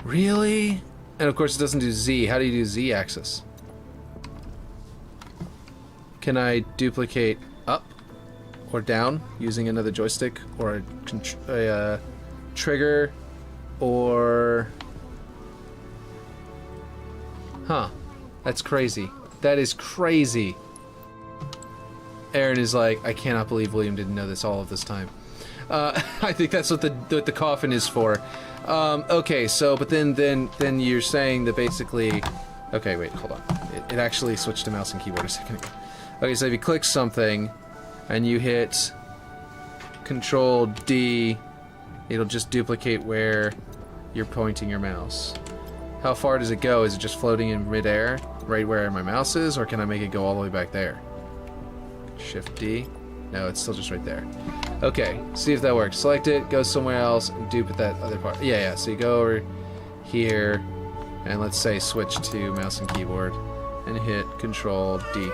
Really? And of course it doesn't do Z. How do you do Z axis? Can I duplicate up or down using another joystick or a trigger or... Huh. That's crazy. That is crazy. Aaron is like, I cannot believe William didn't know this all of this time. I think that's what the coffin is for. Okay, so, but then you're saying that basically... Okay, wait, hold on. It actually switched to mouse and keyboard a second ago. Okay, so if you click something, and you hit Control D, it'll just duplicate where you're pointing your mouse. How far does it go? Is it just floating in midair, right where my mouse is, or can I make it go all the way back there? Shift D. No, it's still just right there. Okay, see if that works. Select it, go somewhere else, and dupe at that other part. Yeah, so you go over here, and let's say switch to mouse and keyboard, and hit Control D.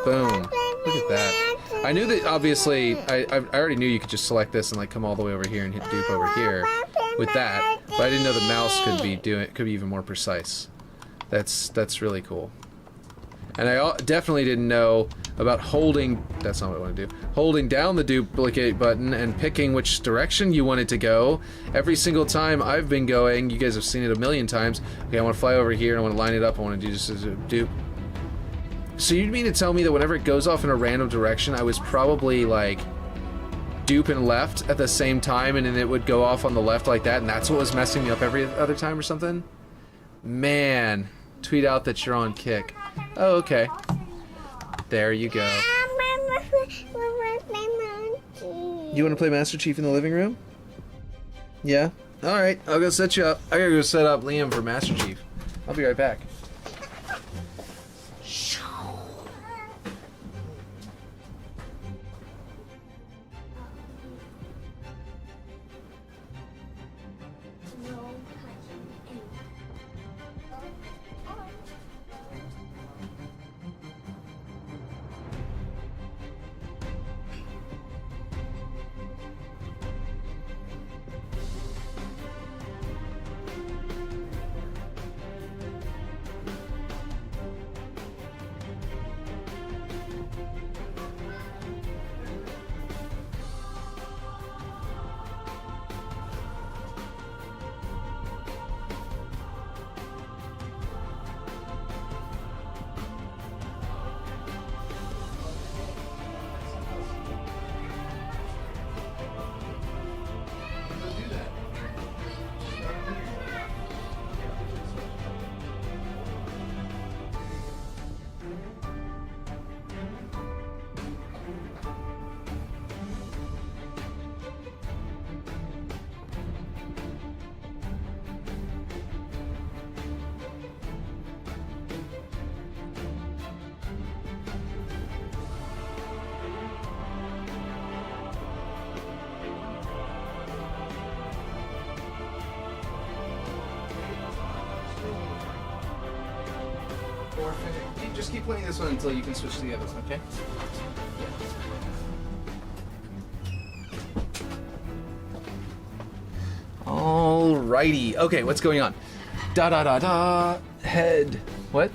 Boom. Look at that. I knew that, obviously, I already knew you could just select this and like come all the way over here and hit dupe over here with that, but I didn't know the mouse could be even more precise. That's really cool. And I definitely didn't know about holding, that's not what I want to do, holding down the duplicate button and picking which direction you want it to go. Every single time I've been going, you guys have seen it a million times. Okay, I want to fly over here, and I want to line it up, I want to do just a dupe. So you mean to tell me that whenever it goes off in a random direction, I was probably like dupe and left at the same time, and then it would go off on the left like that, and that's what was messing me up every other time or something? Man, tweet out that you're on kick. Oh, okay. There you go. You want to play Master Chief in the living room? Yeah? Alright, I'll go set you up. I gotta go set up Liam for Master Chief. I'll be right back. Just keep playing this one until you can switch to the other one, okay? Alrighty. Okay, what's going on? Da da da da. Head. What?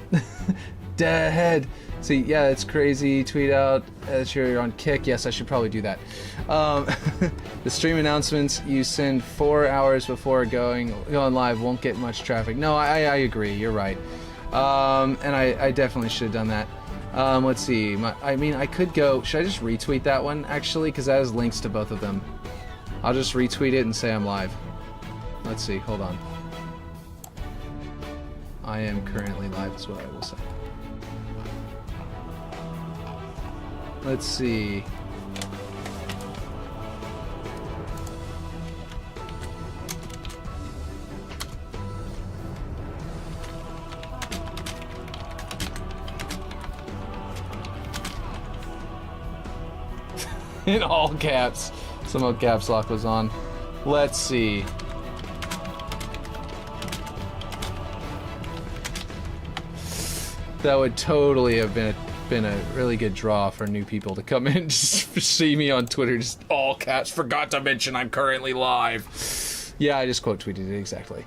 Da head. See, yeah, it's crazy. Tweet out that you're on kick. Yes, I should probably do that. The stream announcements you send 4 hours before going live won't get much traffic. No, I agree. You're right. And I definitely should have done that. Let's see. I mean, I could go. Should I just retweet that one actually? Because that has links to both of them. I'll just retweet it and say I'm live. Let's see. Hold on. I am currently live. Is what I will say. Let's see. In all caps. Some of caps lock was on. Let's see. That would totally have been a really good draw for new people to come in, just see me on Twitter, just all caps. Forgot to mention I'm currently live. Yeah, I just quote tweeted it exactly.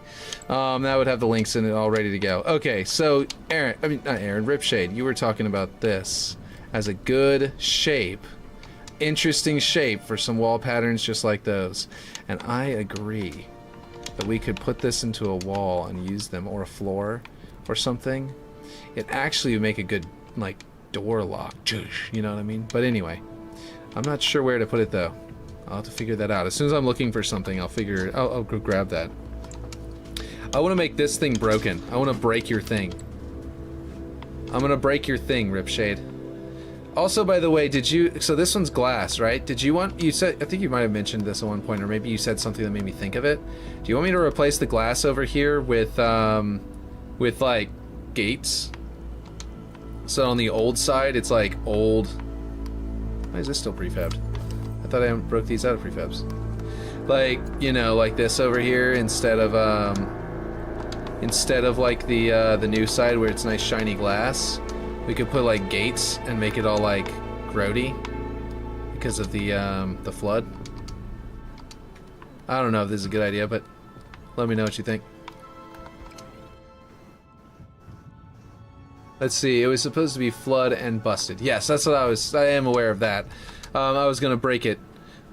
That would have the links in it all ready to go. Okay, so Ripshade, you were talking about this as a good shape. Interesting shape for some wall patterns just like those, and I agree that we could put this into a wall and use them, or a floor or something. It actually would make a good like door lock, you know what I mean? But anyway, I'm not sure where to put it though. I'll have to figure that out. As soon as I'm looking for something, I'll go grab that. I want to make this thing broken. I want to break your thing. I'm gonna break your thing, Ripshade. Also, by the way, so this one's glass, right? You said, I think you might have mentioned this at one point, or maybe you said something that made me think of it. Do you want me to replace the glass over here with like, gates? So on the old side, it's like old... Why is this still prefabbed? I thought I broke these out of prefabs. Like, you know, like this over here, instead of like the new side where it's nice shiny glass. We could put like gates and make it all like grody because of the flood. I don't know if this is a good idea, but let me know what you think. Let's see. It was supposed to be flood and busted. Yes, that's what I am aware of that. I was gonna break it,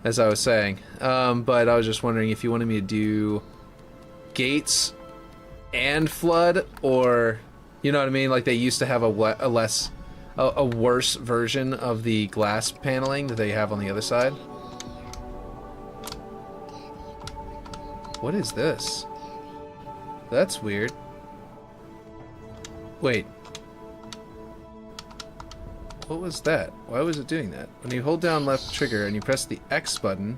as I was saying. But I was just wondering if you wanted me to do gates and flood, or you know what I mean? Like they used to have a worse version of the glass paneling that they have on the other side. What is this? That's weird. Wait. What was that? Why was it doing that? When you hold down left trigger and you press the X button,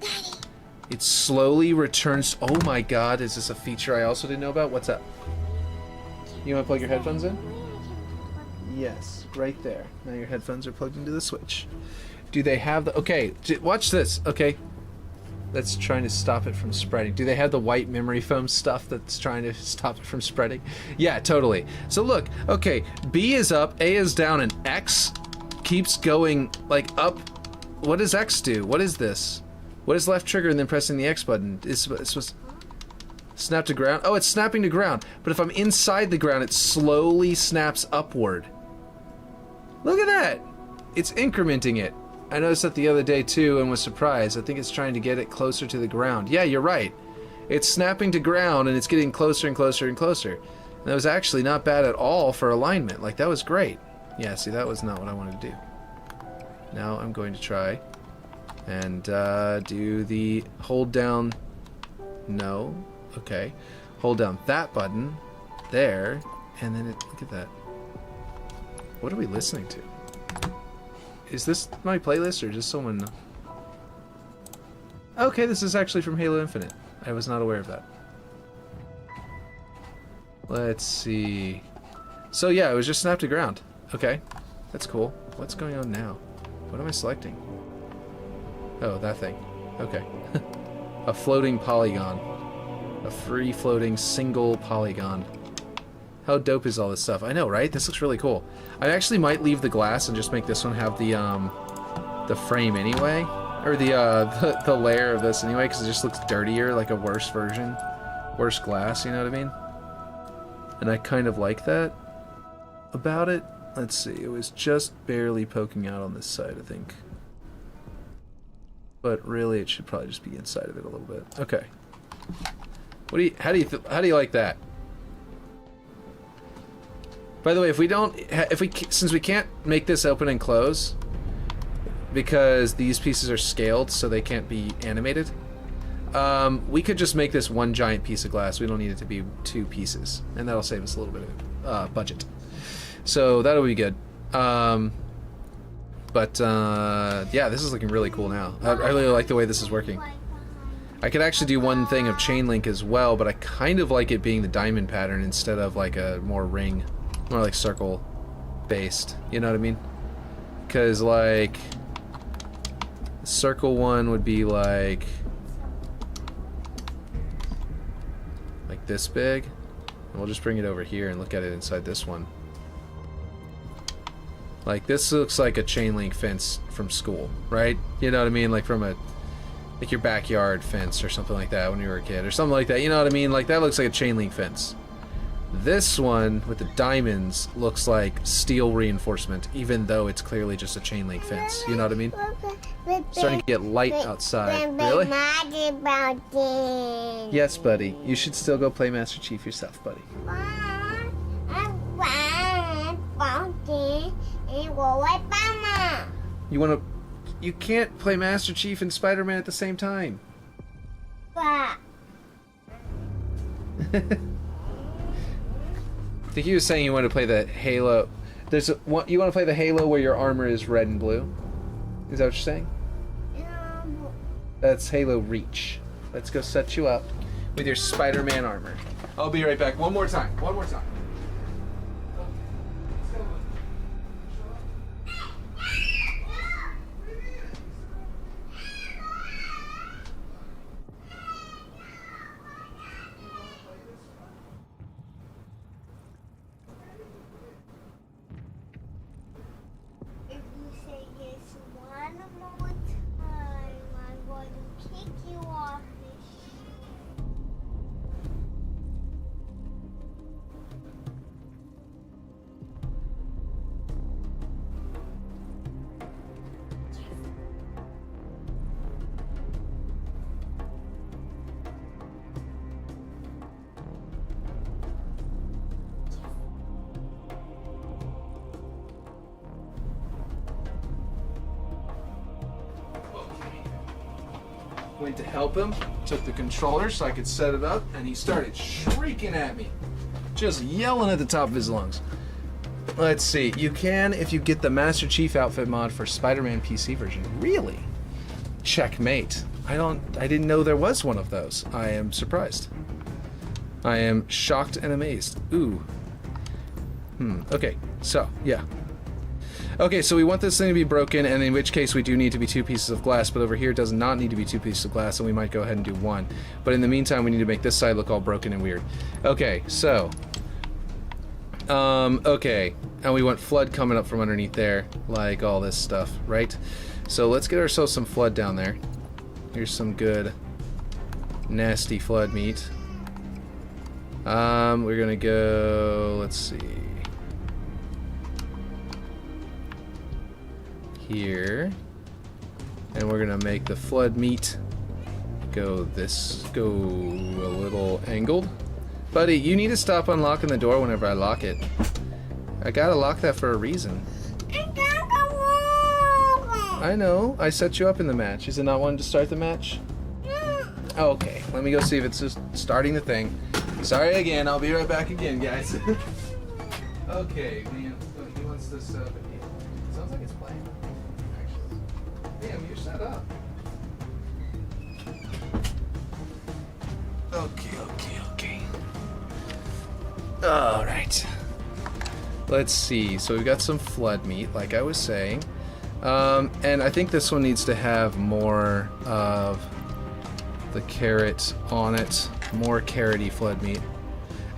it slowly returns... Oh my god, is this a feature I also didn't know about? What's up? You want to plug your headphones in? Yes, right there. Now your headphones are plugged into the switch. Do they have the... Okay, watch this, okay? That's trying to stop it from spreading. Do they have the white memory foam stuff that's trying to stop it from spreading? Yeah, totally. So look, okay, B is up, A is down, and X keeps going, like, up. What does X do? What is this? What is left trigger and then pressing the X button? It's supposed to snap to ground? Oh, it's snapping to ground. But if I'm inside the ground, it slowly snaps upward. Look at that! It's incrementing it. I noticed that the other day too and was surprised. I think it's trying to get it closer to the ground. Yeah, you're right. It's snapping to ground and it's getting closer and closer and closer. And that was actually not bad at all for alignment. Like, that was great. Yeah, see, that was not what I wanted to do. Now I'm going to try and do the hold down. No. Okay. Hold down that button there, and then look at that. What are we listening to? Is this my playlist or just someone? Okay, this is actually from Halo Infinite. I was not aware of that. Let's see. So yeah, it was just snap to ground. Okay, that's cool. What's going on now? What am I selecting? Oh, that thing. Okay. A floating polygon. A free floating single polygon. How dope is all this stuff? I know, right? This looks really cool. I actually might leave the glass and just make this one have the frame anyway, or the layer of this anyway, because it just looks dirtier, like a worse version, worse glass. You know what I mean? And I kind of like that about it. Let's see. It was just barely poking out on this side, I think. But really, it should probably just be inside of it a little bit. Okay. What do you? How do you like that? By the way, since we can't make this open and close because these pieces are scaled so they can't be animated, we could just make this one giant piece of glass. We don't need it to be two pieces, and that'll save us a little bit of budget. So that'll be good. Yeah, this is looking really cool now. I really like the way this is working. I could actually do one thing of chain link as well, but I kind of like it being the diamond pattern instead of like a more like circle based. You know what I mean? Because like the circle one would be like this big, and we'll just bring it over here and look at it inside this one. Like, this looks like a chain link fence from school, right? You know what I mean? Like from like your backyard fence or something like that when you were a kid or something like that. You know what I mean? Like, that looks like a chain link fence. This one with the diamonds looks like steel reinforcement, even though it's clearly just a chain link fence. You know what I mean? Starting to get light outside. Really? Yes, buddy. You should still go play Master Chief yourself, buddy. You can't play Master Chief and Spider-Man at the same time. I think he was saying you want to play the Halo. You want to play the Halo where your armor is red and blue? Is that what you're saying? That's Halo Reach. Let's go set you up with your Spider-Man armor. I'll be right back. One more time. One more time. went to help him, took the controller so I could set it up, and he started shrieking at me. Just yelling at the top of his lungs. Let's see. You can if you get the Master Chief outfit mod for Spider-Man PC version. Really? Checkmate. I didn't know there was one of those. I am surprised. I am shocked and amazed. Ooh. Okay. So, yeah. Okay, so we want this thing to be broken, and in which case we do need to be 2 pieces of glass, but over here it does not need to be 2 pieces of glass, and we might go ahead and do 1. But in the meantime, we need to make this side look all broken and weird. Okay, so... okay. And we want flood coming up from underneath there, like all this stuff, right? So let's get ourselves some flood down there. Here's some good, nasty flood meat. We're gonna go, let's see. Here. And we're gonna make the flood meat go a little angled. Buddy, you need to stop unlocking the door whenever I lock it. I gotta lock that for a reason. I know. I set you up in the match. Is it not wanting to start the match? Okay. Let me go see if it's just starting the thing. Sorry again. I'll be right back again, guys. Okay. Man, he wants this up. It sounds like it's playing. Actually. Damn, you're set up. Okay. Alright. Let's see. So we've got some flood meat, like I was saying. And I think this one needs to have more of the carrot on it. More carroty flood meat.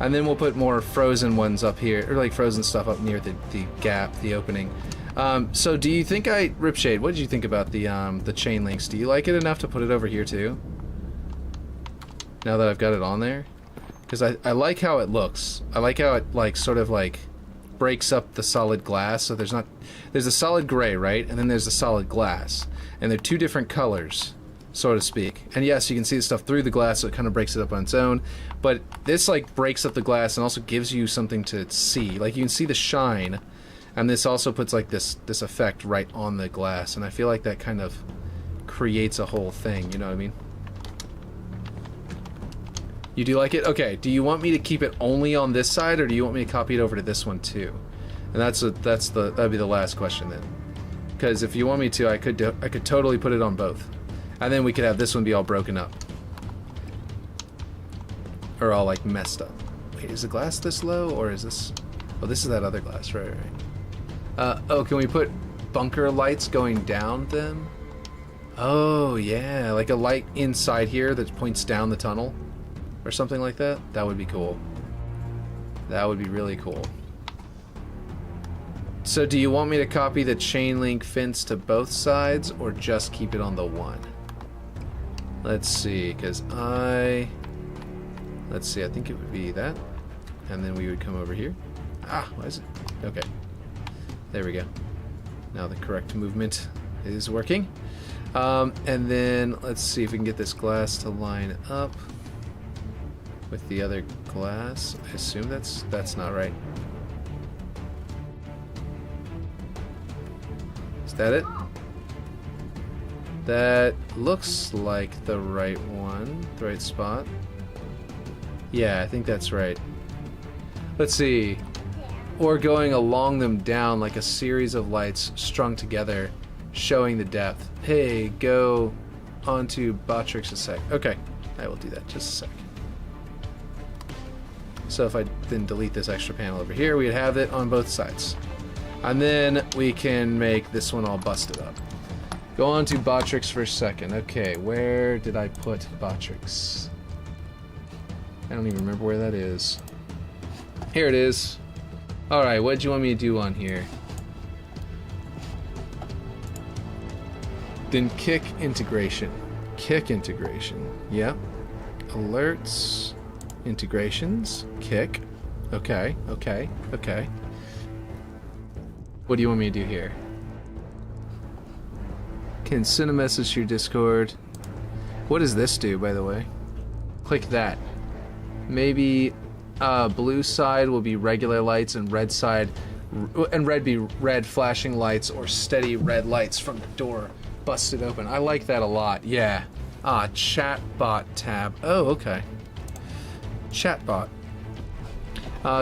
And then we'll put more frozen ones up here, or like frozen stuff up near the gap, the opening. So do you think Ripshade, what did you think about the chain links? Do you like it enough to put it over here too? Now that I've got it on there? Because I like how it looks. I like how it like sort of like breaks up the solid glass. So there's a solid gray, right? And then there's a solid glass. And they're 2 different colors, so to speak. And yes, you can see the stuff through the glass, so it kind of breaks it up on its own. But this like breaks up the glass and also gives you something to see. Like you can see the shine. And this also puts like this effect right on the glass. And I feel like that kind of creates a whole thing, you know what I mean? You do like it? Okay, do you want me to keep it only on this side, or do you want me to copy it over to this one too? And that'd be the last question then. Because if you want me to, I could totally put it on both. And then we could have this one be all broken up. Or all like messed up. Wait, is the glass this low, or is this... Oh, this is that other glass, right. Oh, can we put bunker lights going down then? Oh, yeah, like a light inside here that points down the tunnel. Or something like that? That would be cool. That would be really cool. So do you want me to copy the chain link fence to both sides, or just keep it on the one? Let's see, because let's see, I think it would be that. And then we would come over here. Ah, why is it? Okay. There we go. Now the correct movement is working. And then let's see if we can get this glass to line up with the other glass. I assume that's not right. Is that it? That looks like the right one, the right spot. Yeah, I think that's right. Let's see. Or going along them down like a series of lights strung together, showing the depth. Hey, go onto Botrix a sec. Okay, I will do that. Just a sec. So if I then delete this extra panel over here, we'd have it on both sides. And then we can make this one all busted up. Go on to Botrix for a second. Okay, where did I put Botrix? I don't even remember where that is. Here it is. Alright, what did you want me to do on here? Then kick integration. Kick integration. Yep. Alerts. Integrations. Kick. Okay. What do you want me to do here? Can send a message to your Discord. What does this do, by the way? Click that. Maybe blue side will be regular lights, and red side, and red be red flashing lights or steady red lights from the door busted open. I like that a lot. Yeah, Ah, chatbot tab. Oh, okay. Chatbot.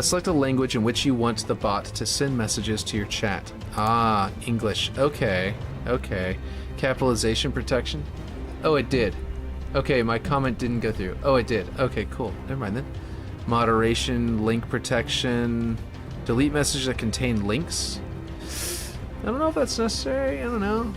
Select a language in which you want the bot to send messages to your chat. Ah, English. Okay. Okay. Capitalization protection. Oh, it did. Okay, my comment didn't go through. Oh, it did. Okay, cool. Never mind then. Moderation, link protection. Delete messages that contain links. I don't know if that's necessary. I don't know.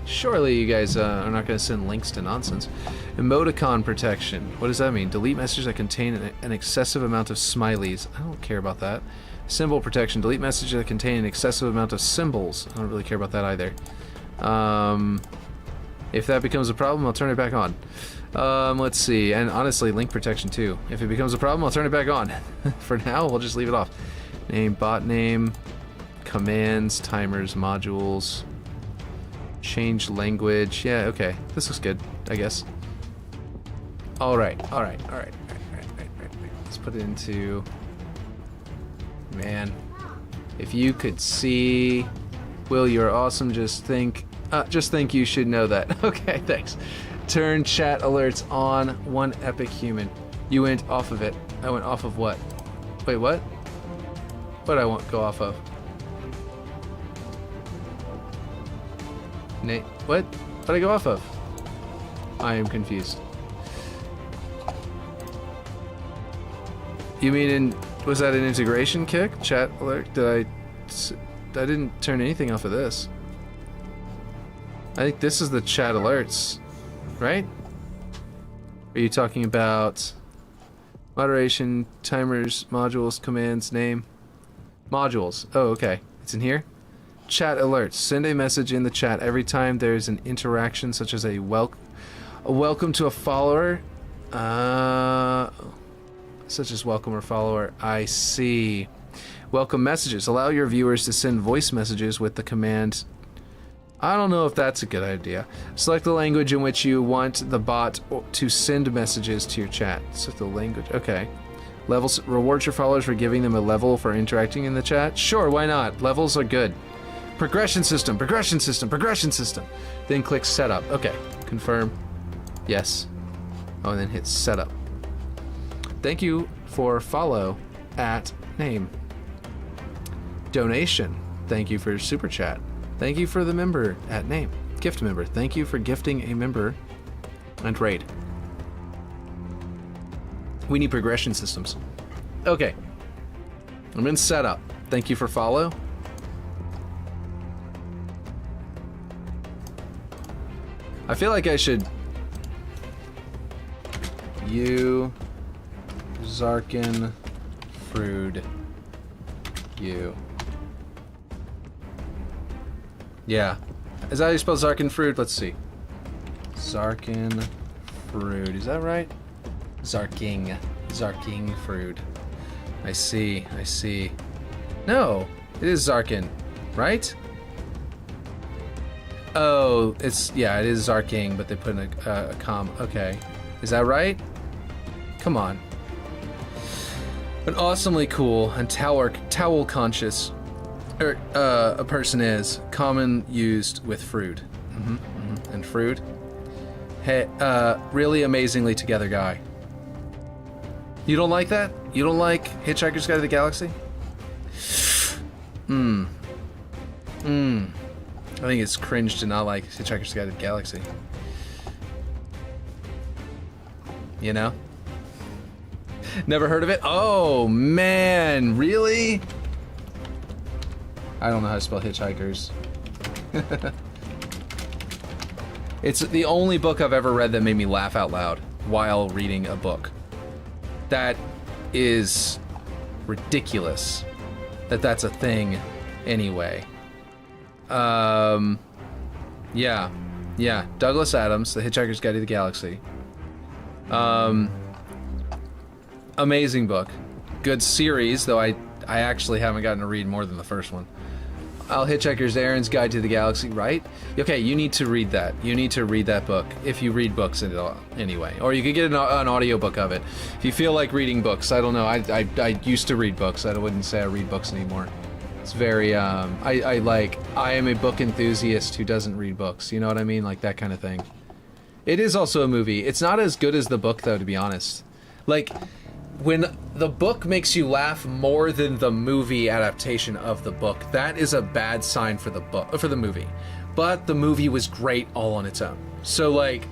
Surely you guys are not going to send links to nonsense. Emoticon protection. What does that mean? Delete messages that contain an excessive amount of smileys. I don't care about that. Symbol protection. Delete messages that contain an excessive amount of symbols. I don't really care about that either. If that becomes a problem, I'll turn it back on. Let's see. And honestly, link protection too. If it becomes a problem, I'll turn it back on. For now, we'll just leave it off. Name, bot name, commands, timers, modules. Change language. Yeah, okay. This looks good, I guess. Alright. Let's put it into... Man. If you could see... Will, you're awesome. Just think you should know that. Okay, thanks. Turn chat alerts on. One epic human. You went off of it. I went off of what? Wait, what? What I won't go off of? Nate, what? What'd I go off of? I am confused. You mean was that an integration kick? Chat alert? I didn't turn anything off of this. I think this is the chat alerts, right? Are you talking about moderation, timers, modules, commands, name? Modules. Oh, okay. It's in here? Chat alerts. Send a message in the chat every time there's an interaction, such as a welcome to a follower. Such as welcome or follower. I see. Welcome messages. Allow your viewers to send voice messages with the command. I don't know if that's a good idea. Select the language in which you want the bot to send messages to your chat. Select the language. Okay. Levels. Reward your followers for giving them a level for interacting in the chat. Sure, why not? Levels are good. Progression system, progression system, progression system. Then click setup. Okay. Confirm. Yes. Oh, and then hit setup. Thank you for follow at name. Donation. Thank you for super chat. Thank you for the member at name. Gift member. Thank you for gifting a member. And raid. We need progression systems. Okay. I'm in setup. Thank you for follow. I feel like I should... You... Zarkin... Frood... You... Yeah. Is that how you spell Zarkin Frood? Let's see. Zarkin Frood. Is that right? Zarking. Zarking Frood. I see. I see. No! It is Zarkin. Right? Oh, it's... Yeah, it is Zarking, but they put in a com. Okay. Is that right? Come on. An awesomely cool and towel conscious a person is common used with Frood. And Frood. Hey, really amazingly together guy. You don't like that? You don't like Hitchhiker's Guide to the Galaxy? I think it's cringe to not like Hitchhiker's Guide to the Galaxy. You know? Never heard of it? Oh, man. Really? I don't know how to spell Hitchhikers. It's the only book I've ever read that made me laugh out loud while reading a book. That is ridiculous that that's a thing anyway. Yeah. Douglas Adams, The Hitchhiker's Guide to the Galaxy. Amazing book. Good series, though I actually haven't gotten to read more than the first one. Hitchhiker's Aaron's Guide to the Galaxy, right? Okay, you need to read that. You need to read that book, if you read books anyway. Or you could get an audiobook of it. If you feel like reading books, I don't know. I used to read books. I wouldn't say I read books anymore. It's very, I am a book enthusiast who doesn't read books. You know what I mean? Like that kind of thing. It is also a movie. It's not as good as the book, though, to be honest. Like, when the book makes you laugh more than the movie adaptation of the book, that is a bad sign for the book, for the movie. But the movie was great all on its own. So, like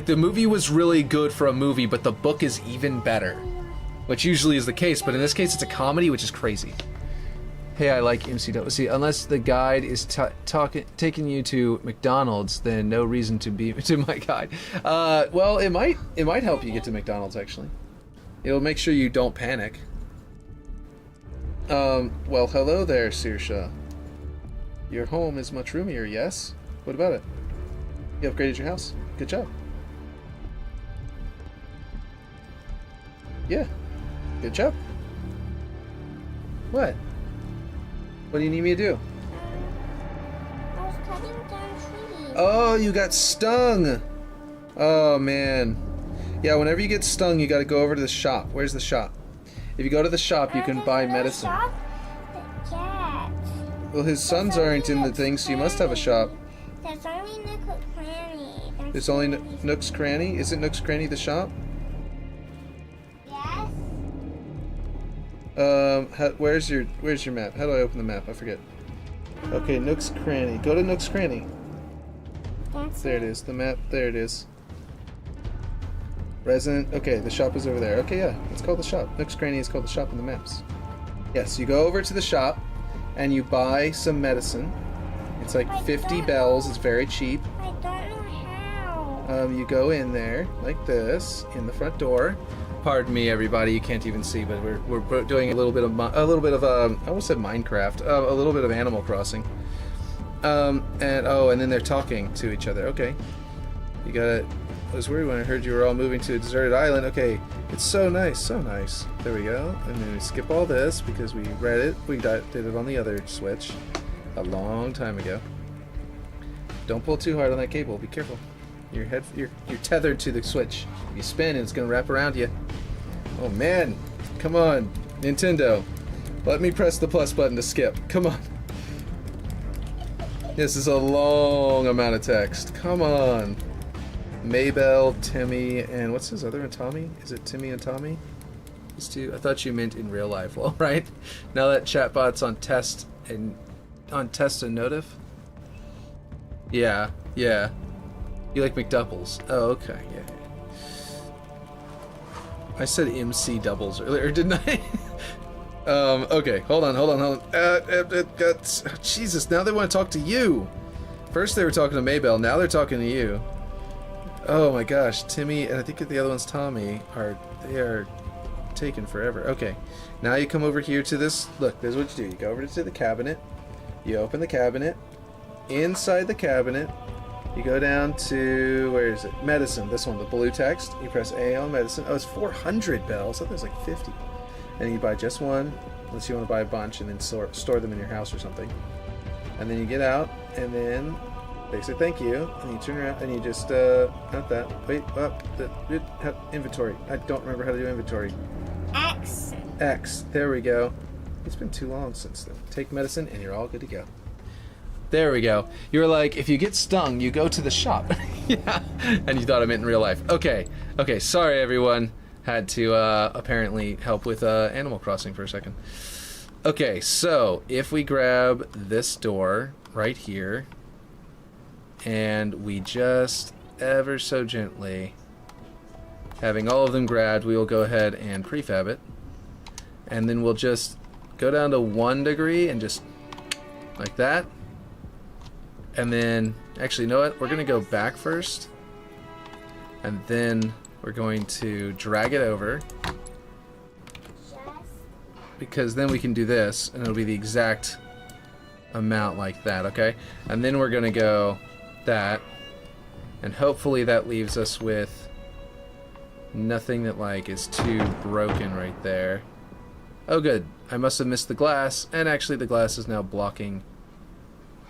the movie was really good for a movie, but the book is even better. Which usually is the case, but in this case it's a comedy, which is crazy. Hey, I like MCW. See, unless the guide is taking you to McDonald's, then no reason to be to my guide. Well, it might help you get to McDonald's, actually. It'll make sure you don't panic. Well, hello there, Sirsha. Your home is much roomier, yes? What about it? You upgraded your house. Good job. Yeah. Good job. What? What do you need me to do? I was cutting down trees. Oh, you got stung! Oh, man. Yeah, whenever you get stung, you gotta go over to the shop. Where's the shop? If you go to the shop, you can buy medicine. Cat. Well, his sons aren't in the thing, so you must have a shop. There's only Nook Cranny. There's only Nook's Cranny? Isn't Nook's Cranny the shop? Yes. Where's your map? How do I open the map? I forget. Okay, Nook's Cranny. Go to Nook's Cranny. There it is. The map. There it is. Resident. Okay, the shop is over there. Okay, yeah. It's called the shop. Nook's Cranny is called the shop in the maps. Yes, you go over to the shop and you buy some medicine. It's like 50 bells. It's very cheap. I don't know how. You go in there like this in the front door. Pardon me, everybody. You can't even see, but we're doing a little bit of I almost said Minecraft. A little bit of Animal Crossing. And then they're talking to each other. Okay, you gotta. I was worried when I heard you were all moving to a deserted island. Okay, it's so nice, so nice. There we go. And then we skip all this because we read it. We did it on the other Switch a long time ago. Don't pull too hard on that cable. Be careful. You're tethered to the Switch. If you spin, it's gonna wrap around you. Oh man, come on, Nintendo. Let me press the plus button to skip. Come on. This is a long amount of text. Come on. Maybell, Timmy, and what's his other one? Tommy? Is it Timmy and Tommy? These two? I thought you meant in real life. Well, right. Now that chatbot's on test and notif. Yeah. You like McDoubles? Oh, okay. Yeah. I said MC doubles earlier, didn't I? Okay. Hold on. Jesus. Now they want to talk to you. First they were talking to Maybell. Now they're talking to you. Oh my gosh, Timmy and I think the other one's Tommy they are taking forever. Okay, now you come over here to this. Look, this is what you do. You go over to the cabinet. You open the cabinet. Inside the cabinet, you go down to where is it? Medicine. This one, the blue text. You press A on medicine. Oh, it's 400 bells. I thought it was like 50. And you buy just one, unless you want to buy a bunch and then store them in your house or something. And then you get out, and then they say thank you, and you turn around and you just not that. Wait, inventory. I don't remember how to do inventory. X. There we go. It's been too long since then. Take medicine and you're all good to go. There we go. You're like, if you get stung, you go to the shop. Yeah. And you thought I meant in real life. Okay. Sorry, everyone. Had to apparently help with Animal Crossing for a second. Okay, so if we grab this door right here, and we just ever so gently, having all of them grabbed, we will go ahead and prefab it. And then we'll just go down to 1 degree and just like that. And then, actually, you know what? We're going to go back first. And then we're going to drag it over. Because then we can do this, and it'll be the exact amount like that, okay? And then we're going to go that, and hopefully that leaves us with nothing that like is too broken right there. Oh good, I must have missed the glass, and actually the glass is now blocking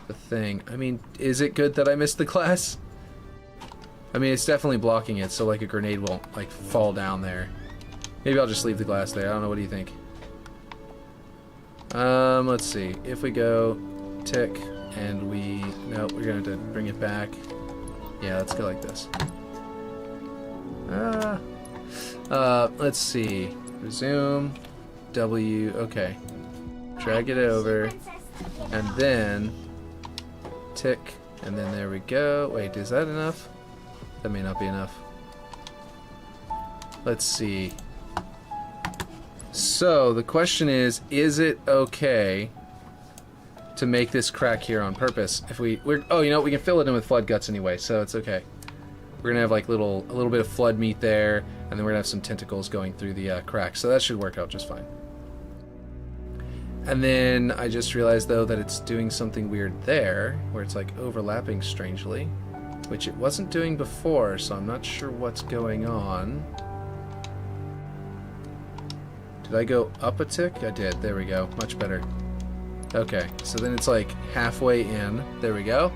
the thing. I mean, is it good that I missed the glass? I mean, it's definitely blocking it, so like a grenade won't like fall down there. Maybe I'll just leave the glass there. I don't know, what do you think? Let's see, if we go tick and we're gonna have to bring it back. Yeah, let's go like this. Let's see. Resume. W. Okay. Drag it over. And then tick. And then there we go. Wait, is that enough? That may not be enough. Let's see. So the question is it okay to make this crack here on purpose? If oh, you know, we can fill it in with flood guts anyway, so it's okay. We're gonna have like a little bit of flood meat there, and then we're gonna have some tentacles going through the crack, so that should work out just fine. And then I just realized though that it's doing something weird there, where it's like overlapping strangely, which it wasn't doing before, so I'm not sure what's going on. Did I go up a tick? I did. There we go. Much better. Okay, so then it's like halfway in. There we go.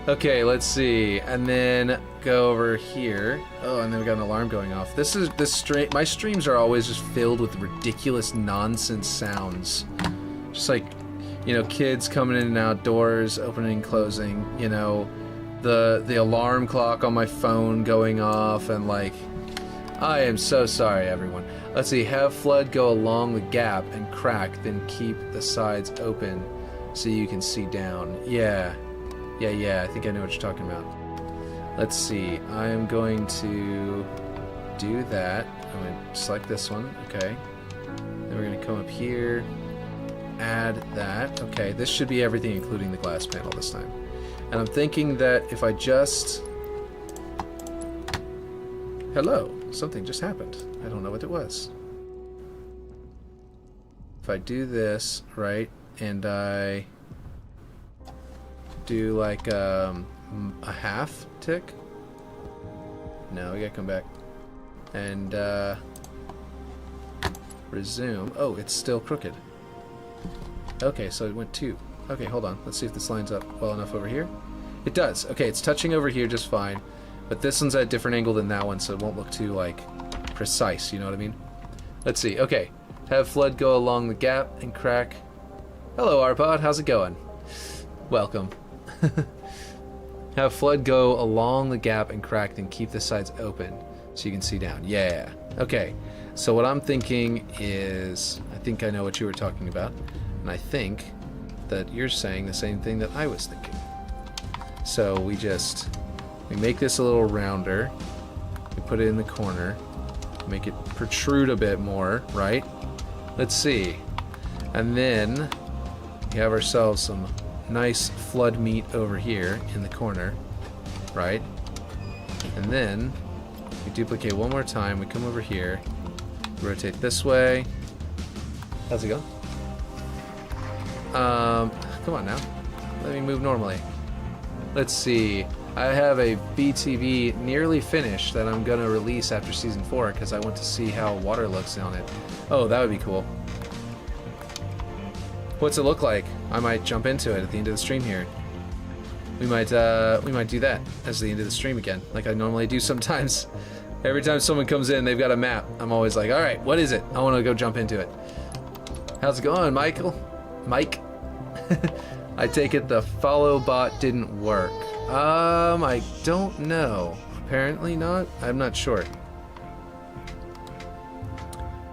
Okay, let's see. And then go over here. Oh, and then we got an alarm going off. My streams are always just filled with ridiculous nonsense sounds. Just like, you know, kids coming in and out, doors opening and closing, you know, the alarm clock on my phone going off, and like, I am so sorry, everyone. Let's see, have flood go along the gap and crack, then keep the sides open so you can see down. Yeah, I think I know what you're talking about. Let's see, I am going to do that. I'm going to select this one, okay. Then we're going to come up here, add that. Okay, this should be everything including the glass panel this time. And I'm thinking that if I just... Hello, something just happened. I don't know what it was. If I do this, right, and I do like a half tick. No, we gotta come back. And resume. Oh, it's still crooked. Okay, so it went 2. Okay, hold on. Let's see if this lines up well enough over here. It does. Okay, it's touching over here just fine. But this one's at a different angle than that one, so it won't look too, like, precise, you know what I mean? Let's see. Okay. Have flood go along the gap and crack. Hello, Arpod. How's it going? Welcome. Have flood go along the gap and crack, then keep the sides open so you can see down. Yeah. Okay. So what I'm thinking is, I think I know what you were talking about, and I think that you're saying the same thing that I was thinking. So we make this a little rounder. We put it in the corner. Make it protrude a bit more, right? Let's see. And then we have ourselves some nice flood meat over here in the corner, right? And then we duplicate one more time. We come over here, rotate this way. How's it going? Come on now. Let me move normally. Let's see. I have a BTV nearly finished that I'm gonna release after season 4 because I want to see how water looks on it. Oh, that would be cool. What's it look like? I might jump into it at the end of the stream here. We might do that as the end of the stream again, like I normally do sometimes. Every time someone comes in, they've got a map. I'm always like, all right, what is it? I want to go jump into it. How's it going, Michael? Mike? I take it the follow bot didn't work. I don't know. Apparently not. I'm not sure.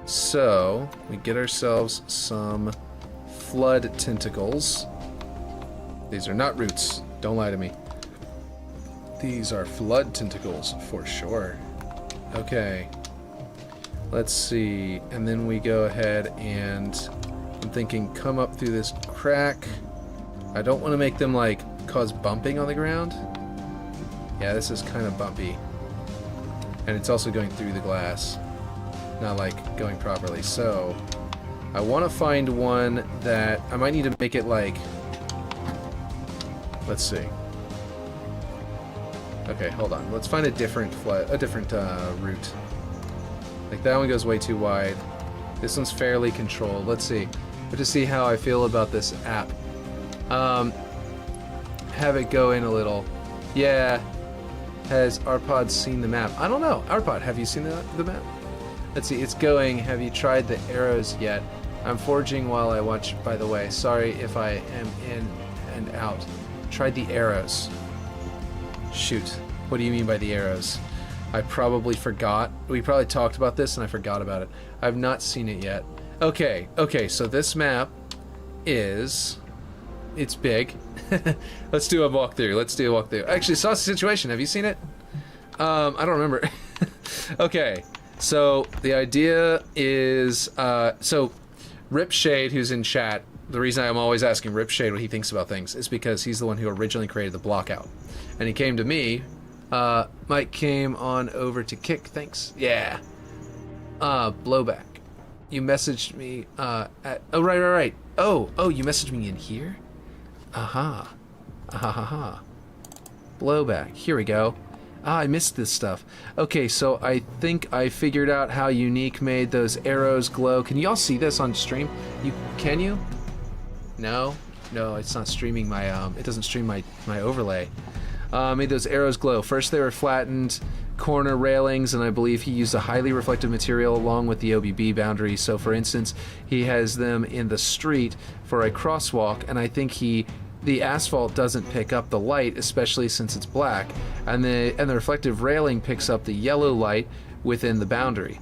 So, we get ourselves some flood tentacles. These are not roots. Don't lie to me. These are flood tentacles for sure. Okay. Let's see. And then we go ahead and I'm thinking come up through this crack. I don't want to make them like cause bumping on the ground. Yeah, this is kind of bumpy. And it's also going through the glass. Not like going properly. So I want to find one that I might need to make it like, let's see. Okay, hold on. Let's find a different route. Like that one goes way too wide. This one's fairly controlled. Let's see. Let's just see how I feel about this app. Have it go in a little. Yeah. Has Arpod seen the map? I don't know. Arpod, have you seen the map? Let's see. It's going. Have you tried the arrows yet? I'm forging while I watch, by the way. Sorry if I am in and out. Tried the arrows. Shoot. What do you mean by the arrows? I probably forgot. We probably talked about this and I forgot about it. I've not seen it yet. Okay, so this map is... It's big. Let's do a walkthrough. Actually, Saucy Situation, have you seen it? I don't remember. Okay, so the idea is... so, Ripshade, who's in chat, the reason I'm always asking Ripshade what he thinks about things is because he's the one who originally created the blockout. And he came to me... Mike came on over to Kick, thanks. Yeah. Blowback. You messaged me, at... Oh, right. Oh, you messaged me in here? Aha. Blowback. Here we go. I missed this stuff. Okay, so I think I figured out how Unique made those arrows glow. Can y'all see this on stream? Can you? No, it's not streaming my, it doesn't stream my overlay. Made those arrows glow. First they were flattened corner railings, and I believe he used a highly reflective material along with the OBB boundary. So for instance, he has them in the street for a crosswalk, and I think the asphalt doesn't pick up the light, especially since it's black, and the reflective railing picks up the yellow light within the boundary.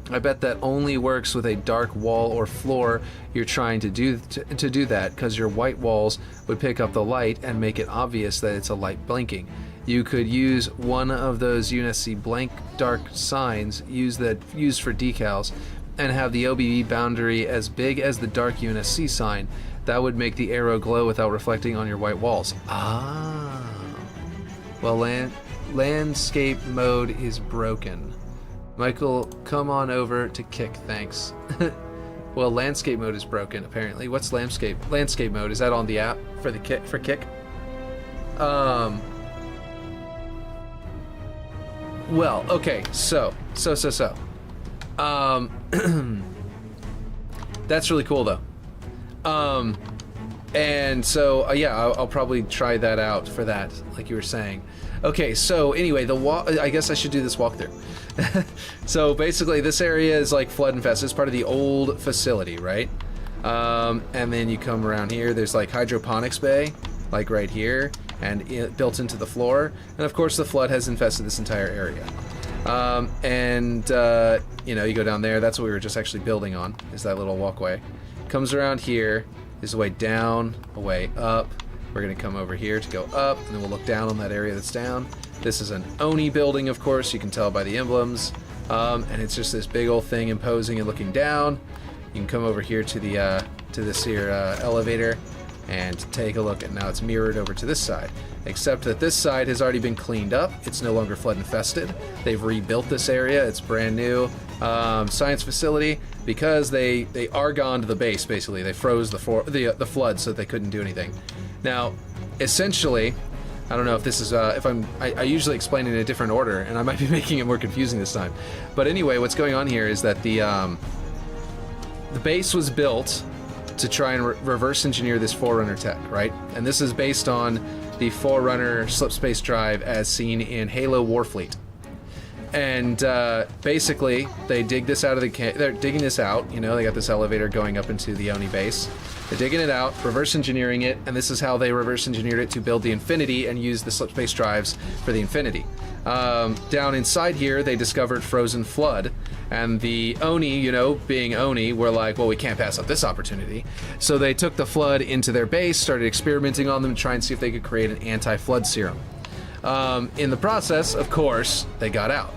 I bet that only works with a dark wall or floor you're trying to do that, because your white walls would pick up the light and make it obvious that it's a light blinking. You could use one of those UNSC blank dark signs used for decals and have the OBE boundary as big as the dark UNSC sign. That would make the arrow glow without reflecting on your white walls. Ah. Well, landscape mode is broken. Michael, come on over to Kick, thanks. Well, landscape mode is broken, apparently. What's landscape mode? Is that on the app for Kick? Well, okay, so. That's really cool, though. And so, yeah, I'll probably try that out for that, like you were saying. Okay, so anyway, I guess I should do this walkthrough. So basically, this area is like flood infested. It's part of the old facility, right? And then you come around here. There's like hydroponics bay, like right here, and built into the floor. And of course, the flood has infested this entire area. You know, you go down there. That's what we were just actually building on. Is that little walkway? Comes around here. Is a way down, a way up. We're going to come over here to go up, and then we'll look down on that area that's down. This is an Oni building, of course, you can tell by the emblems. And it's just this big old thing imposing and looking down. You can come over here to this here elevator and take a look, and now it's mirrored over to this side. Except that this side has already been cleaned up. It's no longer flood infested. They've rebuilt this area. It's brand new science facility because they argoned the base, basically. They froze the flood so that they couldn't do anything. Now, essentially, I don't know if this is, I usually explain it in a different order, and I might be making it more confusing this time. But anyway, what's going on here is that the base was built to try and reverse engineer this Forerunner tech, right? And this is based on the Forerunner slipspace drive as seen in Halo Warfleet. And basically, they dig this out of they're digging this out, you know, they got this elevator going up into the Oni base. They're digging it out, reverse engineering it, and this is how they reverse engineered it to build the Infinity and use the slipspace drives for the Infinity. Down inside here, they discovered Frozen Flood, and the Oni, you know, being Oni, were like, well, we can't pass up this opportunity. So they took the Flood into their base, started experimenting on them to try and see if they could create an anti-Flood serum. In the process, of course, they got out.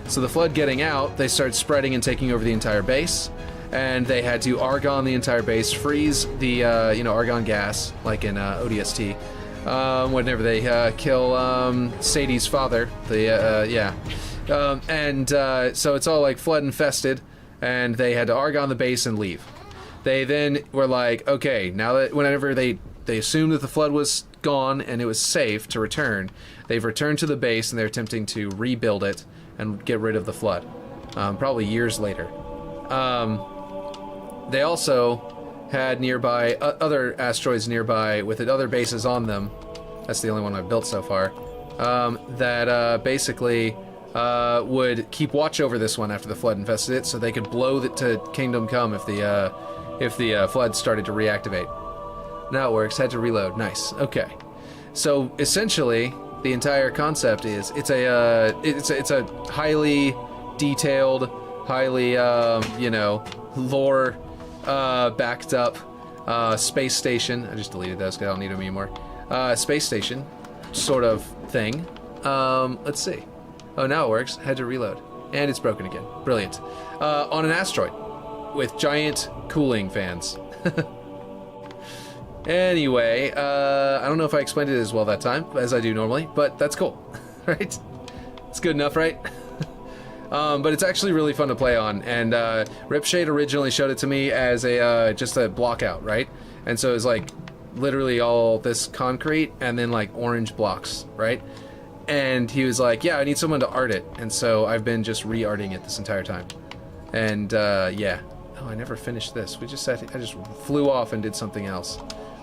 So the Flood getting out, they started spreading and taking over the entire base, and they had to argon the entire base, freeze the, argon gas, like in ODST, whenever they kill Sadie's father, so it's all like flood infested, and they had to argon the base and leave. They then were like, okay, now that whenever they assumed that the flood was gone and it was safe to return, they've returned to the base and they're attempting to rebuild it and get rid of the flood, probably years later. They also had nearby other asteroids nearby with other bases on them. That's the only one I've built so far. That basically would keep watch over this one after the flood infested it, so they could blow it to Kingdom Come if the flood started to reactivate. Now it works. Had to reload. Nice. Okay. So essentially, The entire concept is it's a highly detailed, highly you know, lore backed up space station. I just deleted those because I don't need them anymore. Space station sort of thing. Let's see. Oh, now it works. Had to reload. And it's broken again. Brilliant. On an asteroid with giant cooling fans. Anyway, I don't know if I explained it as well that time as I do normally, but that's cool. Right? It's good enough, right? But it's actually really fun to play on, and Ripshade originally showed it to me as a just a block out, right? And so it was like literally all this concrete and then like orange blocks, right? And he was like, yeah, I need someone to art it, and so I've been just re-arting it this entire time. And yeah. Oh, I never finished this. I just flew off and did something else.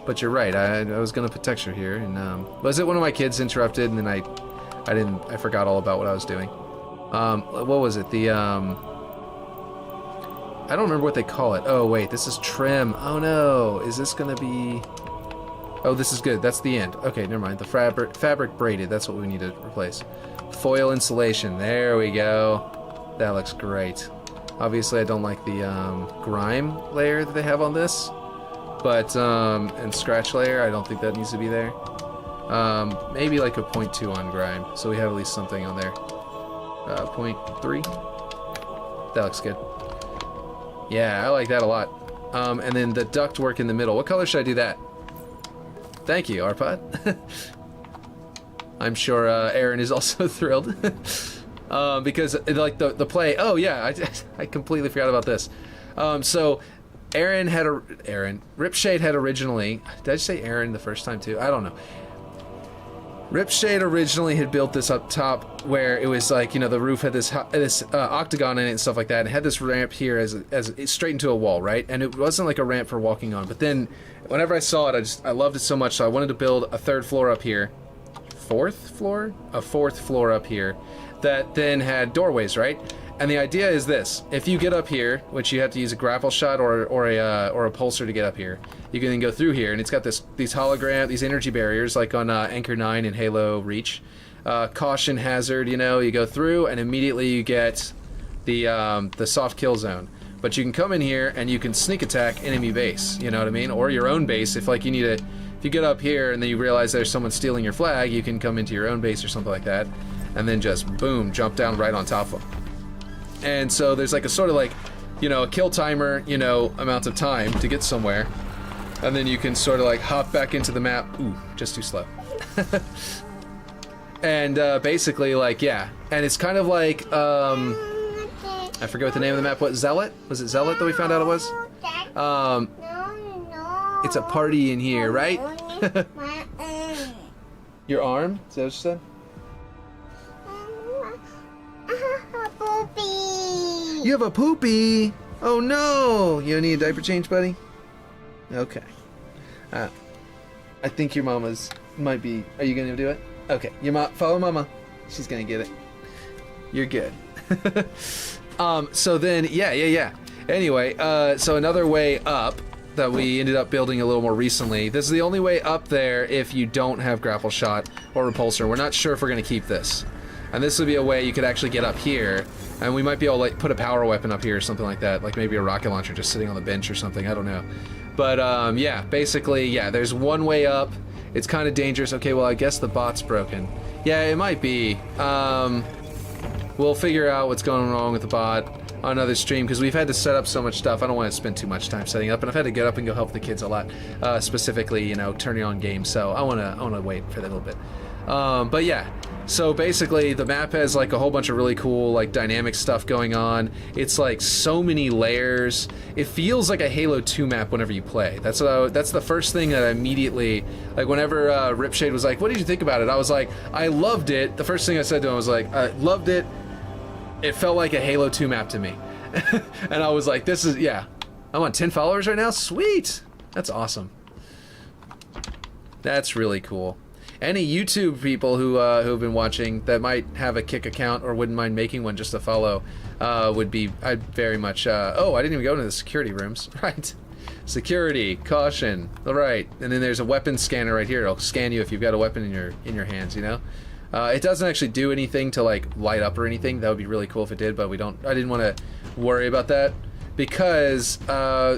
But you're right, I was gonna put texture here, and was it one of my kids interrupted, and then I forgot all about what I was doing. What was it? The I don't remember what they call it. Oh wait, this is trim. Oh no, is this gonna be? Oh, this is good. That's the end. Okay, never mind. The fabric braided. That's what we need to replace. Foil insulation. There we go. That looks great. Obviously, I don't like the grime layer that they have on this, but and scratch layer. I don't think that needs to be there. Maybe like a 0.2 on grime, so we have at least something on there. 0.3. That looks good. Yeah, I like that a lot. And then the duct work in the middle. What color should I do that? Thank you, Arpod. I'm sure Aaron is also thrilled. Because like the play. Oh yeah, I completely forgot about this. So Ripshade had originally. Did I say Aaron the first time too? I don't know. Ripshade originally had built this up top where it was like, you know, the roof had this octagon in it and stuff like that, and it had this ramp here as straight into a wall, right? And it wasn't like a ramp for walking on. But then whenever I saw it, I loved it so much, so I wanted to build a third floor up here. Fourth floor up here that then had doorways, right? And the idea is this: if you get up here, which you have to use a grapple shot or a pulsar to get up here, you can then go through here, and it's got these energy barriers like on Anchor 9 and Halo Reach. Caution hazard, you know, you go through and immediately you get the soft kill zone. But you can come in here and you can sneak attack enemy base, you know what I mean? Or your own base if like you need to. If you get up here and then you realize there's someone stealing your flag, you can come into your own base or something like that, and then just boom, jump down right on top of them. And so there's like a sort of like, you know, a kill timer, you know, amount of time to get somewhere, and then you can sort of like hop back into the map. Ooh, just too slow. And basically like, yeah, and it's kind of like I forget what the name of the map was. Zealot? Was it Zealot that we found out it was? It's a party in here, right? Your arm? Is that what you said? Poopy. You have a poopy! Oh no! You need a diaper change, buddy? Okay. I think your mama's might be. Are you gonna do it? Okay. Follow mama. She's gonna get it. You're good. So then, yeah. Anyway, so another way up that we ended up building a little more recently. This is the only way up there if you don't have grapple shot or repulsor. We're not sure if we're gonna keep this. And this would be a way you could actually get up here, and we might be able to like put a power weapon up here or something like that, like maybe a rocket launcher just sitting on the bench or something. I don't know. But yeah, basically, yeah, there's one way up. It's kind of dangerous. Okay, well, I guess the bot's broken. Yeah, it might be. We'll figure out what's going wrong with the bot on another stream, because we've had to set up so much stuff. I don't want to spend too much time setting up, and I've had to get up and go help the kids a lot, specifically, you know, turning on games. So I want to wait for that a little bit. But yeah. So basically, the map has like a whole bunch of really cool like dynamic stuff going on. It's like so many layers. It feels like a Halo 2 map whenever you play. That's the first thing that I immediately, like whenever Ripshade was like, "What did you think about it?" I was like, "I loved it." The first thing I said to him was like, "I loved it. It felt like a Halo 2 map to me." And I was like, "This is yeah. I'm on 10 followers right now. Sweet. That's awesome. That's really cool." Any YouTube people who have been watching that might have a Kick account or wouldn't mind making one just to follow would be, I'd very much, oh, I didn't even go into the security rooms, right? Security, caution, all right, and then there's a weapon scanner right here. It'll scan you if you've got a weapon in your hands, you know? It doesn't actually do anything to like light up or anything. That would be really cool if it did, but we don't. I didn't want to worry about that because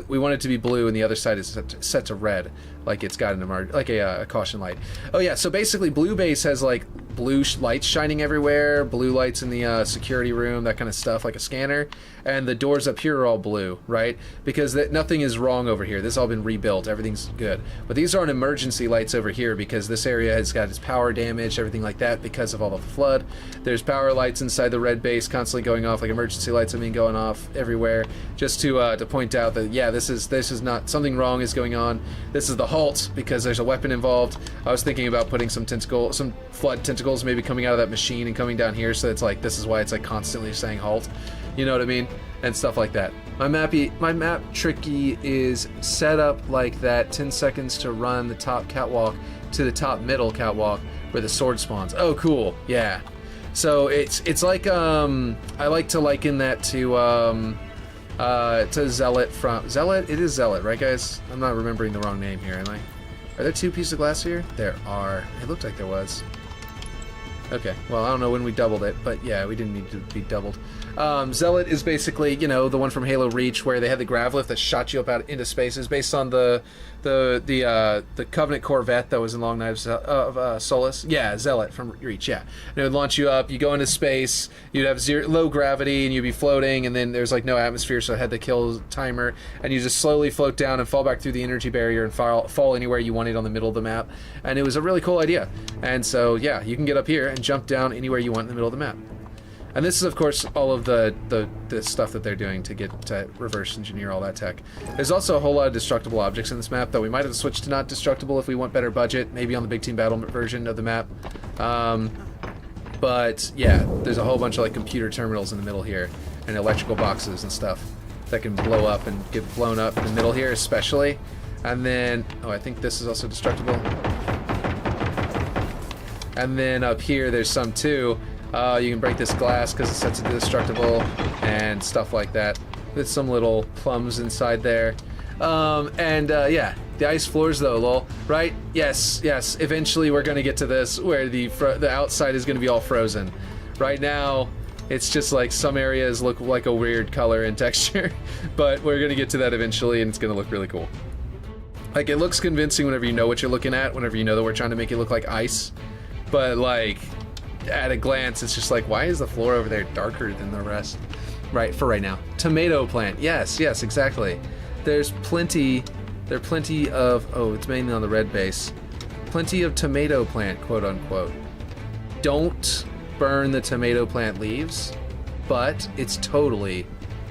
we want it to be blue and the other side is set to red, like it's got a caution light. Oh yeah, so basically blue base has like blue lights shining everywhere, blue lights in the security room, that kind of stuff, like a scanner, and the doors up here are all blue, right? Because nothing is wrong over here. This has all been rebuilt, everything's good. But these aren't emergency lights over here because this area has got its power damaged, everything like that because of all of the flood. There's power lights inside the red base constantly going off, like emergency lights have been going off everywhere, just to point out that yeah, this is not, something wrong is going on. This is the halt because there's a weapon involved. I was thinking about putting some flood tentacles maybe coming out of that machine and coming down here, so it's like this is why it's like constantly saying halt, you know what I mean, and stuff like that. My map tricky is set up like that. 10 seconds to run the top catwalk to the top middle catwalk where the sword spawns. Oh cool, yeah. So it's like I like to liken that to Zealot from Zealot. It is Zealot, right guys? I'm not remembering the wrong name here, am I? Are there 2 pieces of glass here? There are. It looked like there was. Okay, well, I don't know when we doubled it, but yeah, we didn't need to be doubled. Zealot is basically, you know, the one from Halo Reach where they had the grav lift that shot you up out into space. It's based on the Covenant Corvette that was in Long Knives of Solace. Yeah, Zealot from Reach, yeah. And it would launch you up, you go into space, you'd have low gravity, and you'd be floating, and then there's like no atmosphere, so it had the kill timer, and you just slowly float down and fall back through the energy barrier and fall anywhere you wanted on the middle of the map. And it was a really cool idea. And so, yeah, you can get up here and jump down anywhere you want in the middle of the map. And this is, of course, all of the stuff that they're doing to get to reverse engineer all that tech. There's also a whole lot of destructible objects in this map that we might have switched to not destructible if we want better budget, maybe on the Big Team Battle version of the map. But yeah, there's a whole bunch of like computer terminals in the middle here, and electrical boxes and stuff that can blow up and get blown up in the middle here, especially. And then, oh, I think this is also destructible. And then up here, there's some too. You can break this glass because it sets it to destructible and stuff like that. With some little plums inside there. Yeah, the ice floors though, lol. Right? Yes. Eventually we're gonna get to this where the outside is gonna be all frozen. Right now, it's just like some areas look like a weird color and texture, but we're gonna get to that eventually, and it's gonna look really cool. Like, it looks convincing whenever you know what you're looking at, whenever you know that we're trying to make it look like ice, but like, at a glance, it's just like, why is the floor over there darker than the rest? Right, for right now. Tomato plant, yes, exactly. There are plenty of, oh, it's mainly on the red base. Plenty of tomato plant, quote unquote. Don't burn the tomato plant leaves, but it's totally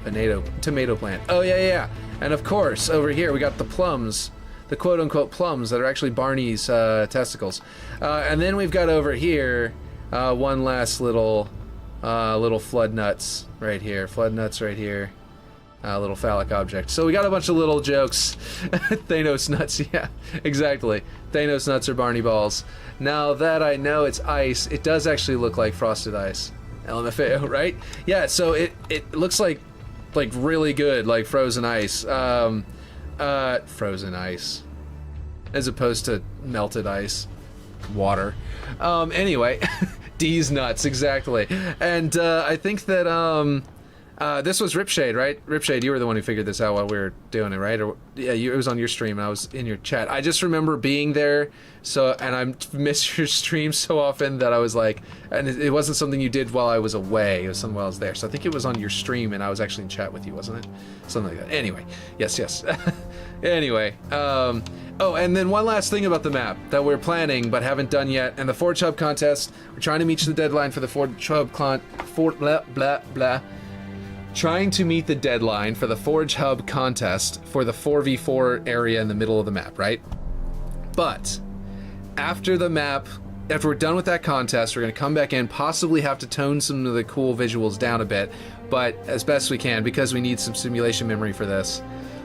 a tomato plant. Oh yeah. And of course, over here we got the plums, the quote unquote plums that are actually Barney's testicles. And then we've got over here one last little flood nuts right here. Little phallic object. So we got a bunch of little jokes. Thanos nuts, yeah, exactly. Thanos nuts are Barney balls. Now that I know it's ice, it does actually look like frosted ice. LMFAO, right? Yeah, so it looks like really good, like frozen ice. Frozen ice. As opposed to melted ice. Water. Anyway, D's nuts, exactly. And I think that this was Ripshade, right? Ripshade, you were the one who figured this out while we were doing it, right? Or yeah, it was on your stream and I was in your chat. I just remember being there, and I miss your stream so often that I was like, and it wasn't something you did while I was away, it was something while I was there. So I think it was on your stream and I was actually in chat with you, wasn't it? Something like that. Anyway, yes. Anyway, oh, and then one last thing about the map that we're planning but haven't done yet, and the Forge Hub contest. We're trying to meet the deadline for the Forge Hub trying to meet the deadline for the Forge Hub contest for the 4v4 area in the middle of the map, right? But after we're done with that contest, we're going to come back in, possibly have to tone some of the cool visuals down a bit, but as best we can, because we need some simulation memory for this,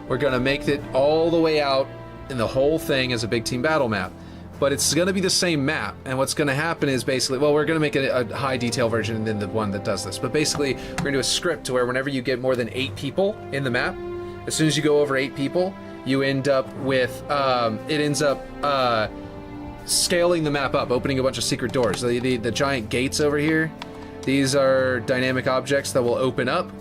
we're going to make it all the way out in the whole thing as a big team battle map. But it's going to be the same map, and what's going to happen is basically, well, we're going to make a high detail version than the one that does this, but basically we're going to do a script to where whenever you get more than 8 people in the map, as soon as you go over 8 people, you end up with, scaling the map up, opening a bunch of secret doors. The giant gates over here, these are dynamic objects that will open up.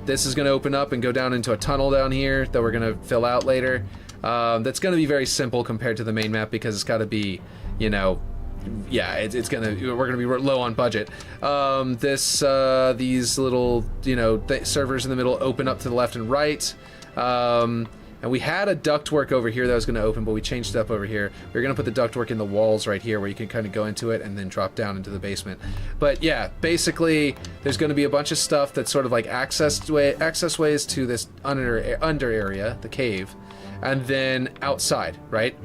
This is going to open up and go down into a tunnel down here that we're going to fill out later. That's going to be very simple compared to the main map because it's got to be, you know, yeah, we're gonna be low on budget. These little, you know, servers in the middle open up to the left and right. And we had a ductwork over here that was going to open, but we changed it up over here. We were going to put the ductwork in the walls right here where you can kind of go into it and then drop down into the basement. But yeah, basically, there's going to be a bunch of stuff that's sort of like access ways to this under area, the cave, and then outside, right?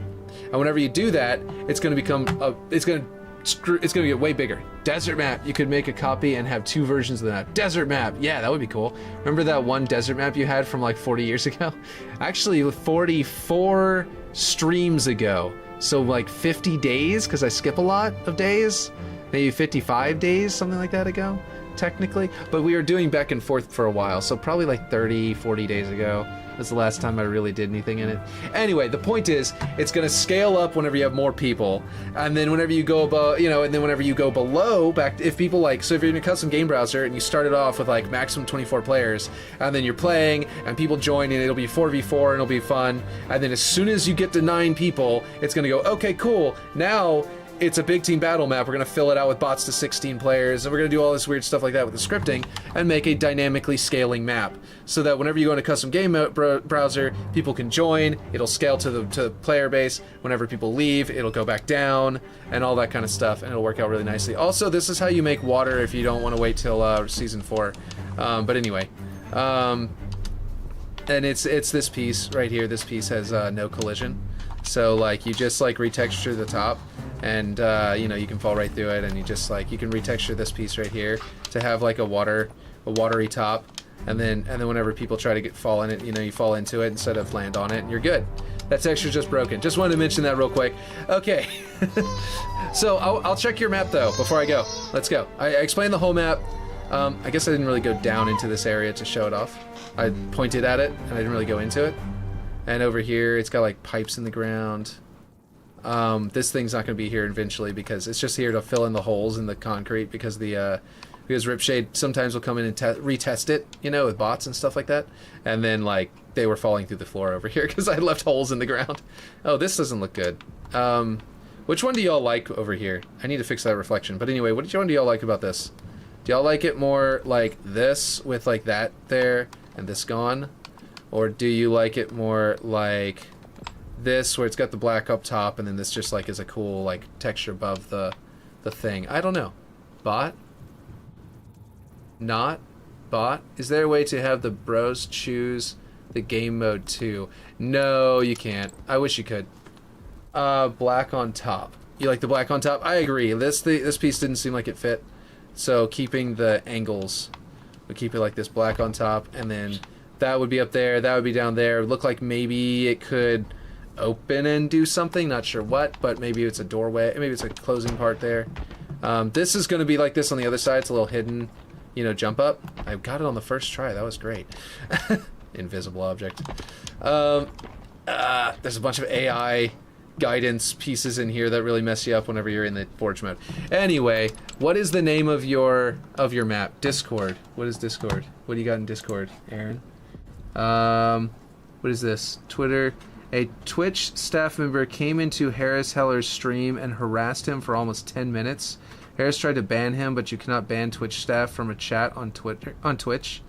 And whenever you do that, it's going to become it's going to get way bigger. Desert map. You could make a copy and have 2 versions of the map. Desert map. Yeah, that would be cool. Remember that one desert map you had from like 40 years ago? Actually, 44 streams ago. So like 50 days, because I skip a lot of days. Maybe 55 days, something like that ago, technically. But we were doing back and forth for a while, so probably like 30, 40 days ago. That's the last time I really did anything in it. Anyway, the point is, it's going to scale up whenever you have more people, and then whenever you go above, you know, and then whenever you go below, if people like, so if you're in a custom game browser and you started off with like maximum 24 players, and then you're playing and people join and it'll be 4v4 and it'll be fun, and then as soon as you get to 9 people, it's going to go, okay, cool, now it's a big team battle map. We're going to fill it out with bots to 16 players, and we're going to do all this weird stuff like that with the scripting and make a dynamically scaling map so that whenever you go into custom game browser, people can join, it'll scale to the player base. Whenever people leave, it'll go back down and all that kind of stuff, and it'll work out really nicely. Also, this is how you make water if you don't want to wait till season 4. But anyway, and it's this piece right here. This piece has no collision. So like you just like retexture the top, and you know, you can fall right through it, and you just like you can retexture this piece right here to have like a watery top, and then whenever people try to fall in it, you know, you fall into it instead of land on it, and you're good. That texture's just broken. Just wanted to mention that real quick. Okay. So I'll check your map though before I go. Let's go. I explained the whole map. I guess I didn't really go down into this area to show it off. I pointed at it and I didn't really go into it. And over here, it's got like pipes in the ground. This thing's not going to be here eventually because it's just here to fill in the holes in the concrete because because Ripshade sometimes will come in and retest it, you know, with bots and stuff like that. And then like they were falling through the floor over here because I left holes in the ground. Oh, this doesn't look good. Which one do y'all like over here? I need to fix that reflection. But anyway, which one do y'all like about this? Do y'all like it more like this with like that there and this gone? Or do you like it more like this, where it's got the black up top, and then this just like is a cool like texture above the thing? I don't know. Bot? Not? Bot? Is there a way to have the bros choose the game mode too? No, you can't. I wish you could. Black on top. You like the black on top? I agree. This piece didn't seem like it fit. So keeping the angles, we keep it like this, black on top, and then that would be up there, that would be down there. It would look like maybe it could open and do something, not sure what, but maybe it's a doorway, maybe it's a closing part there. This is going to be like this on the other side. It's a little hidden, you know, jump up. I got it on the first try. That was great. Invisible object. There's a bunch of AI guidance pieces in here that really mess you up whenever you're in the forge mode. Anyway, what is the name of your map? Discord. What is Discord? What do you got in Discord, Aaron? What is this? Twitter. A Twitch staff member came into Harris Heller's stream and harassed him for almost 10 minutes. Harris tried to ban him, but you cannot ban Twitch staff from a chat on Twitch.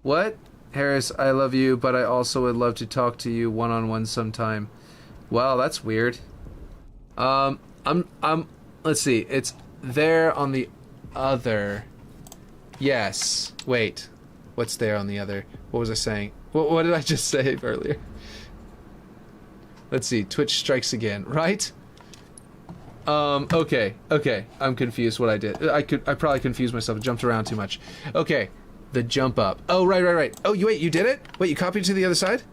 What? Harris, I love you, but I also would love to talk to you one-on-one sometime. Well, that's weird. Let's see. It's there on the other. Yes. Wait. What's there on the other? What was I saying? What did I just say earlier? Let's see. Twitch strikes again, right? Okay. I'm confused what I did. I probably confused myself. Jumped around too much. Okay. The jump up. Oh, right. Oh, you did it? Wait, you copied to the other side?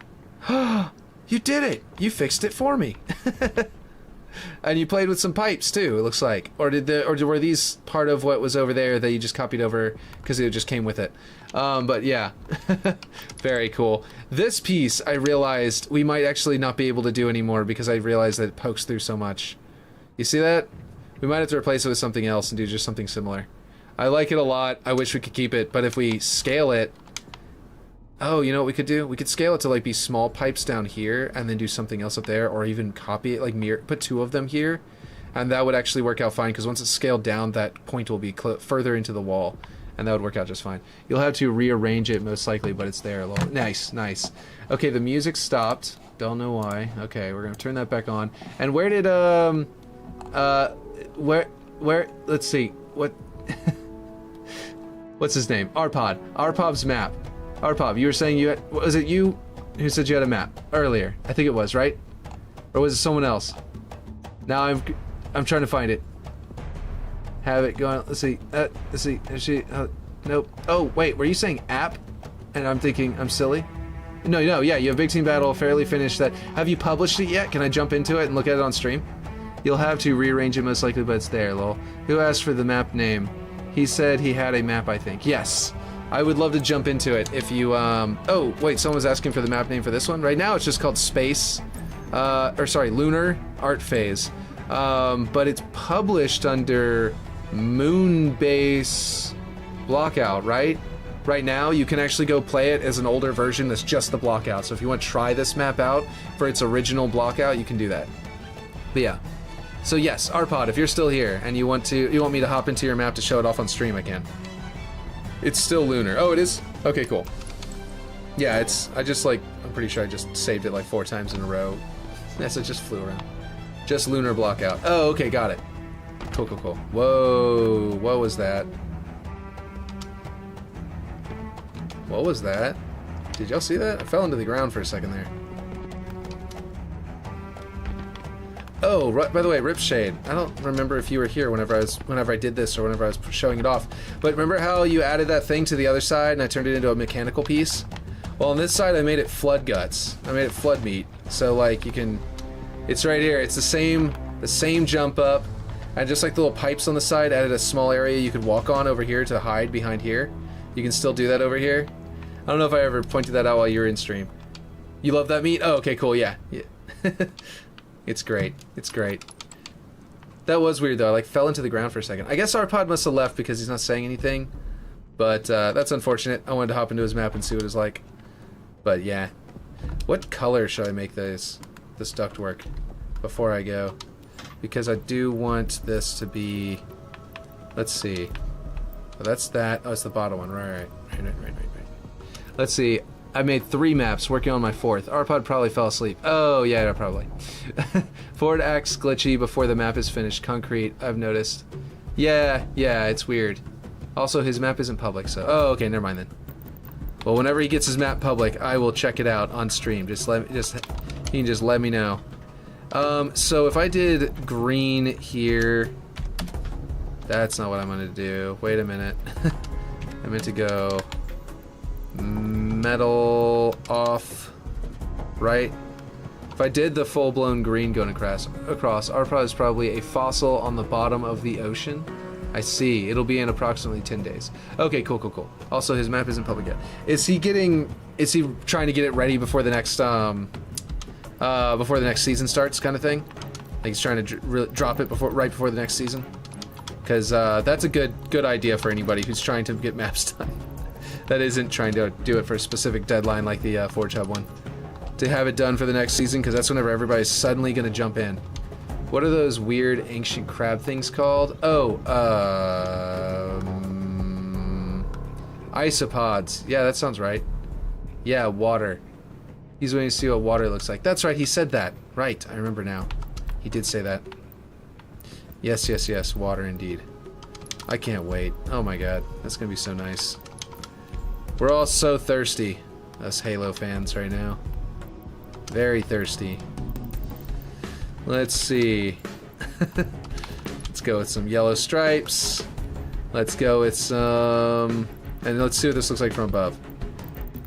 You did it! You fixed it for me. And you played with some pipes too, it looks like. Or were these part of what was over there that you just copied over because it just came with it? But yeah. Very cool. This piece, I realized we might actually not be able to do anymore because I realized that it pokes through so much. You see that? We might have to replace it with something else and do just something similar. I like it a lot. I wish we could keep it, but if we scale it... Oh, you know what we could do? We could scale it to like be small pipes down here and then do something else up there, or even copy it, like put 2 of them here, and that would actually work out fine because once it's scaled down, that point will be further into the wall, and that would work out just fine. You'll have to rearrange it most likely, but it's there. Nice, nice. Okay, the music stopped. Don't know why. Okay, we're gonna turn that back on. And where did let's see, what what's his name? Arpod. Arpob's map. Arpov, you were saying you had, was it you who said you had a map earlier? I think it was, right? Or was it someone else? Now I'm trying to find it. Have it going. Let's see. Let's see. Is she? Nope. Oh wait, were you saying app? And I'm thinking I'm silly. No, yeah, you have Big Team Battle fairly finished. That. Have you published it yet? Can I jump into it and look at it on stream? You'll have to rearrange it most likely, but it's there, lol. Who asked for the map name? He said he had a map, I think. Yes. I would love to jump into it if you, oh, wait, someone was asking for the map name for this one. Right now it's just called Space, Lunar Art Phase. But it's published under Moonbase Blockout, right? Right now you can actually go play it as an older version that's just the Blockout. So if you want to try this map out for its original Blockout, you can do that. But yeah. So yes, Arpod, if you're still here and you want me to hop into your map to show it off on stream, I can. It's still lunar. Oh, it is? Okay, cool. Yeah, I'm pretty sure I just saved it like 4 times in a row. Yes, it just flew around. Just lunar blockout. Oh, okay, got it. Cool, cool, cool. Whoa, what was that? What was that? Did y'all see that? I fell into the ground for a second there. Oh, by the way, Ripshade. I don't remember if you were here whenever I did this or whenever I was showing it off. But remember how you added that thing to the other side and I turned it into a mechanical piece? Well, on this side I made it flood guts. I made it flood meat. So like you can, it's right here. It's the same jump up, and just like the little pipes on the side, added a small area you could walk on over here to hide behind here. You can still do that over here. I don't know if I ever pointed that out while you were in stream. You love that meat? Oh, okay, cool. Yeah. It's great. It's great. That was weird, though. I, like, fell into the ground for a second. I guess Arpod must have left because he's not saying anything. But, that's unfortunate. I wanted to hop into his map and see what it's like. But, yeah. What color should I make this ductwork before I go? Because I do want this to be... Let's see. Oh, that's that. Oh, it's the bottom one. Right. Let's see. I made 3 maps, working on my 4th. Arpod probably fell asleep. Oh, yeah, probably. Forward acts glitchy before the map is finished. Concrete, I've noticed. Yeah, it's weird. Also, his map isn't public, so... Oh, okay, never mind then. Well, whenever he gets his map public, I will check it out on stream. He can just let me know. So if I did green here... That's not what I'm gonna do. Wait a minute. I meant to go... metal off, right? If I did the full-blown green going across, Arpod is probably a fossil on the bottom of the ocean. I see. It'll be in approximately 10 days. Okay, cool. Also, his map isn't public yet. Is he trying to get it ready before the next season starts, kind of thing? Like he's trying to drop it right before the next season? Because that's a good idea for anybody who's trying to get maps done. That isn't trying to do it for a specific deadline like the Forge Hub one. To have it done for the next season, because that's whenever everybody's suddenly going to jump in. What are those weird ancient crab things called? Oh, isopods. Yeah, that sounds right. Yeah, water. He's waiting to see what water looks like. That's right, he said that. Right, I remember now. He did say that. Yes, water indeed. I can't wait. Oh my god, that's going to be so nice. We're all so thirsty, us Halo fans right now. Very thirsty. Let's see. Let's go with some yellow stripes. Let's go with some... And let's see what this looks like from above.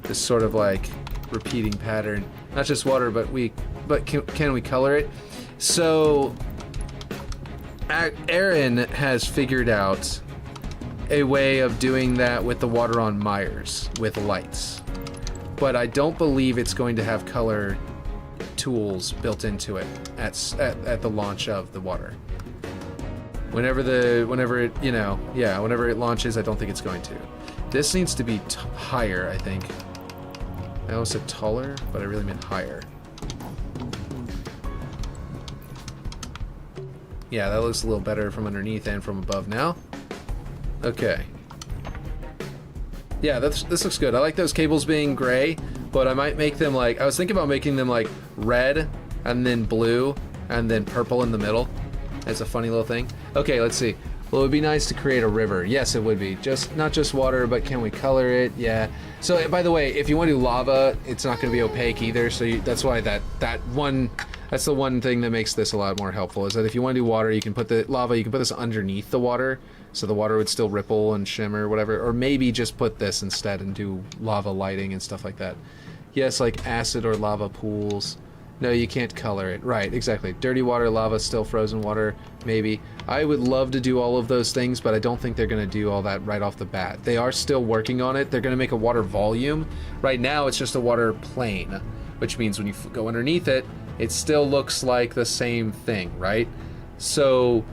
This sort of like repeating pattern. Not just water, but can we color it? So, Aaron has figured out a way of doing that with the water on Myers with lights, but I don't believe it's going to have color tools built into it at the launch of the water. Whenever it, whenever it launches, I don't think it's going to. This needs to be higher, I think. I almost said taller, but I really meant higher. Yeah, that looks a little better from underneath and from above now. Okay. Yeah, this looks good. I like those cables being gray, but I might make them like, I was thinking about making them like red, and then blue, and then purple in the middle. It's a funny little thing. Okay, let's see. Well, it would be nice to create a river. Yes, it would be. Not just water, but can we color it? Yeah. So, by the way, if you want to do lava, it's not going to be opaque either. So that's why that's the one thing that makes this a lot more helpful. Is that if you want to do water, you can put the lava. You can put this underneath the water, so the water would still ripple and shimmer, whatever. Or maybe just put this instead and do lava lighting and stuff like that. Yes, like acid or lava pools. No, you can't color it. Right, exactly. Dirty water, lava, still frozen water, maybe. I would love to do all of those things, but I don't think they're going to do all that right off the bat. They are still working on it. They're going to make a water volume. Right now, it's just a water plane, which means when you go underneath it, it still looks like the same thing, right? So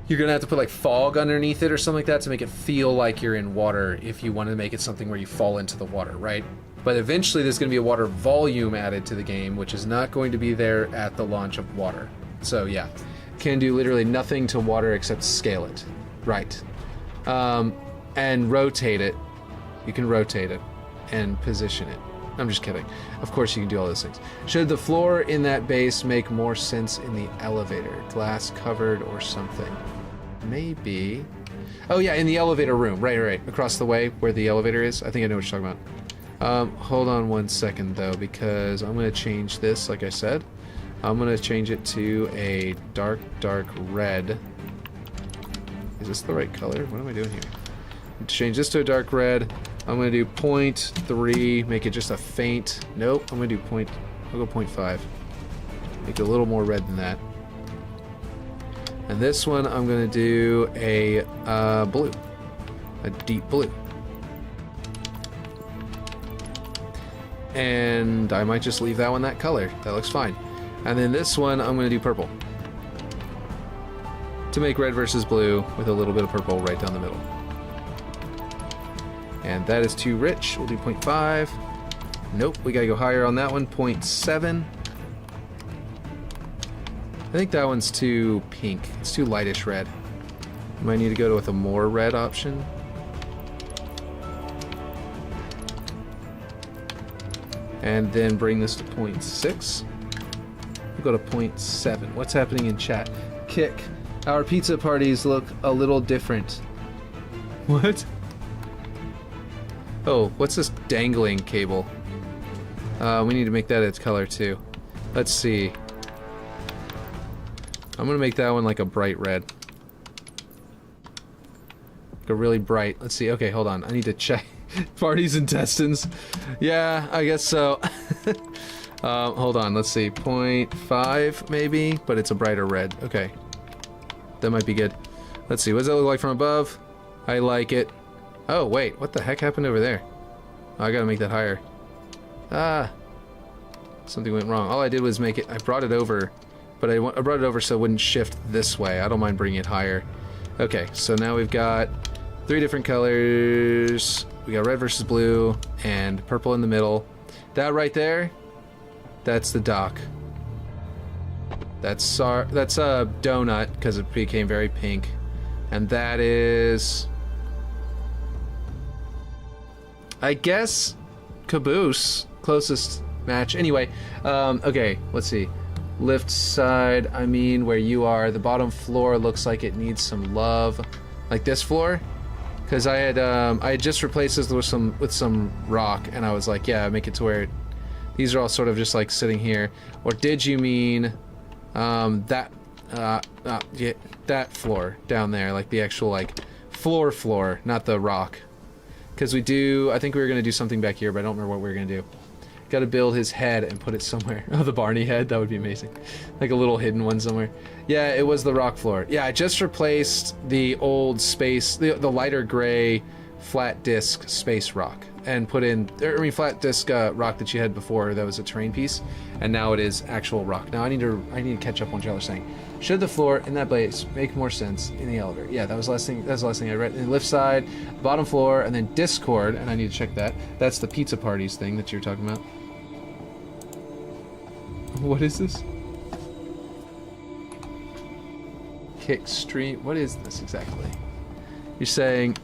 you're going to have to put like fog underneath it or something like that to make it feel like you're in water if you want to make it something where you fall into the water, right? But eventually there's going to be a water volume added to the game, which is not going to be there at the launch of water. So yeah, can do literally nothing to water except scale it. Right. And rotate it. You can rotate it and position it. I'm just kidding. Of course you can do all those things. Should the floor in that base make more sense in the elevator? Glass covered or something? Maybe. Oh yeah, in the elevator room. Right. Across the way where the elevator is. I think I know what you're talking about. Hold on 1 second though, because I'm going to change this, like I said. I'm going to change it to a dark red. Is this the right color? What am I doing here? Change this to a dark red. I'm going to do 0.3, make it just a faint. Nope, I'm going to do I'll go 0.5. Make it a little more red than that. And this one I'm going to do a blue. A deep blue. And I might just leave that one that color. That looks fine. And then this one, I'm going to do purple. To make red versus blue with a little bit of purple right down the middle. And that is too rich. We'll do 0.5. Nope, we gotta go higher on that one. 0.7. I think that one's too pink. It's too lightish red. Might need to go with a more red option. And then bring this to 0.6. We'll go to 0.7. What's happening in chat? Kick. Our pizza parties look a little different. What? Oh, what's this dangling cable? We need to make that its color too. Let's see. I'm gonna make that one like a bright red. Like a really bright. Let's see. Okay, hold on. I need to check. Parties intestines. Yeah, I guess so. Hold on. Let's see. 0.5 maybe, but it's a brighter red. Okay. That might be good. Let's see. What does that look like from above? I like it. Oh, wait. What the heck happened over there? Oh, I gotta make that higher. Ah. Something went wrong. All I did was make it... I brought it over, but I brought it over so it wouldn't shift this way. I don't mind bringing it higher. Okay, so now we've got 3 different colors. We got red versus blue and purple in the middle. That right there, that's the dock. That's a donut because it became very pink. And that is... I guess Caboose, closest match. Anyway, okay, let's see. Lift side, I mean where you are. The bottom floor looks like it needs some love. Like this floor? Because I had just replaced this with some rock, and I was like, yeah, make it to where these are all sort of just like sitting here. Or did you mean yeah, that floor down there, like the actual like floor, not the rock? Because I think we were gonna do something back here, but I don't remember what we were gonna do. Got to build his head and put it somewhere. Oh, the Barney head, that would be amazing. Like a little hidden one somewhere. Yeah, it was the rock floor. Yeah, I just replaced the old space, the lighter gray flat disc space rock. and put in, I mean, flat disc rock that you had before that was a terrain piece, and now it is actual rock. Now I need to catch up on what y'all are saying. Should the floor in that base make more sense in the elevator? Yeah, that was the last thing. That's the last thing I read. In the lift side, bottom floor, and then Discord, and I need to check that. That's the pizza parties thing that you're talking about. What is this? Kick stream. What is this exactly? You're saying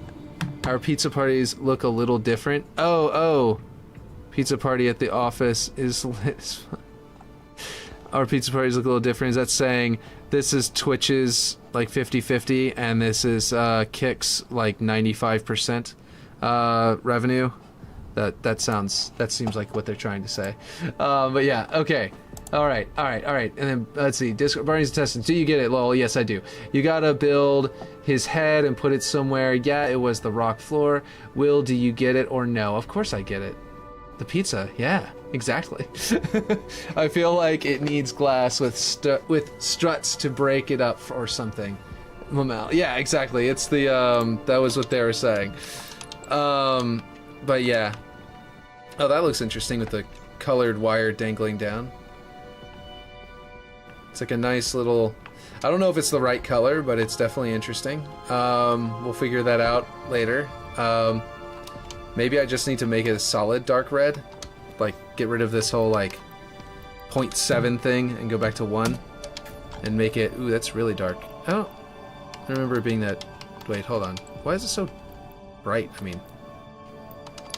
our pizza parties look a little different? Oh. Pizza party at the office is lit. Our pizza parties look a little different. Is that saying this is Twitch's like 50-50 and this is Kick's like 95% revenue? That seems like what they're trying to say. But yeah, okay. All right. And then let's see. Barney's intestines. Do you get it, lol? Yes, I do. You gotta build his head and put it somewhere. Yeah, it was the rock floor. Will, do you get it or no? Of course I get it. The pizza. Yeah, exactly. I feel like it needs glass with struts to break it up or something. Yeah, exactly. It's the that was what they were saying. But yeah. Oh, that looks interesting with the colored wire dangling down. It's like a nice little... I don't know if it's the right color, but it's definitely interesting. We'll figure that out later. Maybe I just need to make it a solid dark red. Like, get rid of this whole, like, 0.7 thing and go back to 1. And make it... Ooh, that's really dark. Oh, I remember it being that... Wait, hold on. Why is it so bright? I mean...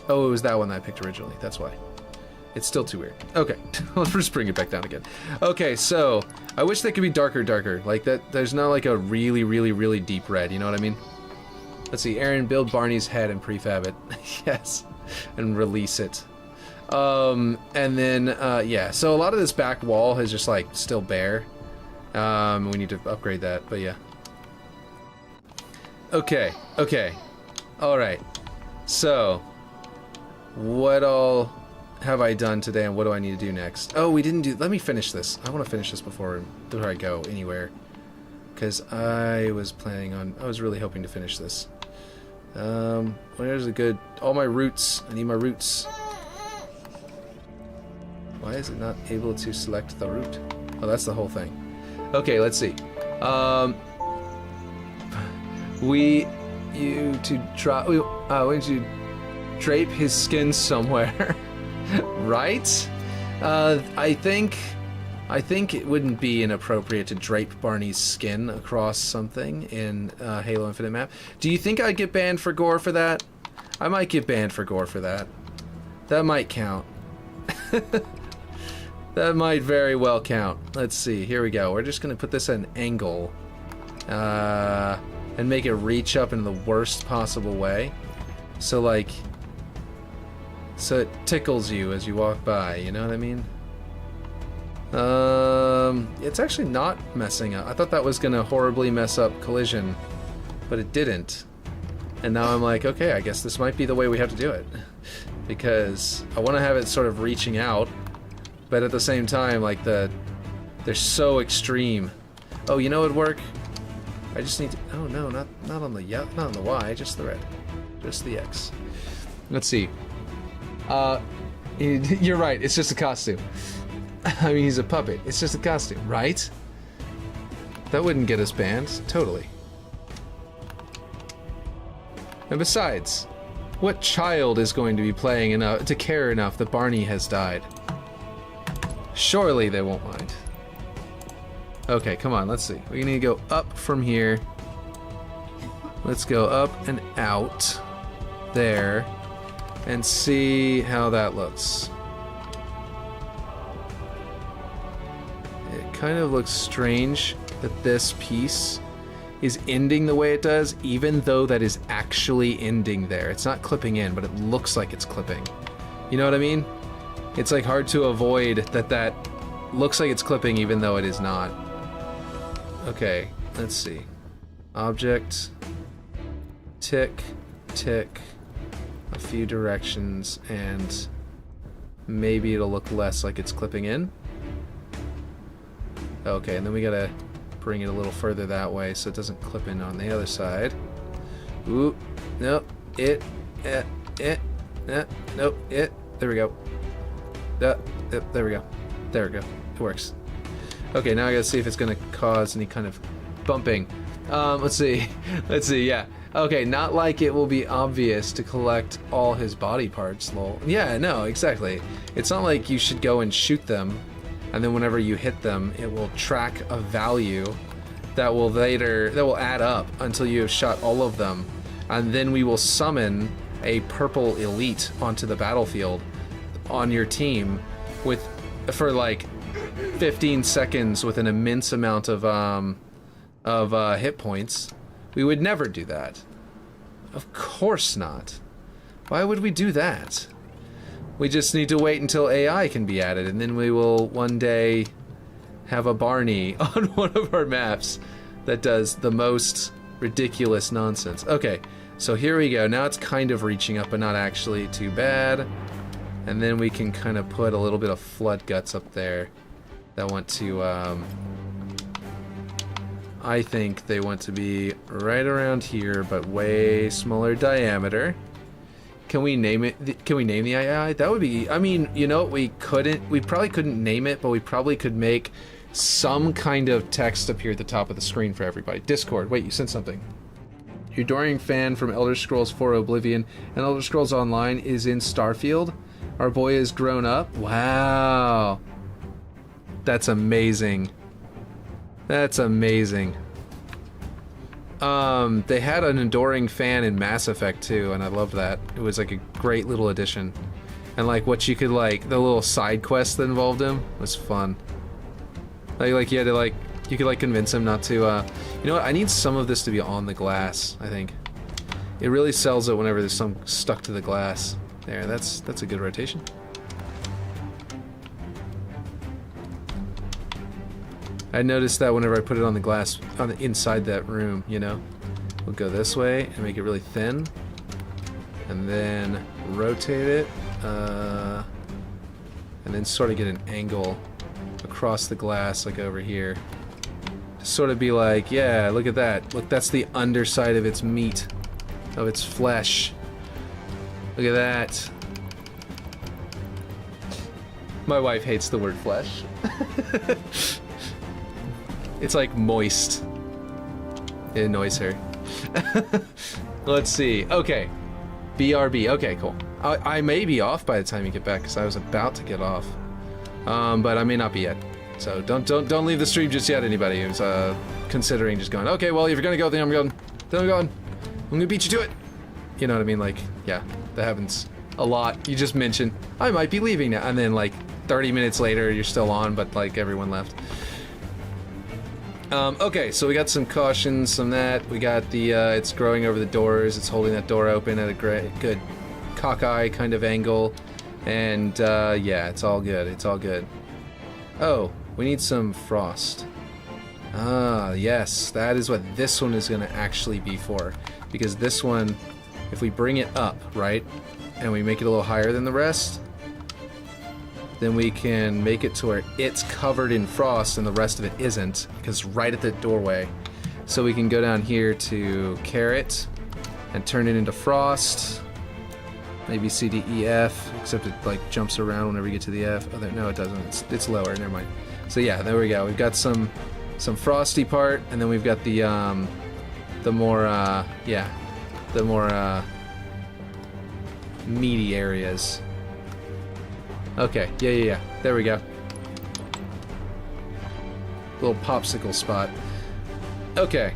Oh, it was that one that I picked originally. That's why. It's still too weird. Okay, let's just bring it back down again. Okay, so I wish they could be darker. Like that. There's not like a really deep red. You know what I mean? Let's see. Aaron, build Barney's head and prefab it. Yes, and release it. And then yeah. So a lot of this back wall is just like still bare. We need to upgrade that. But yeah. Okay. All right. So what all have I done today, and what do I need to do next? Oh, we didn't do... Let me finish this. I want to finish this before I go anywhere. Because I was planning on... I was really hoping to finish this. Where's a good... All my roots. I need my roots. Why is it not able to select the root? Oh, that's the whole thing. Okay, let's see. We need to drape his skin somewhere. Right? I think it wouldn't be inappropriate to drape Barney's skin across something in Halo Infinite map. Do you think I'd get banned for gore for that? I might get banned for gore for that. That might count. That might very well count. Let's see. Here we go. We're just going to put this at an angle. And make it reach up in the worst possible way. So, like... So it tickles you as you walk by, you know what I mean? It's actually not messing up. I thought that was gonna horribly mess up collision, but it didn't. And now I'm like, okay, I guess this might be the way we have to do it. Because I want to have it sort of reaching out, but at the same time, like they're so extreme. Oh, you know what'd work? I just need to, oh no, not on the Y, just the red. Just the X. Let's see. You're right, it's just a costume. I mean, he's a puppet. It's just a costume, right? That wouldn't get us banned. Totally. And besides, what child is going to be playing enough to care enough that Barney has died? Surely they won't mind. Okay, come on, let's see. We need to go up from here. Let's go up and out. There. And see how that looks. It kind of looks strange that this piece is ending the way it does, even though that is actually ending there. It's not clipping in, but it looks like it's clipping. You know what I mean? It's like hard to avoid that looks like it's clipping even though it is not. Okay, let's see. Object, tick, tick, a few directions, and maybe it'll look less like it's clipping in. Okay, and then we gotta bring it a little further that way so it doesn't clip in on the other side. Ooh, nope, Nope. There we go. Yep, there we go. There we go. It works. Okay, now I gotta see if it's gonna cause any kind of bumping. Let's see. Let's see, yeah. Okay, not like it will be obvious to collect all his body parts, lol. Yeah, no, exactly. It's not like you should go and shoot them, and then whenever you hit them, it will track a value that will add up until you have shot all of them, and then we will summon a purple elite onto the battlefield on your team for like 15 seconds with an immense amount of hit points. We would never do that. Of course not. Why would we do that? We just need to wait until AI can be added, and then we will one day have a Barney on one of our maps that does the most ridiculous nonsense. Okay, so here we go. Now it's kind of reaching up, but not actually too bad. And then we can kind of put a little bit of flood guts up there that want to, I think they want to be right around here, but way smaller diameter. Can we name it? Can we name the AI? That would be, I mean, you know, we probably couldn't name it, but we probably could make some kind of text appear at the top of the screen for everybody. Discord, wait, you sent something. Your Dorian fan from Elder Scrolls 4 Oblivion and Elder Scrolls Online is in Starfield. Our boy is grown up. Wow. That's amazing. That's amazing. They had an enduring fan in Mass Effect too, and I loved that. It was like a great little addition. And like what you could like, the little side quest that involved him was fun. Like you had to like, you could like convince him not to, you know what, I need some of this to be on the glass, I think. It really sells it whenever there's some stuck to the glass. There, that's a good rotation. I noticed that whenever I put it on the glass, on the inside that room, you know? We'll go this way and make it really thin. And then rotate it, and then sort of get an angle across the glass, like over here. To sort of be like, yeah, look at that. Look, that's the underside of its meat, of its flesh. Look at that. My wife hates the word flesh. It's like moist. It annoys her. Let's see. Okay. BRB. Okay, cool. I may be off by the time you get back because I was about to get off. But I may not be yet. So don't leave the stream just yet, anybody who's considering just going, okay, well, if you're gonna go, then I'm going. Then I'm going. I'm gonna beat you to it. You know what I mean? Like, yeah, that happens a lot. You just mention, I might be leaving now. And then like 30 minutes later, you're still on, but like everyone left. Okay, so we got some cautions, some that. We got the, it's growing over the doors. It's holding that door open at a good cockeye kind of angle. And, yeah, it's all good. It's all good. Oh, we need some frost. Ah, yes, that is what this one is going to actually be for. Because this one, if we bring it up, right, and we make it a little higher than the rest, then we can make it to where it's covered in frost and the rest of it isn't, because it's right at the doorway. So we can go down here to carrot and turn it into frost. Maybe C, D, E, F, except it like jumps around whenever you get to the F. Oh, no, it doesn't. It's lower. Never mind. So yeah, there we go. We've got some frosty part, and then we've got the more meaty areas. Okay, yeah. There we go. Little popsicle spot. Okay.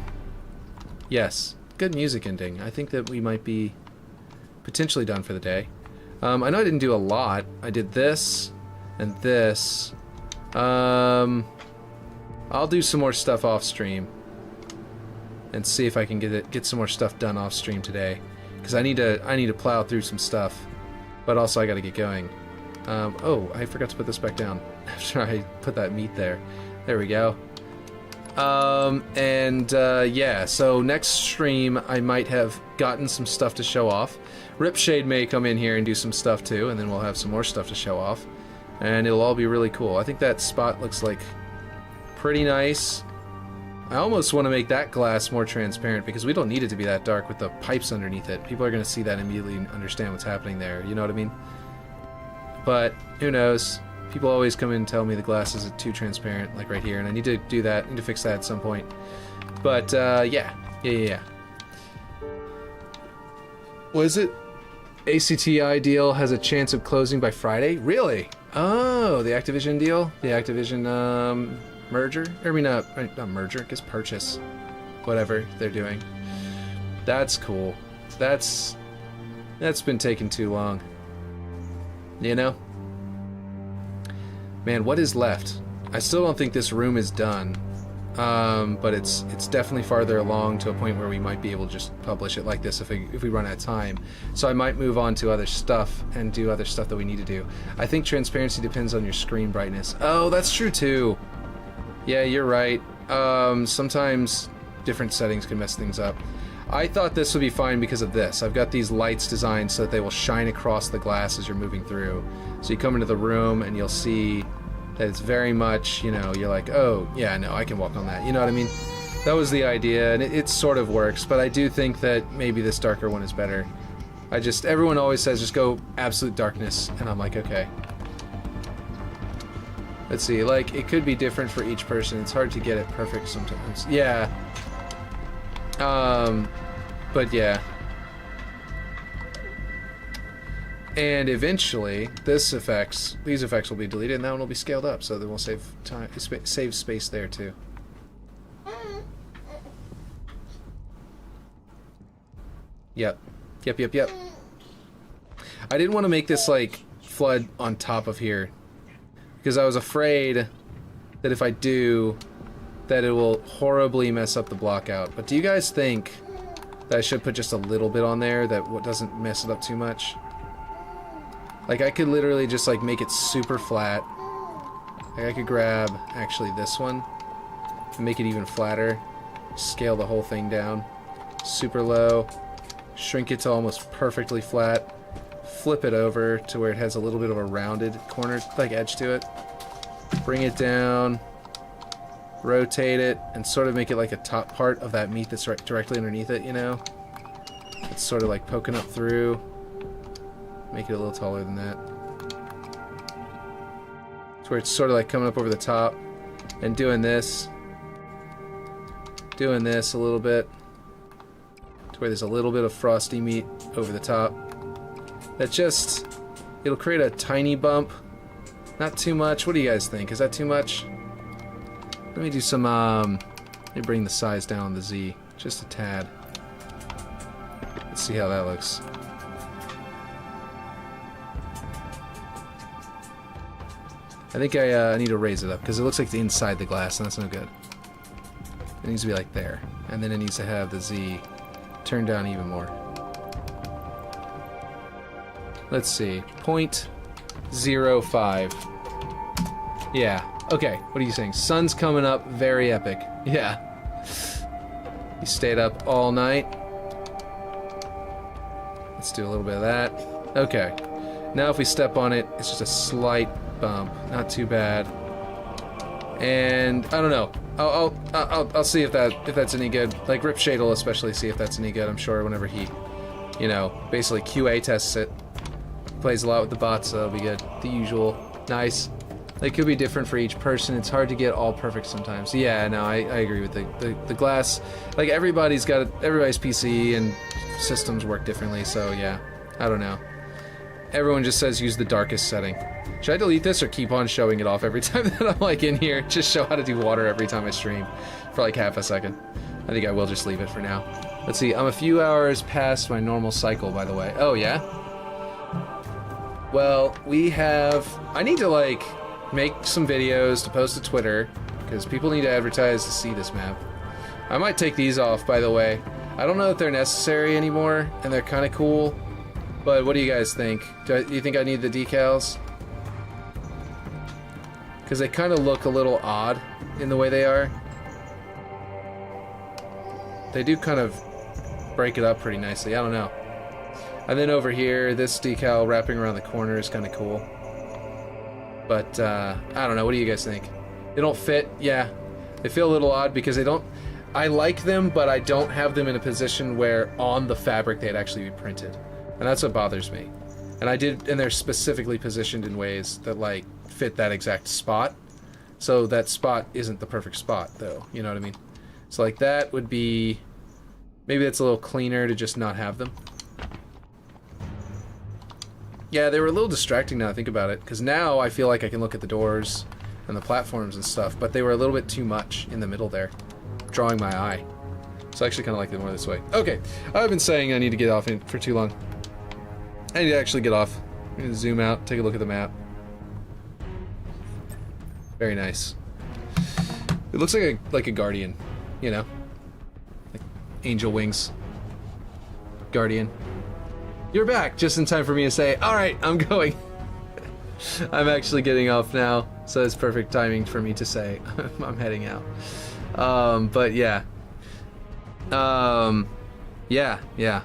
Yes. Good music ending. I think that we might be potentially done for the day. I know I didn't do a lot. I did this and this. I'll do some more stuff off stream and see if I can get some more stuff done off stream today, because I need to plow through some stuff, but also I got to get going. Oh, I forgot to put this back down after I put that meat there. There we go. Yeah, so next stream I might have gotten some stuff to show off. Ripshade may come in here and do some stuff too, and then we'll have some more stuff to show off. And it'll all be really cool. I think that spot looks like pretty nice. I almost want to make that glass more transparent because we don't need it to be that dark with the pipes underneath it. People are going to see that and immediately understand what's happening there. You know what I mean? But who knows? People always come in and tell me the glass is too transparent, like right here, and I need to do that. I need to fix that at some point. But yeah. What is it? ACTI deal has a chance of closing by Friday? Really? Oh, the Activision deal? The Activision merger? I mean, not merger, I guess purchase. Whatever they're doing. That's cool. That's been taking too long. You know? Man, what is left? I still don't think this room is done. But it's definitely farther along to a point where we might be able to just publish it like this if we run out of time. So I might move on to other stuff and do other stuff that we need to do. I think transparency depends on your screen brightness. Oh, that's true too. Yeah, you're right. Sometimes different settings can mess things up. I thought this would be fine because of this. I've got these lights designed so that they will shine across the glass as you're moving through. So you come into the room and you'll see that it's very much, you know, you're like, oh, yeah, no, I can walk on that. You know what I mean? That was the idea, and it sort of works, but I do think that maybe this darker one is better. Everyone always says just go absolute darkness, and I'm like, okay. Let's see, like, it could be different for each person. It's hard to get it perfect sometimes. Yeah. But yeah. And eventually, these effects will be deleted, and that one will be scaled up, so then we'll save time, save space there too. Yep. I didn't want to make this like flood on top of here because I was afraid that if I do, that it will horribly mess up the block out. But do you guys think that I should put just a little bit on there that doesn't mess it up too much? Like, I could literally just, like, make it super flat. Like, I could grab, actually, this one and make it even flatter. Scale the whole thing down. Super low. Shrink it to almost perfectly flat. Flip it over to where it has a little bit of a rounded corner, like, edge to it. Bring it down. Rotate it, and sort of make it like a top part of that meat that's directly underneath it, you know? It's sort of, like, poking up through. Make it a little taller than that. To where it's sort of like coming up over the top and doing this a little bit to where there's a little bit of frosty meat over the top. It'll create a tiny bump. Not too much. What do you guys think? Is that too much? Let me do some, let me bring the size down on the Z just a tad. Let's see how that looks. I think I need to raise it up, because it looks like it's inside the glass, and that's no good. It needs to be like there. And then it needs to have the Z turned down even more. Let's see. 0.05. Yeah. Okay, what are you saying? Sun's coming up, very epic. Yeah. You stayed up all night. Let's do a little bit of that. Okay. Now if we step on it, it's just a slight bump, not too bad. And I don't know. I'll see if that's any good. Like Ripshade will especially see if that's any good. I'm sure whenever he, you know, basically QA tests it. Plays a lot with the bots, so that'll be good. The usual. Nice. They could be different for each person. It's hard to get all perfect sometimes. Yeah, no, I agree with the glass. Like everybody's PC and systems work differently. So yeah, I don't know. Everyone just says use the darkest setting. Should I delete this or keep on showing it off every time that I'm like in here? Just show how to do water every time I stream for like half a second. I think I will just leave it for now. Let's see, I'm a few hours past my normal cycle, by the way. Oh, yeah? Well, I need to like make some videos to post to Twitter because people need to advertise to see this map. I might take these off, by the way. I don't know if they're necessary anymore and they're kind of cool. But what do you guys think? Do you think I need the decals? Because they kind of look a little odd in the way they are. They do kind of break it up pretty nicely. I don't know. And then over here, this decal wrapping around the corner is kind of cool. But, I don't know. What do you guys think? They don't fit? Yeah. They feel a little odd because they don't... I like them, but I don't have them in a position where on the fabric they'd actually be printed. And that's what bothers me. And they're specifically positioned in ways that, like, fit that exact spot. So that spot isn't the perfect spot, though. You know what I mean? So, like, that would be... Maybe that's a little cleaner to just not have them. Yeah, they were a little distracting now I think about it, because now I feel like I can look at the doors and the platforms and stuff, but they were a little bit too much in the middle there, drawing my eye. So I actually kind of like them more this way. Okay, I've been saying I need to get off for too long. I need to actually get off. I'm going to zoom out, take a look at the map. Very nice. It looks like a guardian, you know? Like angel wings. Guardian. You're back, just in time for me to say, alright, I'm going. I'm actually getting off now, so it's perfect timing for me to say I'm heading out. But yeah. Yeah.